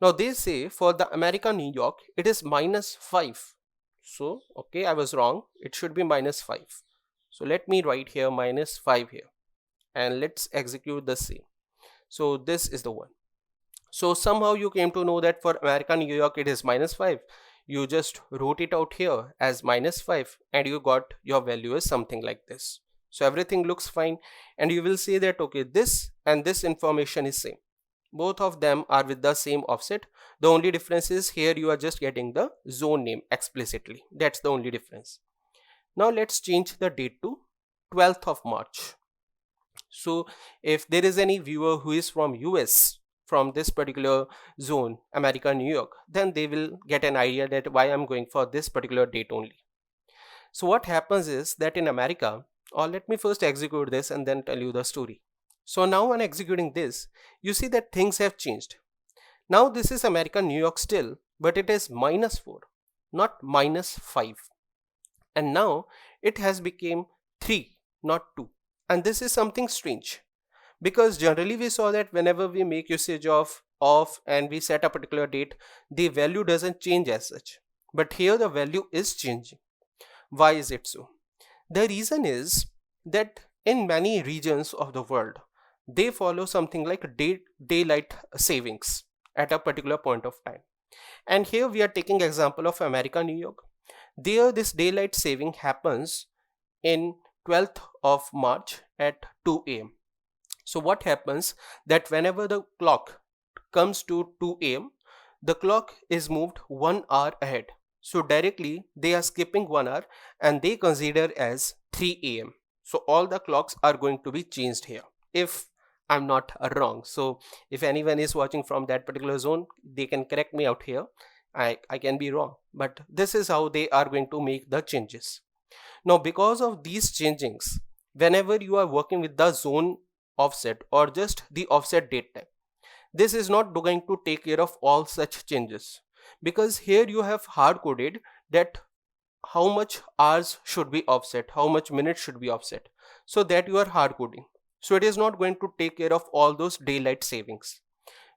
Now they say for the America, New York, it is -5. So, okay, I was wrong. It should be -5. So let me write here -5 here. And let's execute the same. So this is the one. So somehow you came to know that for America, New York, it is -5. You just wrote it out here as -5 and you got your value is something like this. So everything looks fine, and you will see that, okay, this and this information is same. Both of them are with the same offset. The only difference is here you are just getting the zone name explicitly. That's the only difference. Now let's change the date to 12th of March. So if there is any viewer who is from US, from this particular zone, America, New York, then they will get an idea that why I'm going for this particular date only. So what happens is that in America, or let me first execute this and then tell you the story. So now when executing this, you see that things have changed. Now this is America, New York still, but it is -4, not -5. And now it has become 3, not 2. And this is something strange, because generally we saw that whenever we make usage of off and we set a particular date, the value doesn't change as such. But here the value is changing. Why is it so? The reason is that in many regions of the world, they follow something like daylight savings at a particular point of time. And here we are taking example of America, New York. There this daylight saving happens in 12th of March at 2 a.m. So what happens that whenever the clock comes to 2 a.m., the clock is moved 1 hour ahead. So directly they are skipping 1 hour and they consider as 3 a.m. So all the clocks are going to be changed here, if I'm not wrong. So if anyone is watching from that particular zone, they can correct me out here. I can be wrong, but this is how they are going to make the changes. Now because of these changings, whenever you are working with the zone offset or just the offset date time, this is not going to take care of all such changes, because here you have hard coded that how much hours should be offset, how much minutes should be offset, so that you are hard coding. So it is not going to take care of all those daylight savings.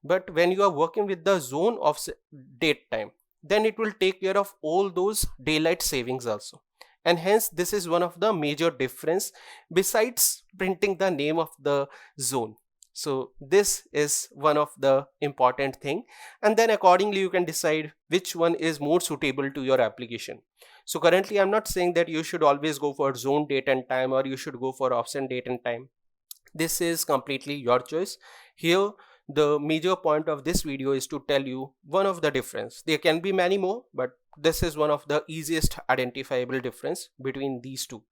But when you are working with the zone offset date time, then it will take care of all those daylight savings also. And hence this is one of the major difference besides printing the name of the zone. So this is one of the important thing, and then accordingly you can decide which one is more suitable to your application. So currently I'm not saying that you should always go for zone date and time or you should go for offset date and time. This is completely your choice. Here The major point of this video is to tell you one of the difference. There can be many more, but this is one of the easiest identifiable difference between these two.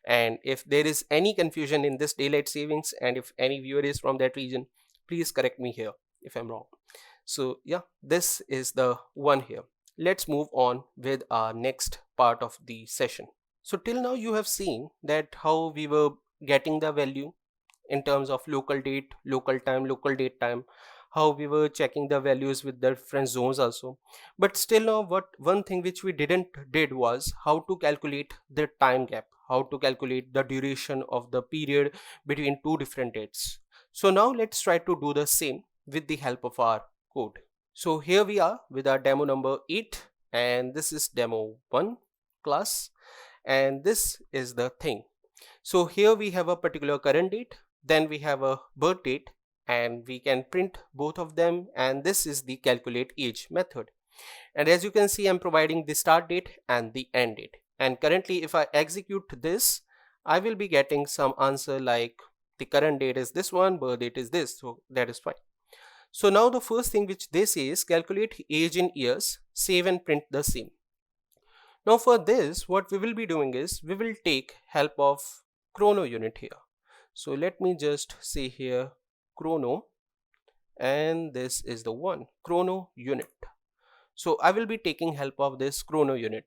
And if there is any confusion in this daylight savings, and if any viewer is from that region, please correct me here if I'm wrong. So yeah, this is the one here. Let's move on with our next part of the session. So till now you have seen that how we were getting the value in terms of local date, local time, local date time, how we were checking the values with the different zones also. But still now one thing which we didn't did was how to calculate the time gap, how to calculate the duration of the period between two different dates. So now let's try to do the same with the help of our code. So here we are with our demo number 8, and this is demo 1 class, and this is the thing. So here we have a particular current date, then we have a birth date, and we can print both of them, and this is the calculate age method. And as you can see, I'm providing the start date and the end date, and currently if I execute this, I will be getting some answer like the current date is this one, birth date is this, so that is fine. So now the first thing which they say is calculate age in years, save and print the same. Now for this, what we will be doing is we will take help of ChronoUnit here. So let me just say here chrono, and this is the one, ChronoUnit. So I will be taking help of this ChronoUnit.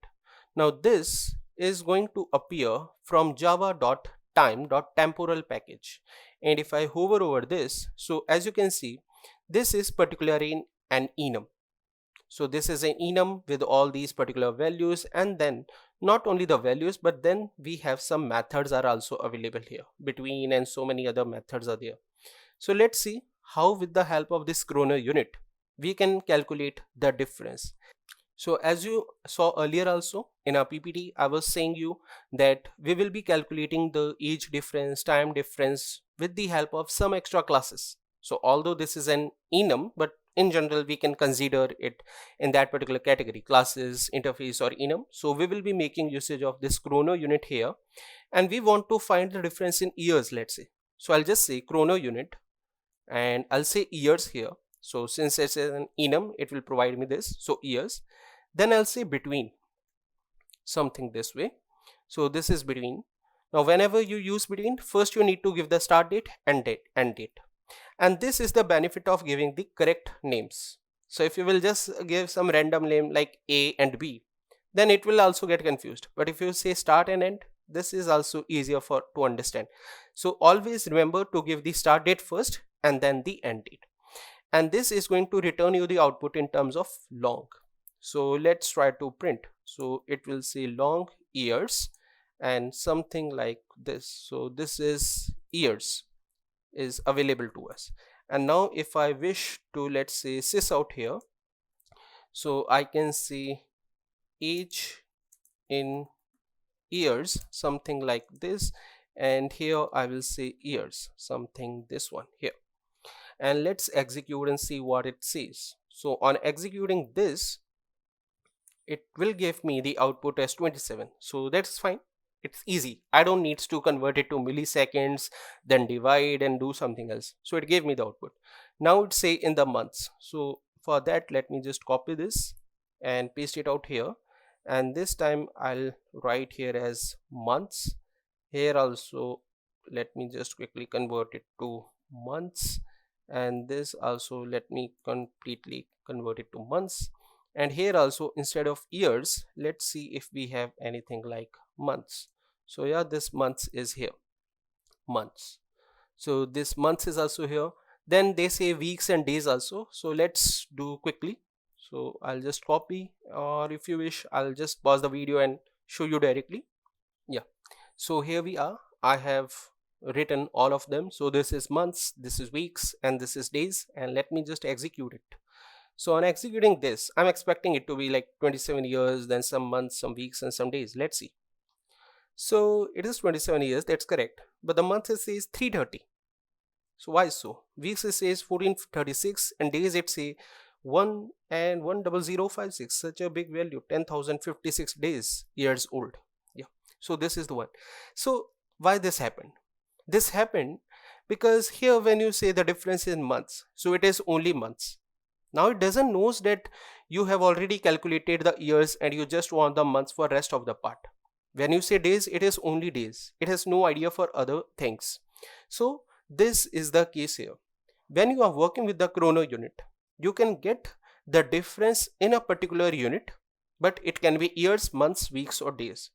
Now this is going to appear from java.time.temporal package, and if I hover over this, so as you can see, this is particularly an enum. So this is an enum with all these particular values, and then not only the values, but then we have some methods are also available here between, and so many other methods are there. So let's see how with the help of this ChronoUnit we can calculate the difference. So as you saw earlier also in our PPT, I was saying you that we will be calculating the age difference, time difference with the help of some extra classes. So although this is an enum, but in general we can consider it in that particular category, classes, interface or enum. So we will be making usage of this ChronoUnit here, and we want to find the difference in years, let's say. So I'll just say ChronoUnit, and I'll say years here. So since it's an enum, it will provide me this, so years. Then I'll say between, something this way. So this is between. Now whenever you use between, first you need to give the start date and date, end date. And this is the benefit of giving the correct names. So if you will just give some random name like A and B, then it will also get confused. But if you say start and end, this is also easier to understand. So always remember to give the start date first and then the end date. And this is going to return you the output in terms of long. So let's try to print. So it will say long years and something like this. So this is years is available to us. And now if I wish to, let's say, sys out here, so I can say age in years, something like this, and here I will say years, something this one here. And let's execute and see what it says. So on executing this, it will give me the output as 27. So that's fine. It's easy. I don't need to convert it to milliseconds, then divide and do something else. So it gave me the output. Now it's say in the months. So for that, let me just copy this and paste it out here. And this time I'll write here as months. Here also, let me just quickly convert it to months. And this also, let me completely convert it to months. And here also, instead of years, let's see if we have anything like months. So yeah, this months is here, months. So this months is also here. Then they say weeks and days also. So let's do quickly. So I'll just copy, or if you wish, I'll just pause the video and show you directly. Yeah. So here we are. I have written all of them. So this is months, this is weeks, and this is days. And let me just execute it. So on executing this, I'm expecting it to be like 27 years, then some months, some weeks, and some days. Let's see. So it is 27 years, that's correct. But the month it says 330. So why so? Weeks it says 1436, and days it say 1 and 10056. Such a big value, 10,056 days, years old. Yeah. So this is the one. So why this happened? This happened because here when you say the difference in months, so it is only months. Now it doesn't knows that you have already calculated the years and you just want the months for rest of the part. When you say days, it is only days. It has no idea for other things. So this is the case here. When you are working with the chrono unit, you can get the difference in a particular unit, but it can be years, months, weeks or days.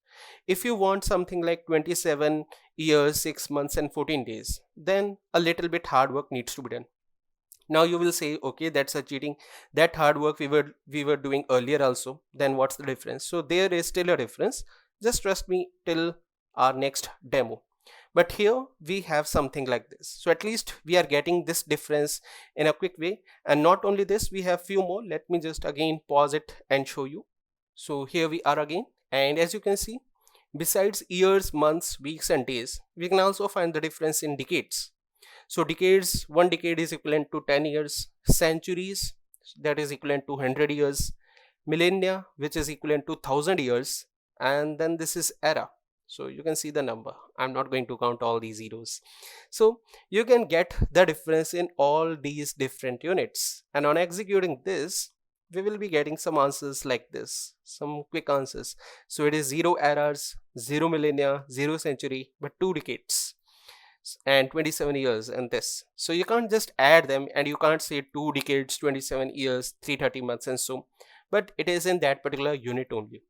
If you want something like 27 years, 6 months and 14 days, then a little bit hard work needs to be done. Now you will say, okay, that's a cheating. That hard work we were doing earlier also. Then what's the difference? So there is still a difference. Just trust me till our next demo. But here we have something like this. So at least we are getting this difference in a quick way. And not only this, we have few more. Let me just again pause it and show you. So here we are again. And as you can see, besides years, months, weeks and days, we can also find the difference in decades. So decades, one decade is equivalent to 10 years, centuries, that is equivalent to 100 years, millennia, which is equivalent to 1000 years, and then this is era. So you can see the number. I'm not going to count all these zeros. So you can get the difference in all these different units. And on executing this, we will be getting some answers like this, some quick answers. So it is 0 eras, 0 millennia, 0 century, but 2 decades and 27 years and this. So you can't just add them and you can't say 2 decades, 27 years, 330 months and so, but it is in that particular unit only.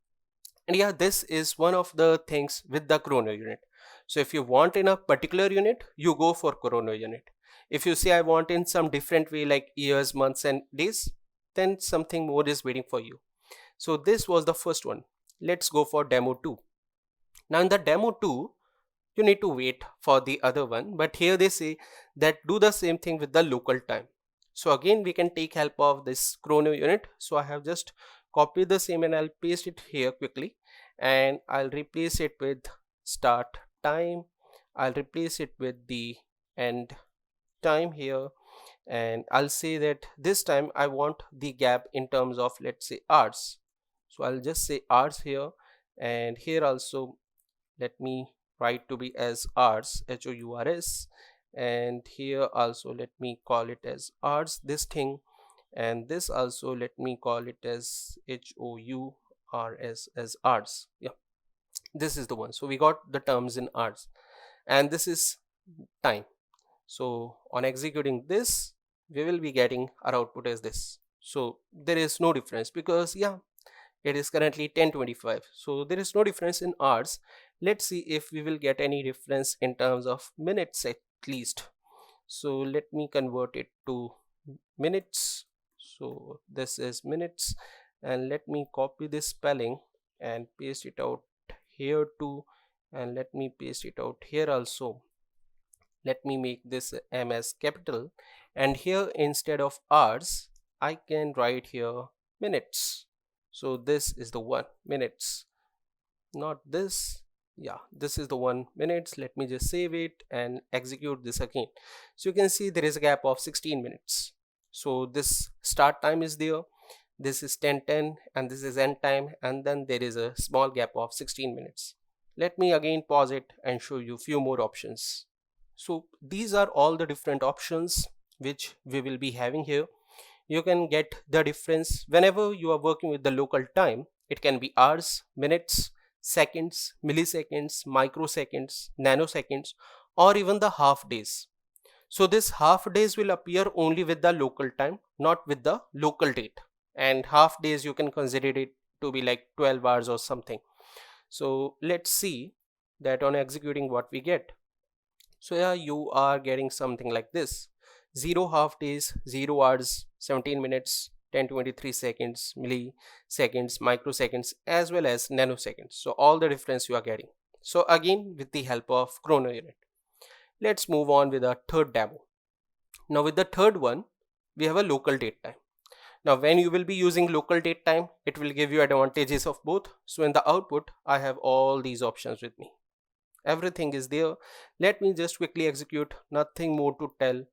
And yeah, this is one of the things with the chrono unit. So if you want in a particular unit, you go for chrono unit. If you say I want in some different way like years, months and days, then something more is waiting for you. So this was the first one. Let's go for demo 2. Now in the demo 2, you need to wait for the other one, but here they say that do the same thing with the local time. So again we can take help of this chrono unit. So I have just copied the same and I'll paste it here quickly, and I'll replace it with start time. I'll replace it with the end time here, and I'll say that this time I want the gap in terms of, let's say, hours. So I'll just say hours here, and here also let me write to be as hours, HOURS, and here also let me call it as hours, this thing, and this also let me call it as HOURS as hours. Yeah, this is the one. So we got the terms in hours, and this is time. So on executing this, we will be getting our output as this. So there is no difference because yeah, it is currently 10:25. So there is no difference in hours. Let's see if we will get any difference in terms of minutes at least. So let me convert it to minutes. So this is minutes, and let me copy this spelling and paste it out here too, and let me paste it out here also. Let me make this M as capital, and here instead of hours I can write here minutes. So this is the one, minutes, not this. Yeah, this is the one, minutes. Let me just save it and execute this again. So you can see there is a gap of 16 minutes. So this start time is there, this is 10:10, and this is end time, and then there is a small gap of 16 minutes. Let me again pause it and show you few more options. So these are all the different options which we will be having here. You can get the difference whenever you are working with the local time. It can be hours, minutes, seconds, milliseconds, microseconds, nanoseconds, or even the half days. So this half days will appear only with the local time, not with the local date. And half days you can consider it to be like 12 hours or something. So let's see that on executing what we get. So yeah, you are getting something like this: 0 half days, 0 hours, 17 minutes, 10:23 seconds, milliseconds, microseconds, as well as nanoseconds. So all the difference you are getting. So again, with the help of chrono unit. Let's move on with our third demo. Now with the third one, we have a local date time. Now when you will be using local date time, it will give you advantages of both. So in the output, I have all these options with me. Everything is there. Let me just quickly execute, nothing more to tell.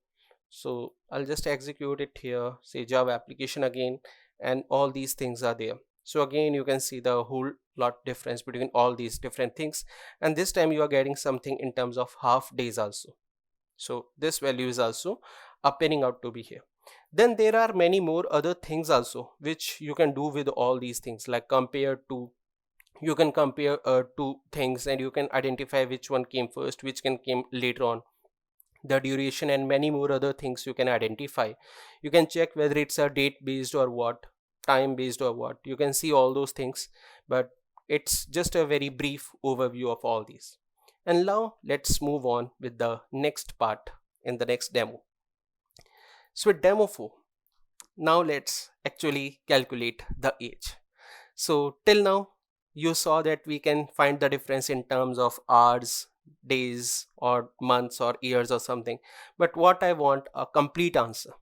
So I'll just execute it here, say Java application again, and all these things are there. So again, you can see the whole lot difference between all these different things, and this time you are getting something in terms of half days also. So this value is also appearing out to be here. Then there are many more other things also which you can do with all these things, like compare to. You can compare two things and you can identify which one came first, which can came later on, the duration, and many more other things you can identify. You can check whether it's a date based or what, time based or what. You can see all those things, but it's just a very brief overview of all these. And now let's move on with the next part in the next demo. So with demo 4, now let's actually calculate the age. So till now you saw that we can find the difference in terms of hours, days or months or years or something. But what I want a complete answer.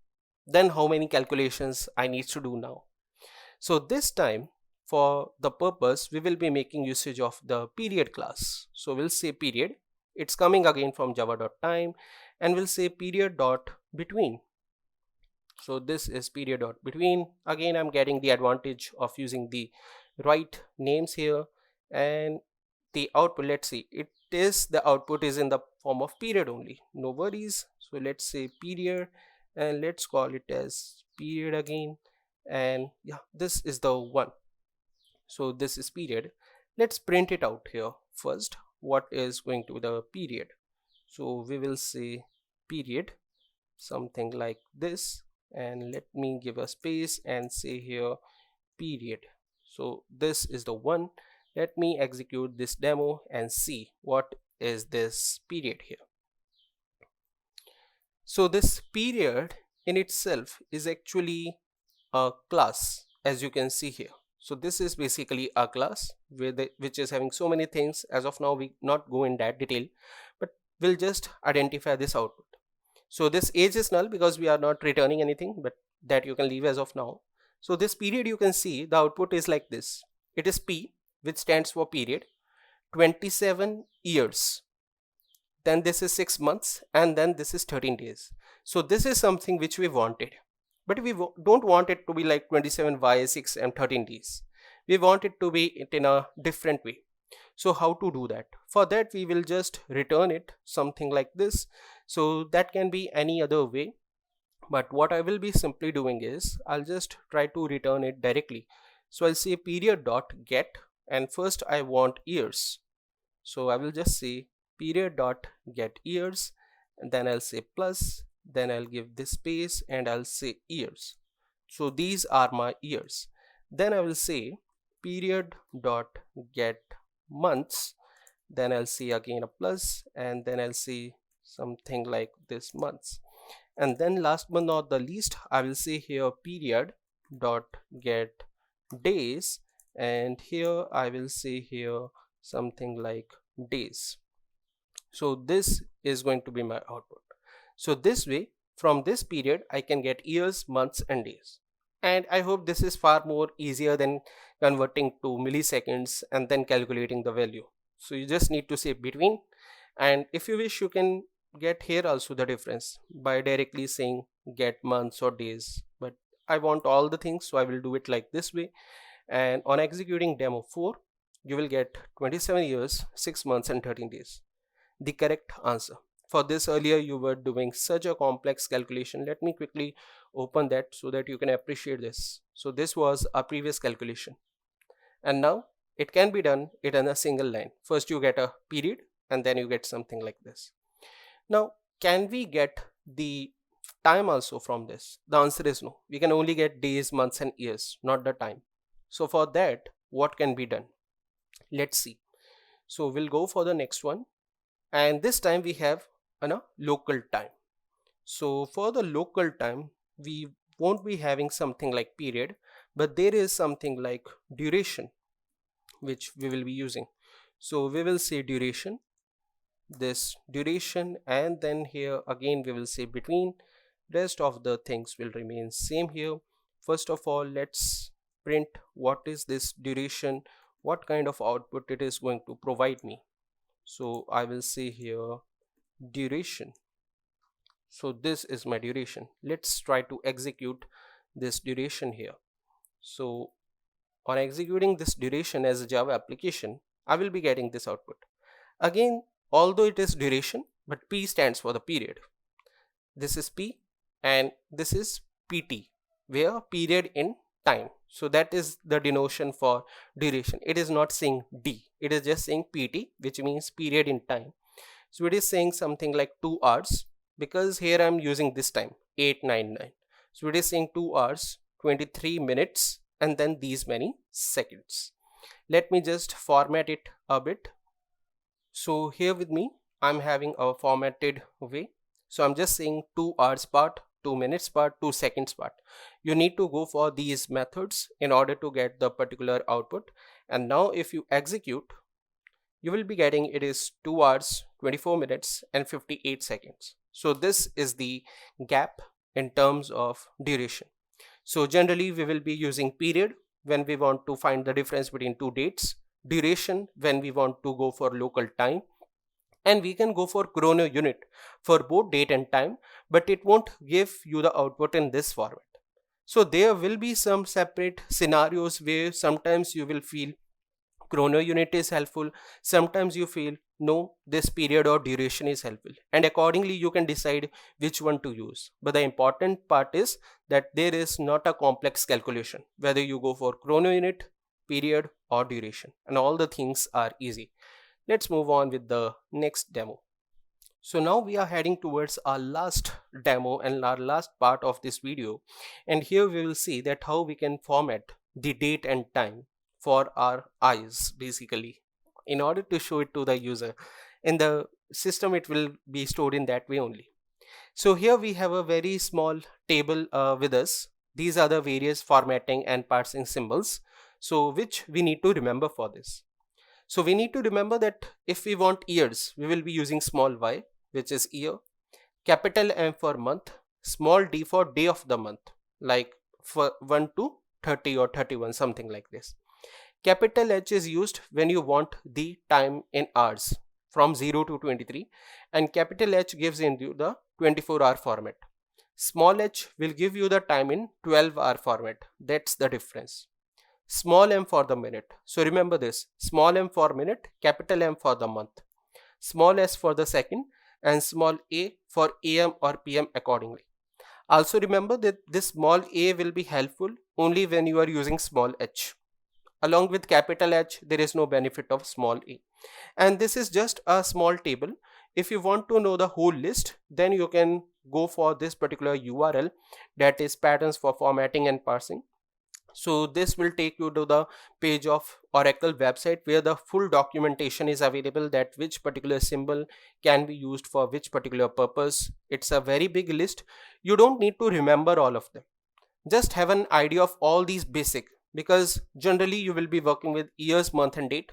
Then how many calculations I need to do now? So this time, for the purpose, we will be making usage of the period class. So we'll say period. It's coming again from java.time, and we'll say period dot between. So this is period dot between. Again, I'm getting the advantage of using the right names here, and the output, let's see, it is the output is in the form of period only. No worries. So let's say period, and let's call it as period again. And yeah, this is the one. So this is period. Let's print it out here first. What is going to be the period? So we will say period, something like this, and let me give a space and say here period. So this is the one. Let me execute this demo and see what is this period here. So this period in itself is actually a class, as you can see here. So this is basically a class which is having so many things. As of now, we not go in that detail, but we'll just identify this output. So this age is null because we are not returning anything, but that you can leave as of now. So this period, you can see the output is like this. It is P, which stands for period, 27 years. Then this is 6 months, and then this is 13 days. So this is something which we wanted, but we don't want it to be like 27 y 6 and 13 days. We want it to be in a different way. So how to do that? For that, we will just return it something like this. So that can be any other way, but what I will be simply doing is I'll just try to return it directly. So I'll say period dot get, and first I want years. So I will just say period dot get years, and then I'll say plus, then I'll give this space and I'll say years. So these are my years. Then I will say period dot get months, then I'll say again a plus, and then I'll say something like this months. And then last but not the least, I will say here period dot get days, and here I will say here something like days. So this is going to be my output. So this way, from this period, I can get years, months and days. And I hope this is far more easier than converting to milliseconds and then calculating the value. So you just need to say between, and if you wish, you can get here also the difference by directly saying get months or days, but I want all the things, so I will do it like this way. And on executing demo 4, you will get 27 years, 6 months and 13 days, the correct answer. For this, earlier you were doing such a complex calculation. Let me quickly open that so that you can appreciate this. So this was a previous calculation, and now it can be done it in a single line. First you get a period, and then you get something like this. Now, can we get the time also from this? The answer is no. We can only get days, months and years, not the time. So for that, what can be done? Let's see. So we'll go for the next one, and this time we have a local time. So for the local time, we won't be having something like period, but there is something like duration which we will be using. So we will say duration, this duration, and then here again we will say between. Rest of the things will remain same here. First of all, let's print what is this duration, what kind of output it is going to provide me. So I will say here duration. So this is my duration. Let's try to execute this duration here. So on executing this duration as a Java application, I will be getting this output. Again, although it is duration, but P stands for the period. This is P and this is PT, where period in time. So that is the denotation for duration. It is not saying D, it is just saying PT, which means period in time. So it is saying something like 2 hours, because here I am using this time 899. So it is saying 2 hours 23 minutes and then these many seconds. Let me just format it a bit. So here with me I'm having a formatted way. So I'm just saying 2 hours part, 2 minutes part, 2 seconds part. You need to go for these methods in order to get the particular output. And now if you execute, you will be getting it is 2 hours 24 minutes and 58 seconds. So this is the gap in terms of duration. So generally we will be using period when we want to find the difference between two dates, duration when we want to go for local time, and we can go for ChronoUnit for both date and time, but it won't give you the output in this format. So there will be some separate scenarios where sometimes you will feel ChronoUnit is helpful, sometimes you feel no, this period or duration is helpful, and accordingly you can decide which one to use. But the important part is that there is not a complex calculation whether you go for ChronoUnit, period or duration, and all the things are easy. Let's move on with the next demo. So now we are heading towards our last demo and our last part of this video, and here we will see that how we can format the date and time for our eyes basically in order to show it to the user. In the system it will be stored in that way only. So here we have a very small table with us. These are the various formatting and parsing symbols, so which we need to remember for this. So we need to remember that if we want years, we will be using small y, which is year, capital M for month, small d for day of the month, like for 1 to 30 or 31, something like this. Capital H is used when you want the time in hours from 0 to 23, and capital H gives you the 24-hour format. Small h will give you the time in 12-hour format. That's the difference. Small m for the minute. So remember this, small m for minute, capital M for the month, small s for the second, and small a for AM or PM accordingly. Also remember that this small a will be helpful only when you are using small h. Along with capital H, there is no benefit of small a. And this is just a small table. If you want to know the whole list, then you can go for this particular URL, that is patterns for formatting and parsing. So this will take you to the page of Oracle website where the full documentation is available, that which particular symbol can be used for which particular purpose. It's a very big list. You don't need to remember all of them. Just have an idea of all these basic, because generally you will be working with years, month and date,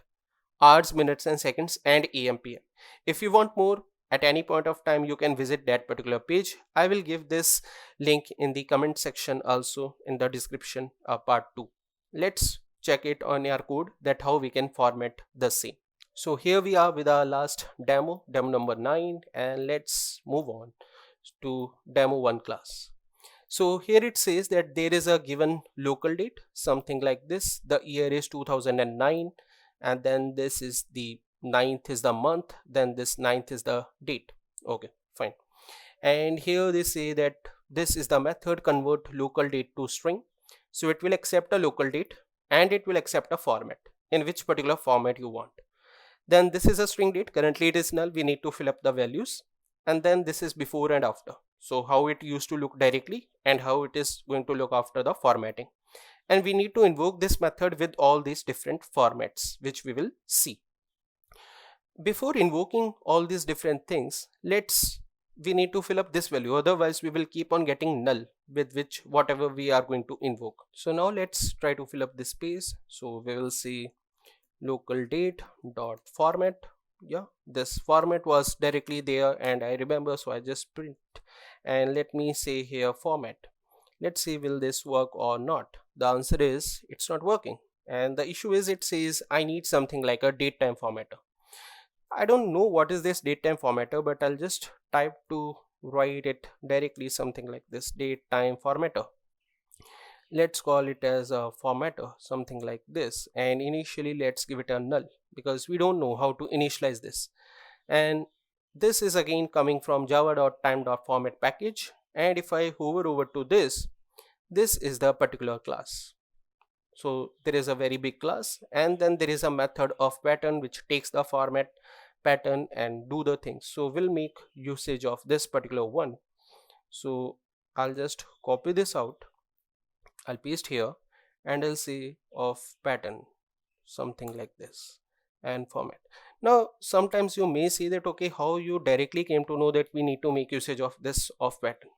hours, minutes and seconds, and AM PM. If you want more, at any point of time you can visit that particular page. I will give this link in the comment section, also in the description, part 2. Let's check it on our code that how we can format the same. So here we are with our last demo number 9, and let's move on to demo 1 class. So here it says that there is a given local date, something like this. The year is 2009, and then this is the 9th is the month, then this 9th is the date. Okay, fine. And here they say that this is the method convert local date to string. So it will accept a local date and it will accept a format, in which particular format you want. Then this is a string date. Currently it is null. We need to fill up the values. And then this is before and after. So how it used to look directly and how it is going to look after the formatting. And we need to invoke this method with all these different formats, which we will see. Before invoking all these different things, we need to fill up this value, otherwise we will keep on getting null with which whatever we are going to invoke. So now let's try to fill up this space. So we will see local date dot format. Yeah, this format was directly there and I remember, so I just print, and let me say here format. Let's see will this work or not. The answer is it's not working, and the issue is it says I need something like a DateTime formatter. I don't know what is this DateTime formatter, but I'll just type to write it directly, something like this, DateTime formatter. Let's call it as a formatter, something like this, and initially let's give it a null because we don't know how to initialize this. And This is again coming from java.time.format package, and if I hover over to this is the particular class. So there is a very big class, and then there is a method of pattern which takes the format pattern and do the things. So we'll make usage of this particular one. So I'll just copy this out, I'll paste here, and I'll say of pattern, something like this, and format. Now sometimes you may say that, okay, how you directly came to know that we need to make usage of this of pattern?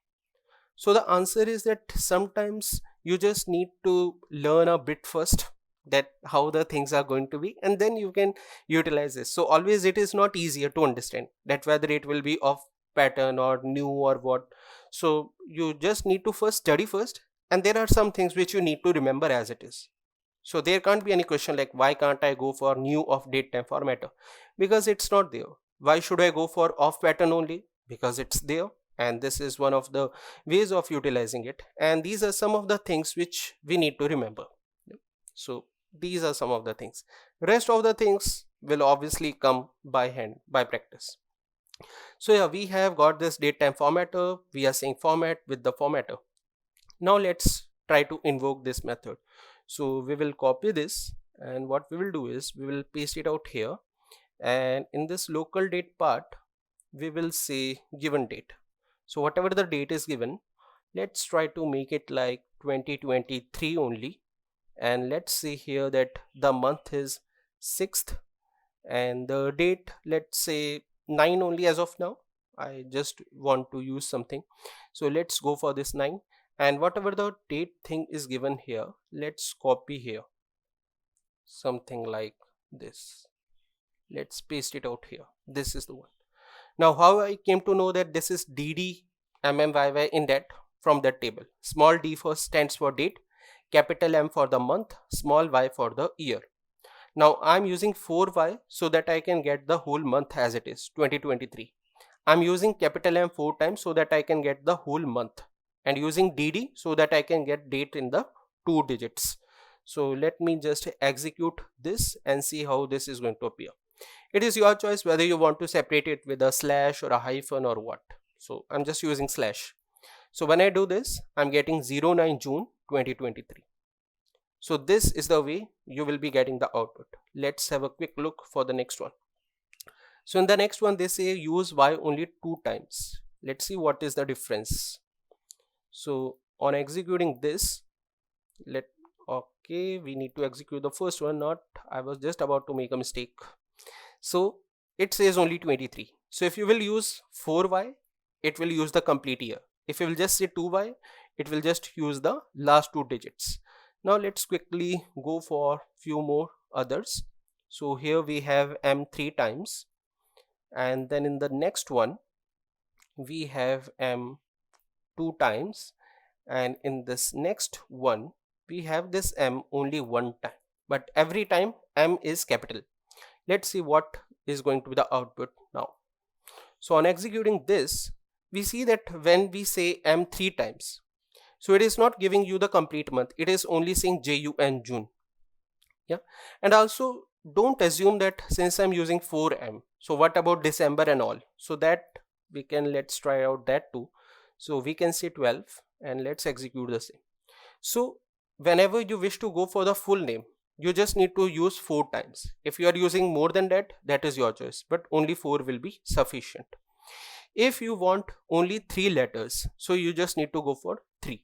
So the answer is that sometimes you just need to learn a bit first, that how the things are going to be, and then you can utilize this. So always it is not easier to understand that whether it will be of pattern or new or what. So you just need to first study first, and there are some things which you need to remember as it is. So there can't be any question like, why can't I go for new of DateTime formatter? Because it's not there. Why should I go for off pattern only? Because it's there, and this is one of the ways of utilizing it, and these are some of the things which we need to remember. So these are some of the things. Rest of the things will obviously come by hand, by practice. So yeah, we have got this DateTime formatter. We are saying format with the formatter. Now let's try to invoke this method. So we will copy this, and what we will do is we will paste it out here, and in this local date part we will say given date. So whatever the date is given, let's try to make it like 2023 only, and let's say here that the month is 6th, and the date, let's say 9 only as of now. I just want to use something, so let's go for this 9, and whatever the date thing is given here, let's copy here, something like this. Let's paste it out here. This is the one. Now how I came to know that this is DDMMYY in that? From that table. Small d first stands for date, capital M for the month, small y for the year. Now I'm using 4y so that I can get the whole month as it is 2023. I'm using capital M 4 times so that I can get the whole month, and using DD so that I can get date in the 2 digits. So let me just execute this and see how this is going to appear. It is your choice whether you want to separate it with a slash or a hyphen or what. So I'm just using slash. So when I do this, I'm getting 09 June 2023. So this is the way you will be getting the output. Let's have a quick look for the next one. So in the next one, they say use y only 2 times. Let's see what is the difference. So on executing this, okay, we need to execute the first one, not, I was just about to make a mistake. So it says only 23. So if you will use 4y, it will use the complete year. If you will just say 2y, it will just use the last 2 digits. Now let's quickly go for few more others. So here we have m 3 times, and then in the next one we have m 2 times, and in this next one we have this m only 1 time, but every time m is capital. Let's see what is going to be the output now. So on executing this, we see that when we say m 3 times, so it is not giving you the complete month, it is only saying JUN June. Yeah, and also don't assume that since I'm using 4m, so what about December and all? So that we can, let's try out that too. So we can say 12, and let's execute the same. So whenever you wish to go for the full name, you just need to use 4 times. If you are using more than that, that is your choice, but only 4 will be sufficient. If you want only 3 letters, so you just need to go for 3.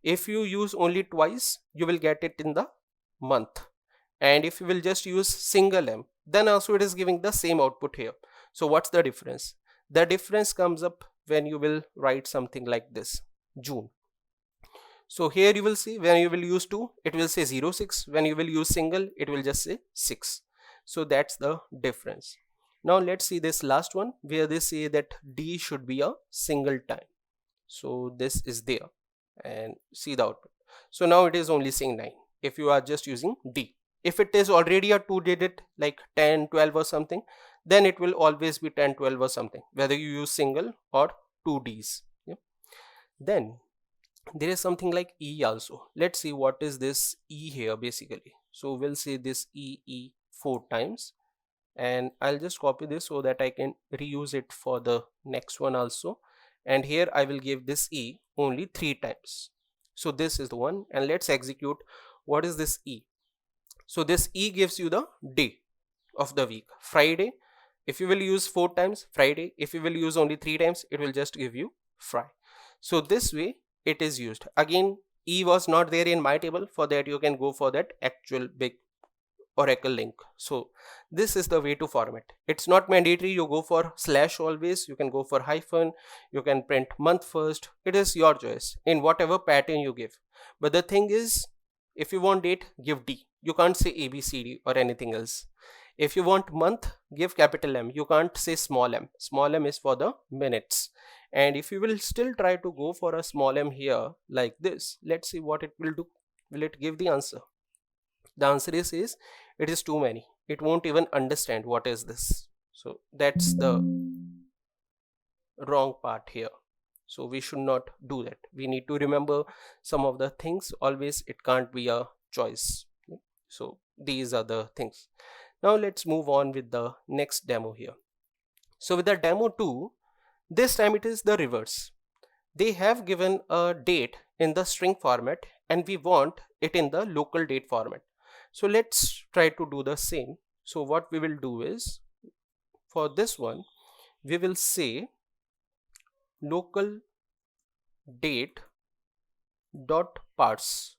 If you use only twice, you will get it in the month. And if you will just use single m, then also it is giving the same output here. So what's the difference? The difference comes up when you will write something like this, June. So here you will see when you will use 2, it will say 06. When you will use single, it will just say 6. So that's the difference. Now let's see this last one where they say that D should be a single time. So this is there, and see the output. So now it is only saying 9 if you are just using D. If it is already a 2 digit like 10, 12 or something, then it will always be 10, 12 or something, whether you use single or 2 Ds. Yeah. Then there is something like E also. Let's see what is this E here basically. So we'll say this E 4 times, and I'll just copy this so that I can reuse it for the next one also. And here I will give this E only 3 times. So this is the one, and let's execute. What is this E? So this E gives you the day of the week, Friday. If you will use 4 times, Friday. If you will use only 3 times, it will just give you Friday. So this way it is used. Again, E was not there in my table. For that you can go for that actual big Oracle link. So this is the way to format. It's not mandatory you go for slash always. You can go for hyphen. You can print month first. It is your choice in whatever pattern you give. But the thing is, if you want date, give D. You can't say ABCD or anything else. If you want month, give capital M. You can't say small m. Small m is for the minutes. And if you will still try to go for a small m here like this, let's see what it will do. Will it give the answer? The answer is it is too many. It won't even understand what is this. So that's the wrong part here. So we should not do that. We need to remember some of the things. Always it can't be a choice. So these are the things. Now let's move on with the next demo here. So with the demo 2, this time it is the reverse. They have given a date in the string format and we want it in the local date format. So let's try to do the same. So what we will do is, for this one, we will say local date dot parse.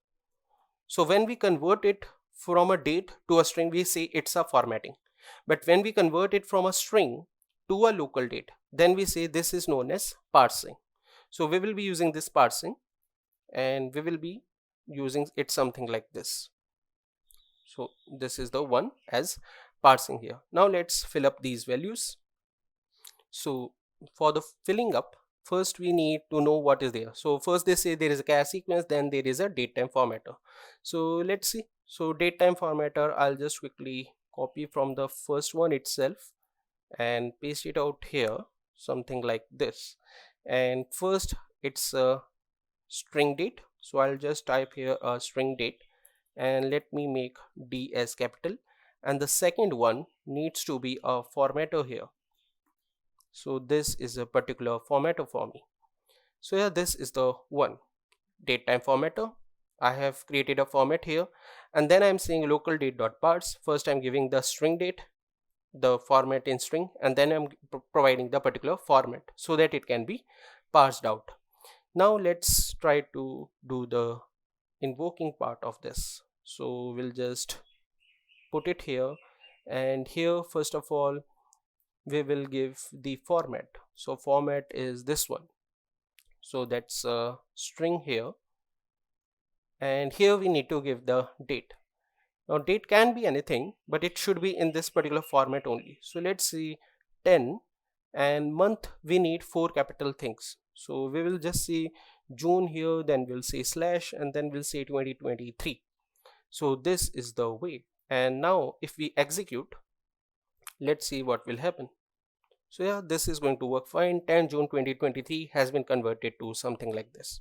So when we convert it from a date to a string, we say it's a formatting. But when we convert it from a string to a local date, then we say this is known as parsing. So we will be using this parsing, and we will be using it something like this. So this is the one as parsing here. Now let's fill up these values. So for the filling up, first we need to know what is there. So first they say there is a cache sequence, then there is a DateTime formatter. So let's see. So DateTime formatter, I'll just quickly copy from the first one itself and paste it out here, something like this. And first it's a string date. So I'll just type here a string date and let me make D as capital. And the second one needs to be a formatter here. So this is a particular formatter for me. So yeah, this is the one, DateTime formatter. I have created a format here, and then I'm saying local date.parse. First I'm giving the string date, the format in string, and then I'm providing the particular format so that it can be parsed out. Now let's try to do the invoking part of this. So we'll just put it here, and here first of all we will give the format. So format is this one. So that's a string here, and here we need to give the date. Now date can be anything, but it should be in this particular format only. So let's see 10, and month we need 4 capital things. So we will just see June here, then we'll say slash, and then we'll say 2023. So this is the way. And now if we execute, let's see what will happen. So yeah, this is going to work fine. 10 June 2023 has been converted to something like this.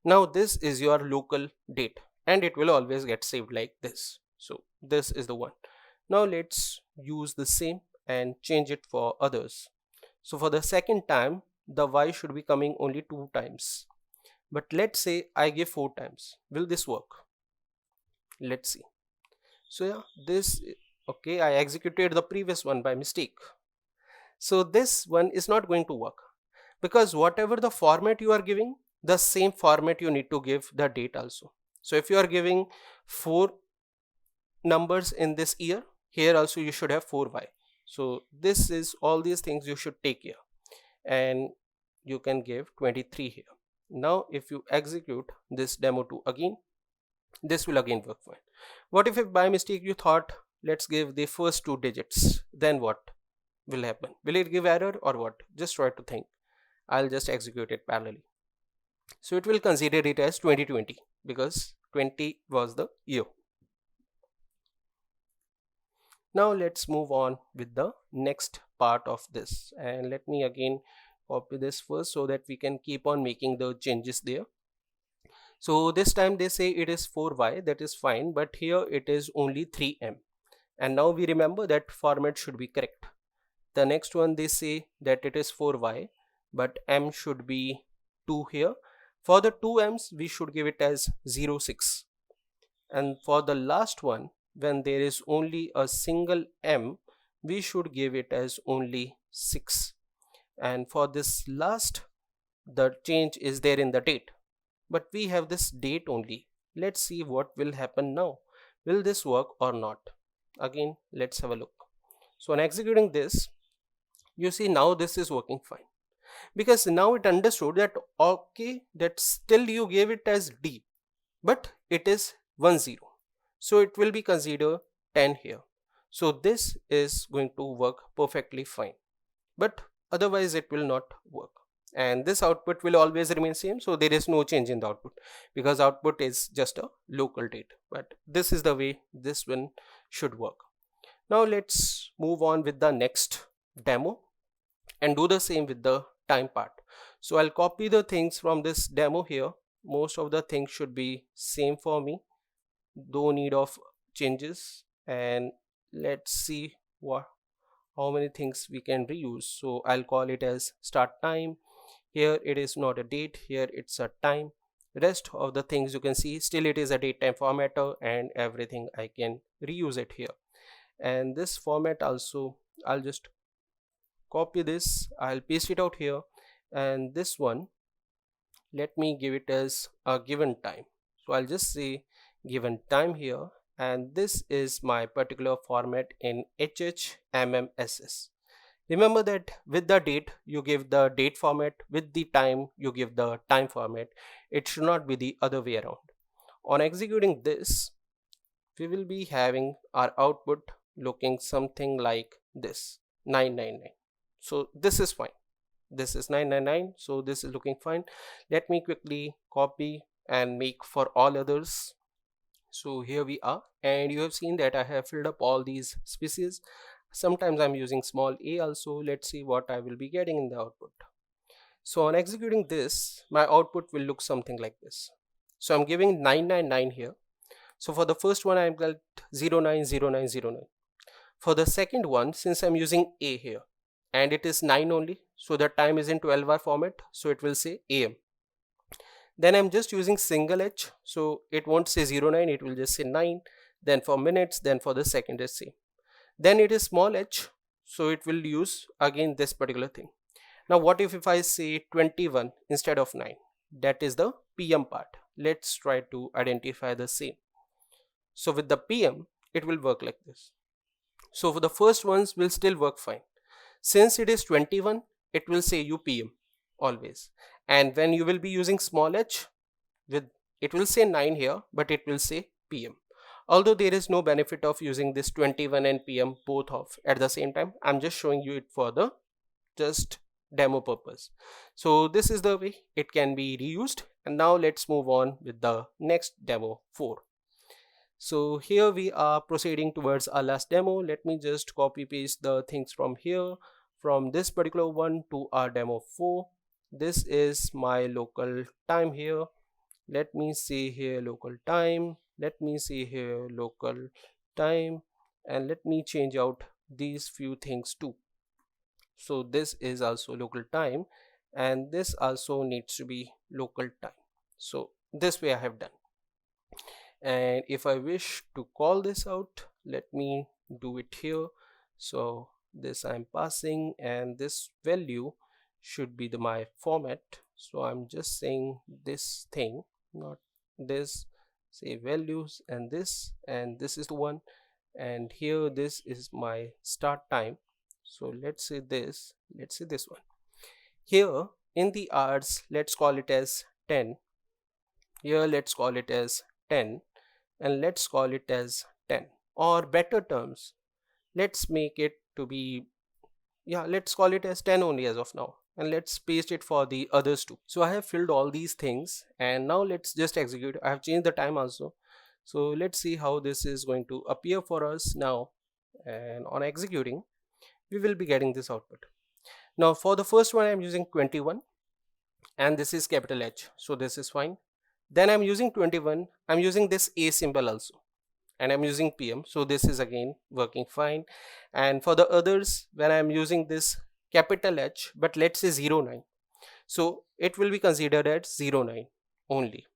Now this is your local date, and it will always get saved like this. So this is the one. Now let's use the same and change it for others. So for the second time, the Y should be coming only 2 times. But let's say I give 4 times. Will this work? Let's see. So yeah, this, okay, I executed the previous one by mistake. So this one is not going to work, because whatever the format you are giving, the same format you need to give the date also. So if you are giving 4 numbers in this year, here also you should have 4Y. So this is all these things you should take care, and you can give 23 here. Now if you execute this demo 2 again, this will again work fine. What if by mistake you thought let's give the first 2 digits, then what will happen? Will it give error or what? Just try to think. I'll just execute it parallelly. So it will consider it as 2020 because 20 was the year. Now let's move on with the next part of this, and let me again copy this first so that we can keep on making the changes there. So this time they say it is 4Y, that is fine, but here it is only 3M, and now we remember that format should be correct. The next one, they say that it is 4y, but m should be 2 here. For the 2m's we should give it as 06, and for the last one, when there is only a single m, we should give it as only 6. And for this last, the change is there in the date, but we have this date only. Let's see what will happen now. Will this work or not? Again, let's have a look. So on executing this, you see now this is working fine, because now it understood that okay, that still you gave it as d, but it is 10, so it will be considered 10 here. So this is going to work perfectly fine, but otherwise it will not work, and this output will always remain same. So there is no change in the output, because output is just a local date. But this is the way this one should work. Now let's move on with the next demo and do the same with the time part. So I'll copy the things from this demo here. Most of the things should be same for me, no need of changes. And let's see how many things we can reuse. So I'll call it as start time. Here it is not a date, here it's a time. Rest of the things you can see still it is a DateTime formatter, and everything I can reuse it here. And this format also, I'll just copy this, I'll paste it out here, and this one, let me give it as a given time. So I'll just say given time here, and this is my particular format in HHMMSS. Remember that with the date you give the date format, with the time you give the time format. It should not be the other way around. On executing this, we will be having our output looking something like this, 999. So this is fine, this is 999, so this is looking fine. Let me quickly copy and make for all others. So here we are, and you have seen that I have filled up all these species. Sometimes I'm using small a also. Let's see what I will be getting in the output. So on executing this, my output will look something like this. So I'm giving 999 here. So for the first one I've got 090909. For the second one, since I'm using a here and it is 9 only, so the time is in 12-hour format, so it will say AM. Then I'm just using single h, so it won't say 09, it will just say 9. Then for minutes, then for the second is same. Then it is small h, so it will use again this particular thing. Now what if I say 21 instead of 9? That is the PM part. Let's try to identify the same. So with the PM, it will work like this. So for the first ones will still work fine. Since it is 21, it will say you PM always. And when you will be using small h, with it will say 9 here, but it will say PM. Although there is no benefit of using this 21 and PM both off at the same time, I'm just showing you it for the just demo purpose. So this is the way it can be reused. And now let's move on with the next demo 4. So here we are proceeding towards our last demo. Let me just copy paste the things from here, from this particular one to our demo 4. This is my local time here. Let me see here local time. Let me see here local time, and let me change out these few things too. So this is also local time, and this also needs to be local time. So this way I have done. And if I wish to call this out, let me do it here. So this I'm passing, and this value should be my format. So I'm just saying this thing, not this, say values, and this is the one, and here this is my start time. So let's say this one. Here in the hours, let's call it as 10. Here let's call it as 10, and let's call it as 10, or better terms, let's make it to be, yeah, let's call it as 10 only as of now, and let's paste it for the others too. So I have filled all these things, and now let's just execute. I have changed the time also, so let's see how this is going to appear for us now. And on executing, we will be getting this output. Now for the first one, I'm using 21, and this is capital H, so this is fine. Then I'm using 21, I'm using this a symbol also, and I'm using PM, so this is again working fine. And for the others, when I'm using this capital H, but let's say 09, so it will be considered as 09 only,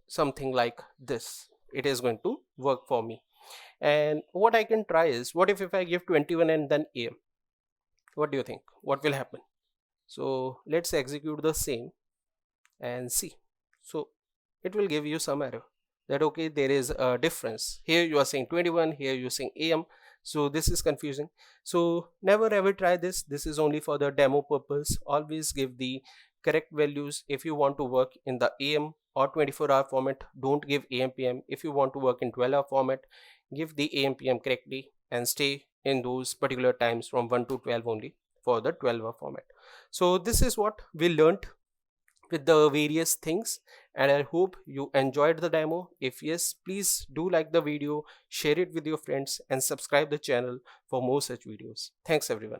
something like this. It is going to work for me. And what I can try is, what if I give 21 and then AM? What do you think? What will happen? So let's execute the same and see. So it will give you some error that okay, there is a difference. Here you are saying 21, here you are saying AM. So this is confusing. So never ever try this. This is only for the demo purpose. Always give the correct values. If you want to work in the AM or 24-hour format, don't give AM PM. If you want to work in 12-hour format, give the AM PM correctly and stay in those particular times from 1 to 12 only for the 12-hour format. So this is what we learned with the various things, and I hope you enjoyed the demo. If yes, please do like the video, share it with your friends, and subscribe the channel for more such videos. Thanks everyone.